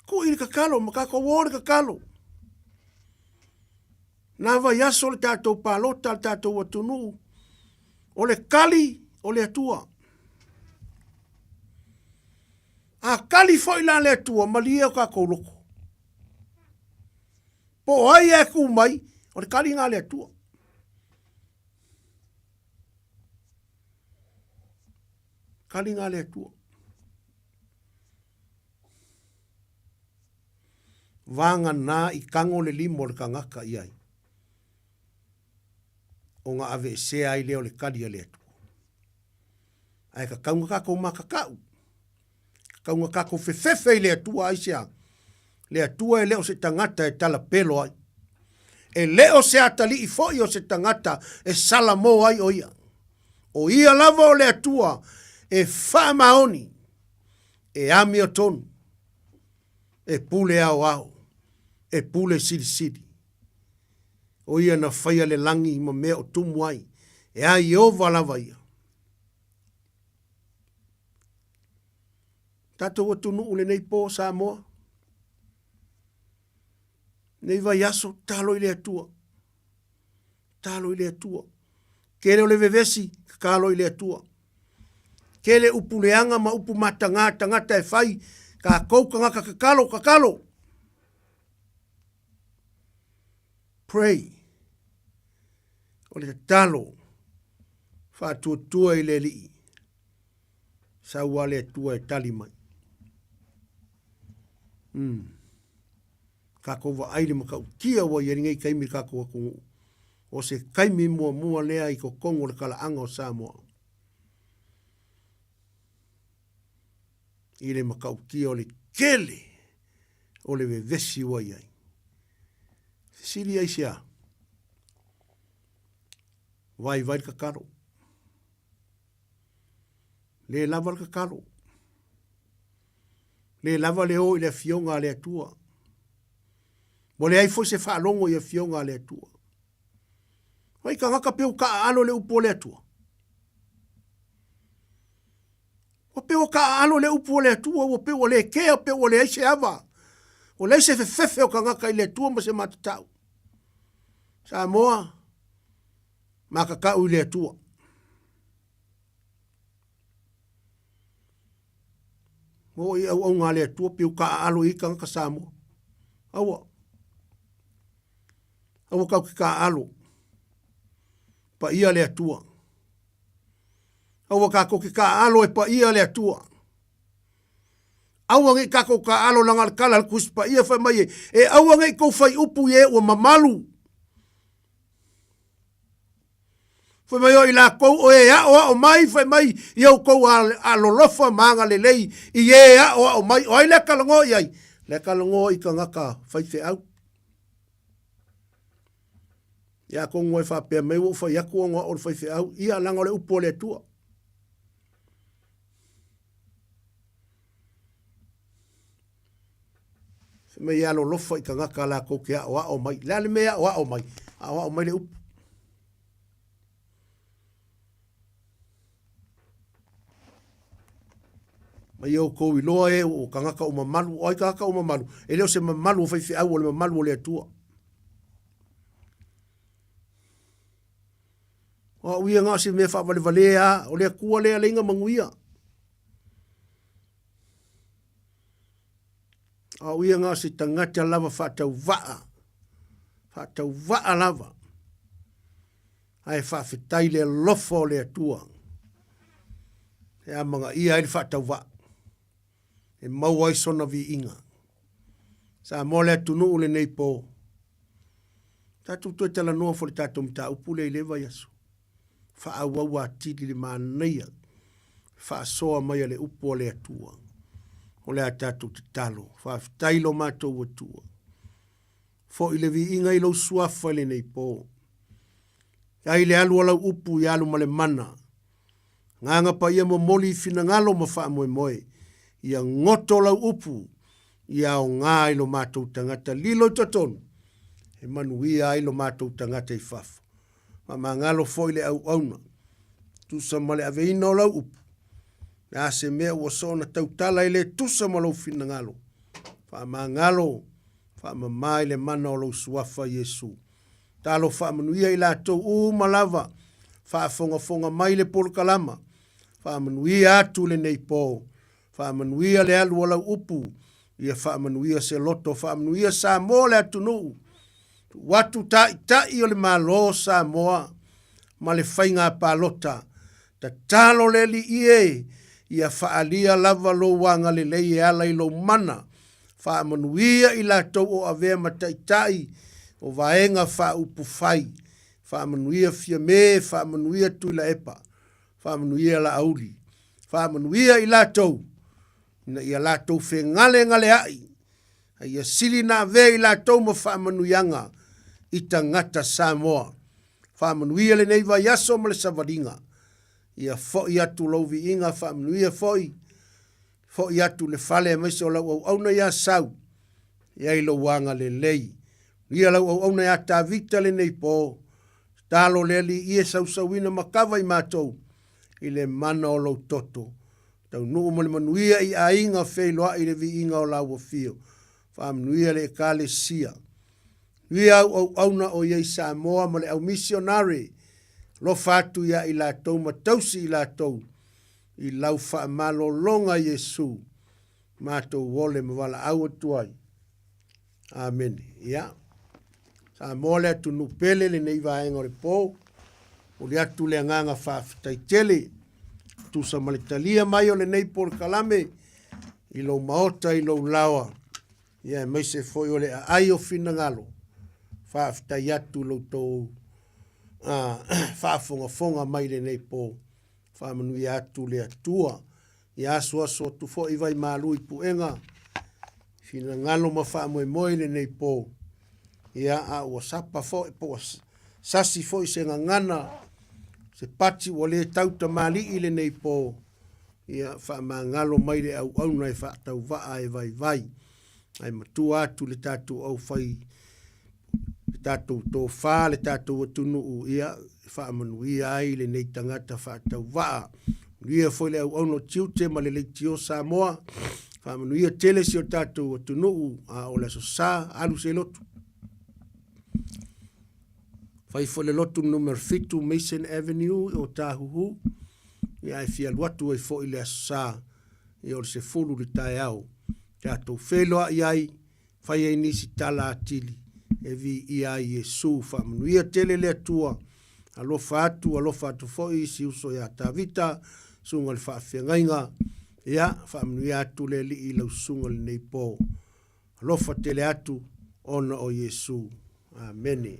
Speaker 18: Ko i kakalo, makako wore kakalo. Nā vai aso le tātou pālota, le tātou atunu, o le kali, o le atua. A kali foi la le atua, malia o kākou loko. Po ai e ku mai, o le kali ngā le atua. Kali ngā le atua. Vanga nā i kango le limo le kangaka iai. O ngā ave se ai leo le kali a le atua. Ai ka kaunga kako makakau. Kaunga kako fefefe le atua ai sea. Le atua e leo se tangata e tala pelo ai. E leo se atali i foi o se tangata e salamo ai o ia. O ia lava o le atua e wha maoni. E ami o tonu. E pule au au. E pule siri siri. O ia na whaia le langi ma mea o tumu ai. E ai o lava ia. Tatou atunu ule nei po Samoa. Nei vai aso talo i le atua. Talo i le atua. Kele o le vevesi, kalo i le atua. Kele upu leanga ma upu matanga, tangata e fai, ka kouka ngaka kakalo, kakalo. Pray. O le talo. Whātua tua i le li. Saua le atua e tali mai. Kako wa aile maka ukia wa yari ngai kaimi kako wa kungu. O se kaimi mua mua lea i ko kongo le kala anga o Samoa. Ile maka ukia o le kele o le vevesi wa yai. Siri ai sia. Vai vai kakaro. Le lava kakaro. Le lava le o i le fionga le atua. Mo le ai foi se whaalongo i a fionga le atua. Wai ka ngaka peo ka alo le upo le atua. O peo ka alo le upo le atua, o peo le kea, peo le aise ava. O le aise fefefe o ka ngaka i le atua ma se matatau. Samoa, makakau i le atua. Mo i au ngā le atua peo ka alo i ka ngaka Samoa. Awa. Awa kau ki ka alo. Pa ia le atua. Awa kako ki ka alo e pa ia le atua. Awa ngai kako ka alo langa kala kus pa ia fai mai e awa ngai kou fai upu ye o mamalu. Fai mai o ila kou o e a o mai fai mai iau kou a lolofa maanga le lei i e a o mai o ai le kalango i ai. Le kalango i ka ngaka fai fe au. Ia ko ngoi fa pe me wo fa ya ko ngo o fa fe au ia langa le upo le tua. Me ia lo fa i kanga kala ko ke o mai la le me o mai o mai le upo. Mai o ko i loa e o kanga ka o mamalu o ka ka o mamalu e le o se mamalu fa fe au le mamalu le tua. O uia ngā si me wha wale valea, o lea kua lea leinga manguia. O uia ngā si tangata lava whātau waa. Whātau waa lava. Ai whawhitai lea lofo lea tua. E amanga ia ai whātau waa. E mau ai sona vi inga. Sa mo lea tunu ule nei po. Tātou tue tala noa fo le tātou mta upule i lewa yasu. Whaawawa tiki le māneia. Whaasoa mai le upo le atua. O le atatu te talo. Whaaftailo mātou atua. Fo i le vi inga i lau suafa le nei pō. Ai le alu alau upu i alu male mana. Nganga pa ia mo moli fina ngalo ma wha moe moe. Ia ngoto lau upu. Ia o ngā ilo mātou tangata. Lilo tatonu. E manu ia ilo mātou tangata i whafa. Ma ngalo foi le au auna. Tusa male ave ina o lau upu. Na se mea ua sona tautala ile tusa malau fina ngalo. Fa ma ngalo. Fa ma mai le mana o lau suafa Yesu. talo whaamanuia i lātou malava, whaafonga mai le polokalama, whaamanuia atu le nei pō, whaamanuia le alu walau upu, ia whaamanuia se loto, whaamanuia Samoa le atu nuu, watu tai o le malo Samoa, ma le whainga pālota, ta talo le li ie, ia whaalia lava lo wanga le lei e ala i lo mana, whaamanuia i lātou o avea mataitai, o vaenga whaupu whai, whaamanuia fia me, whaamanuia tuila epa, whaamanuia la auli, whaamanuia i lātou, na ia lātou ngale ai, ia sili na ve i lātou ma whaamanuianga, i tangata Samoa, whaamanuia le neiva yaso ma le savaringa, ia foi atu louvi inga whaamanuia foi atu le fale maise o lau au na ia sau, ia ilo wanga le lei, ia lau au na ia tavita le nei po, talo le li ia sausawina makawa i mātou, i le mana o lau toto, tau nuu mo le manuia i a inga wheiloa i le vi inga o lau o fio, whaamanuia le kale sia, ia au na o iei Samoa ma le au missionary, lo fatu ia i lātou matausi i lātou, i lau whaamalo longa Yesu, mātou wole mawala au atuai. Amen. Ia. Samoa le atu nupele le nei vaenga o le pō, o le atu le anganga whaafitai tele, tu sa malitalia mai o le nei por kalame, i lo maota i lo lawa, ia mai se foi o le ai o fina ngalo, whaafitai atu lo tō, whaafonga mai le nei pō, whaamanui atu le atua, i asua so tu fo i vai malu i puenga, fina ngalo ma whaamoe moe le nei pō, ia a ua sapa fo e po sasi fo i se ngana, se pati o le tauta mali i le nei pō, ia whaamangalo mai le au nei whaatau waa e vai, ai matua atu le tātou au whai, tātou tō whā le tātou atunu u ia, whaamanuia ai le nei tangata whaatau waa. Nuia foi le au no tiute ma le leiti o Samoa, whaamanuia tele si o tātou atunu u a o le so sā, alu se lotu. Whai foi le lotu numero 5 Mason Avenue o Tāhuhu, ia e fia luatu e foi le aso sā, i o le se fulu le tae au. Tātou wheloa i ai, whai e nisi tala atili. E vi ia Yesu whaamanuia tele le atua, alofa atu foi si uso ia tavita, sunga le whaawhiangainga, ia whaamanuia atu le li i lau sunga le nei pō. Alofa tele atu, ona o Yesu. Amen.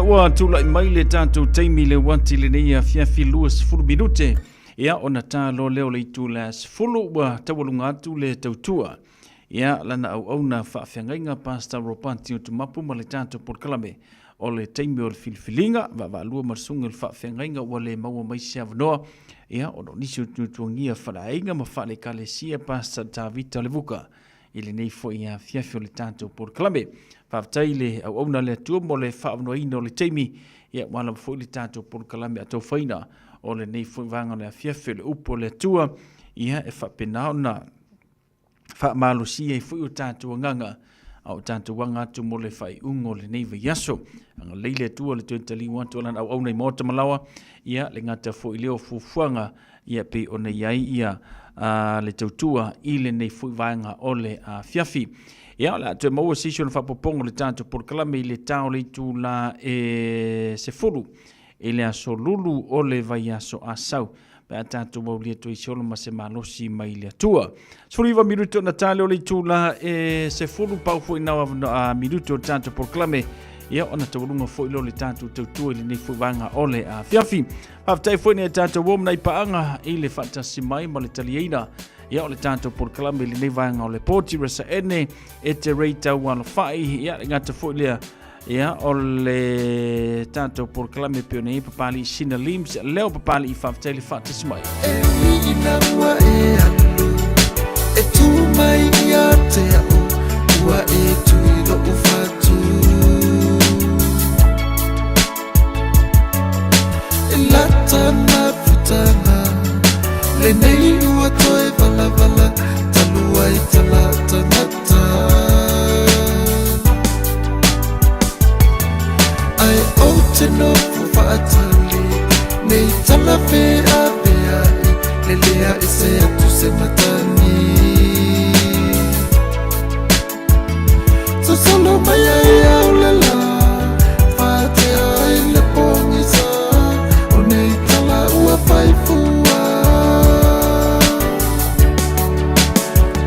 Speaker 11: ua tula mai le tātou teimi le wanti le nei a fiafi lua sifuru minute. Ia ona tā lo leo le itu la sifuru ua tawalunga atu le tautua. Ia lana au na whaafengainga Pastor Ropanti o tumapu ma le tātou porkalame. O le teimi o le filifilinga, wa lua marsunga le whaafengainga ua le maua mai sia vanoa. Ia ono nisi o tutuangia whalainga ma wha le kalesia Pastor Tavita le vuka. Ile nei fo ia fiafi o le tātou porkalame. Whaftai le au na le atua mo le whaafnoina o le teimi. Ia wala fo le tātou porkalame atou whaina. O le nei fo vanga le fiafi le upo le atua. Ia e whapena ona whaamalusia e fo o tātou nganga. Au tātou wanga atu mo le whai ungo le nei yaso. Anga leile atua le tuentali wantu alan au nei mota malawa. Ia le ngata fo i leo fufuanga. Ia pe o nei ai ia le tautua i le nei fo vanga o le fiafi. Ia la te maua sisio na whapopongo le tātou porkalame i le tau le tu la se furu. E le aso lulu o le vai aso asau. Pea tātou mau lia tui siolo ma se malosi mai le atua. Sfuriva minuto na tale o le tu la se furu pau fo inawa minuto o tātou porkalame. Ia ona taurunga fo ilo le tātou tautua i le nei fo vanga o le fiafi. Haftai fo ina tātou wom nei paanga i le fatasi mai ma le talieina. Ia o le tātou porkalame le nei vanga o le poti resa ene e te reita wala fai. Ia le ngata fo ilia. Ia o le tātou porkalame peo nei papali sina lims. Leo papali i whaftai le fatasi mai.
Speaker 17: E ina ua e anu e tu mai ia te au ua e tu i lo ufatu. E lata na futanga le nei ua toe vala vala talua i talata nata. Ai o te no fufatali nei tala fea fea le lea e se atu se matani. So solo mai ai au le la fate ai le pongisa o nei tala ua fai fua.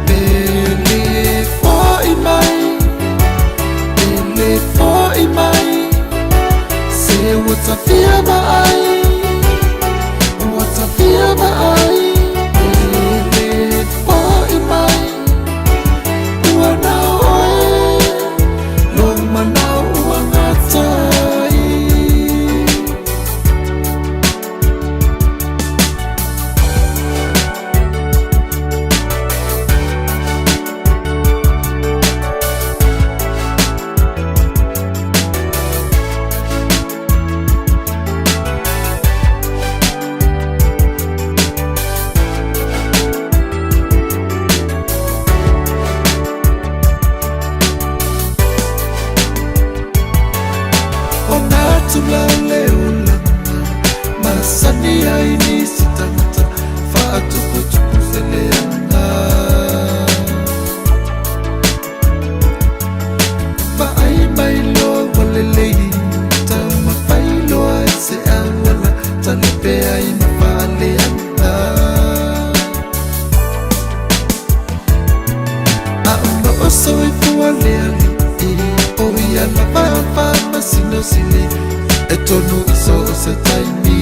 Speaker 17: Pele fo i mai se wata fia ba ai wata fia ba ai. Pele fo i mai ua na oe long manau ua ngatai. Tula leulanga masani ai ni sitangata fatu kutuku zeleanga. Fa ai mai lo walelei tama fai lo ai se awala talipe ai na faleanga. A uno oso i fualeali o ia la papa masino sile. E tonu iso o se taimi.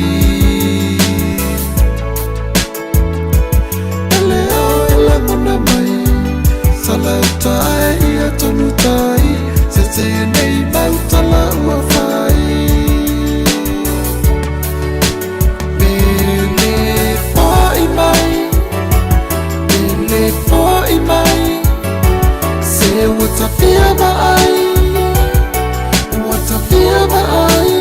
Speaker 17: Ele au ele muna mai sala utai ia tonu tai se se nei mau tala ua fai. Pele fo i mai se wata fia ba ai wata fia ba ai.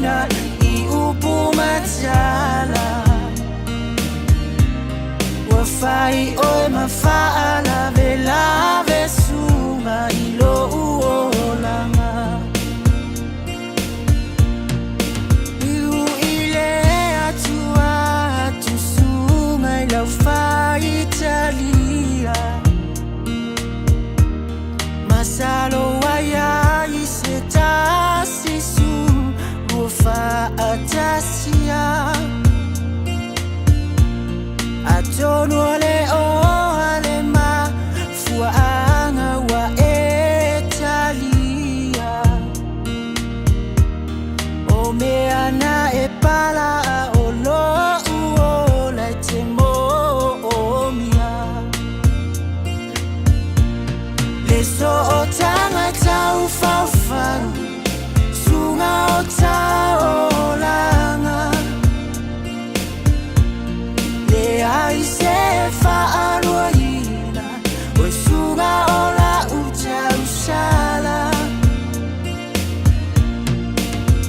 Speaker 17: ina I upu matala Wafai oe mafaala vela vesunga ilo uolanga Iu ile atua tusunga ila ufai Italia Masalo waya iseta sisu Ufa atasia Atono le o alema Fuanga wa Italia O meana e pala o lo uola temo o mia Le so o tanga tau faufau Sunga o tau langa Le ai se fa aroina O sunga o la uta usala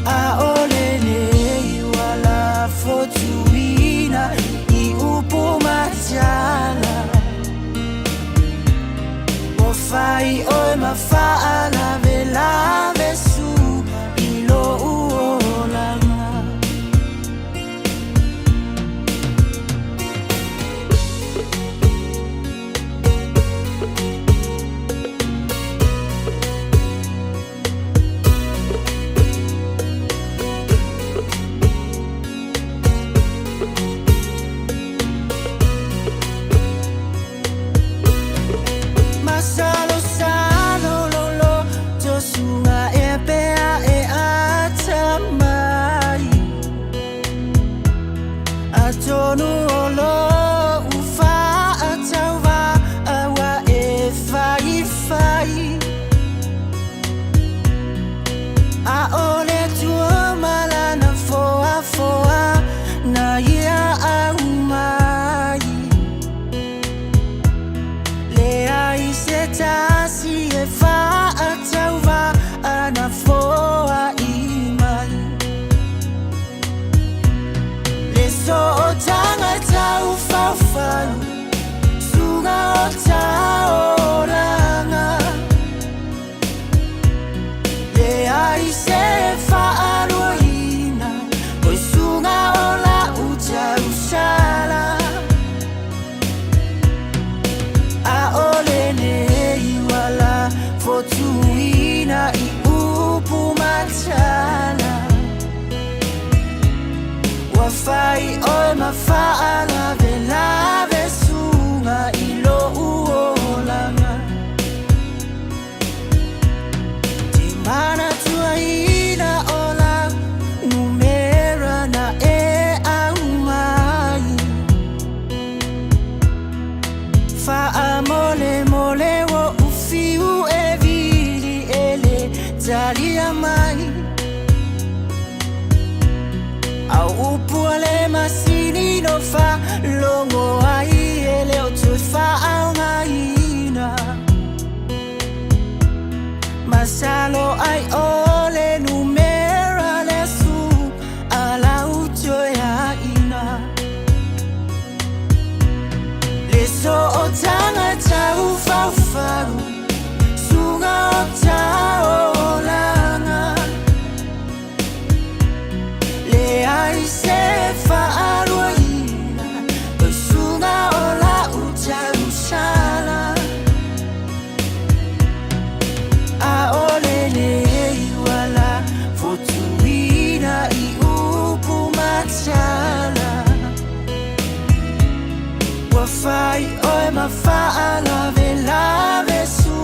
Speaker 17: A ole ne wala fotuina I upu matala Fai oi mafaala vela vesu ilo uolanga Masalo salo lolo Josunga e pea e atamai Atonu olo ufa atawa awa e fai fai A ole tua malana foa foa Na ia aumai Ai se tasi e fa atauva ana foa imai Le so o tanga tau faufau Suga o tau langa Le ai se fa aroina Oi suga o la uta usala A ole nei wala fotuina I upu matala Wafai oe mafaala vela vesunga ilo uolanga Timana tuaina ola numera na e aumai Fa amole mole wo ufiu e vili ele talia mai Au upuale masini no fa longo ai ele o tu fa au maina Masalo ai ole numera le su ala uto ya ina Le so o tanga tau faufau Sunga o tau langa Le ai se fa aroina O sunga o la uta usala A ole nei wala fotuina I upu matala Wafai oe mafaala vela vesu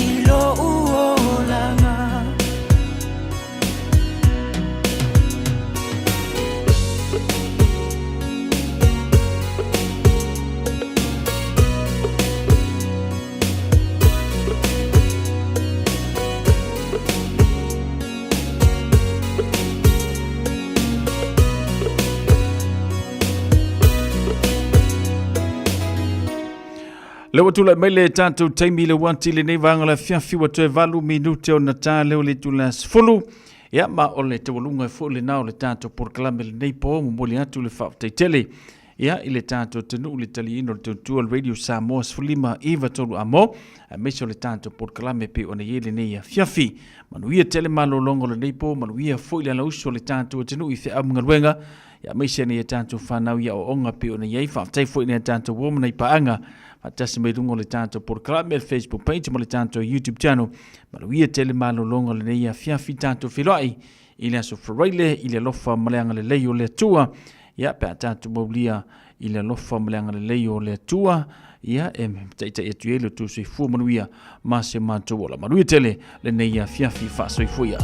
Speaker 17: ilo uolanga
Speaker 11: Le watu la mele tatu taimi le wanti le nei vanga la fiafi watu e valu minute o nata leo le tu la sfulu Ia ma o le tawalunga fo le nao le tātou porkalame le nei po mumoli atu le whaafteitele. Ia i le tātou tenu le tali ino le tautua le Radio Samoa sfulima iwa tolu amo. A meso le tātou porkalame pe ona ye le nei a fiafi. Manuia tele malo longo le nei po, manuia fo i le lauso le tātou tenu i thea mngaruenga. Ia meso nei a tātou whanau ia o onga pe ona ye whaaftei fo i nei a tātou womana i paanga. Fatasi me rungo le tātou porkalame le Facebook page mo le tātou YouTube channel. Manuia tele malo longo le nei a fiafi tātou filoi. I le aso wharaile, i le lofa maleanga le leio le tua. Ia pe tātou maulia i le lofa maleanga le leio le tua. Ia taita e tuelo tu sui fu manuia ma se mātou ola. Manuia tele le nei a fiafi wha soi fuia.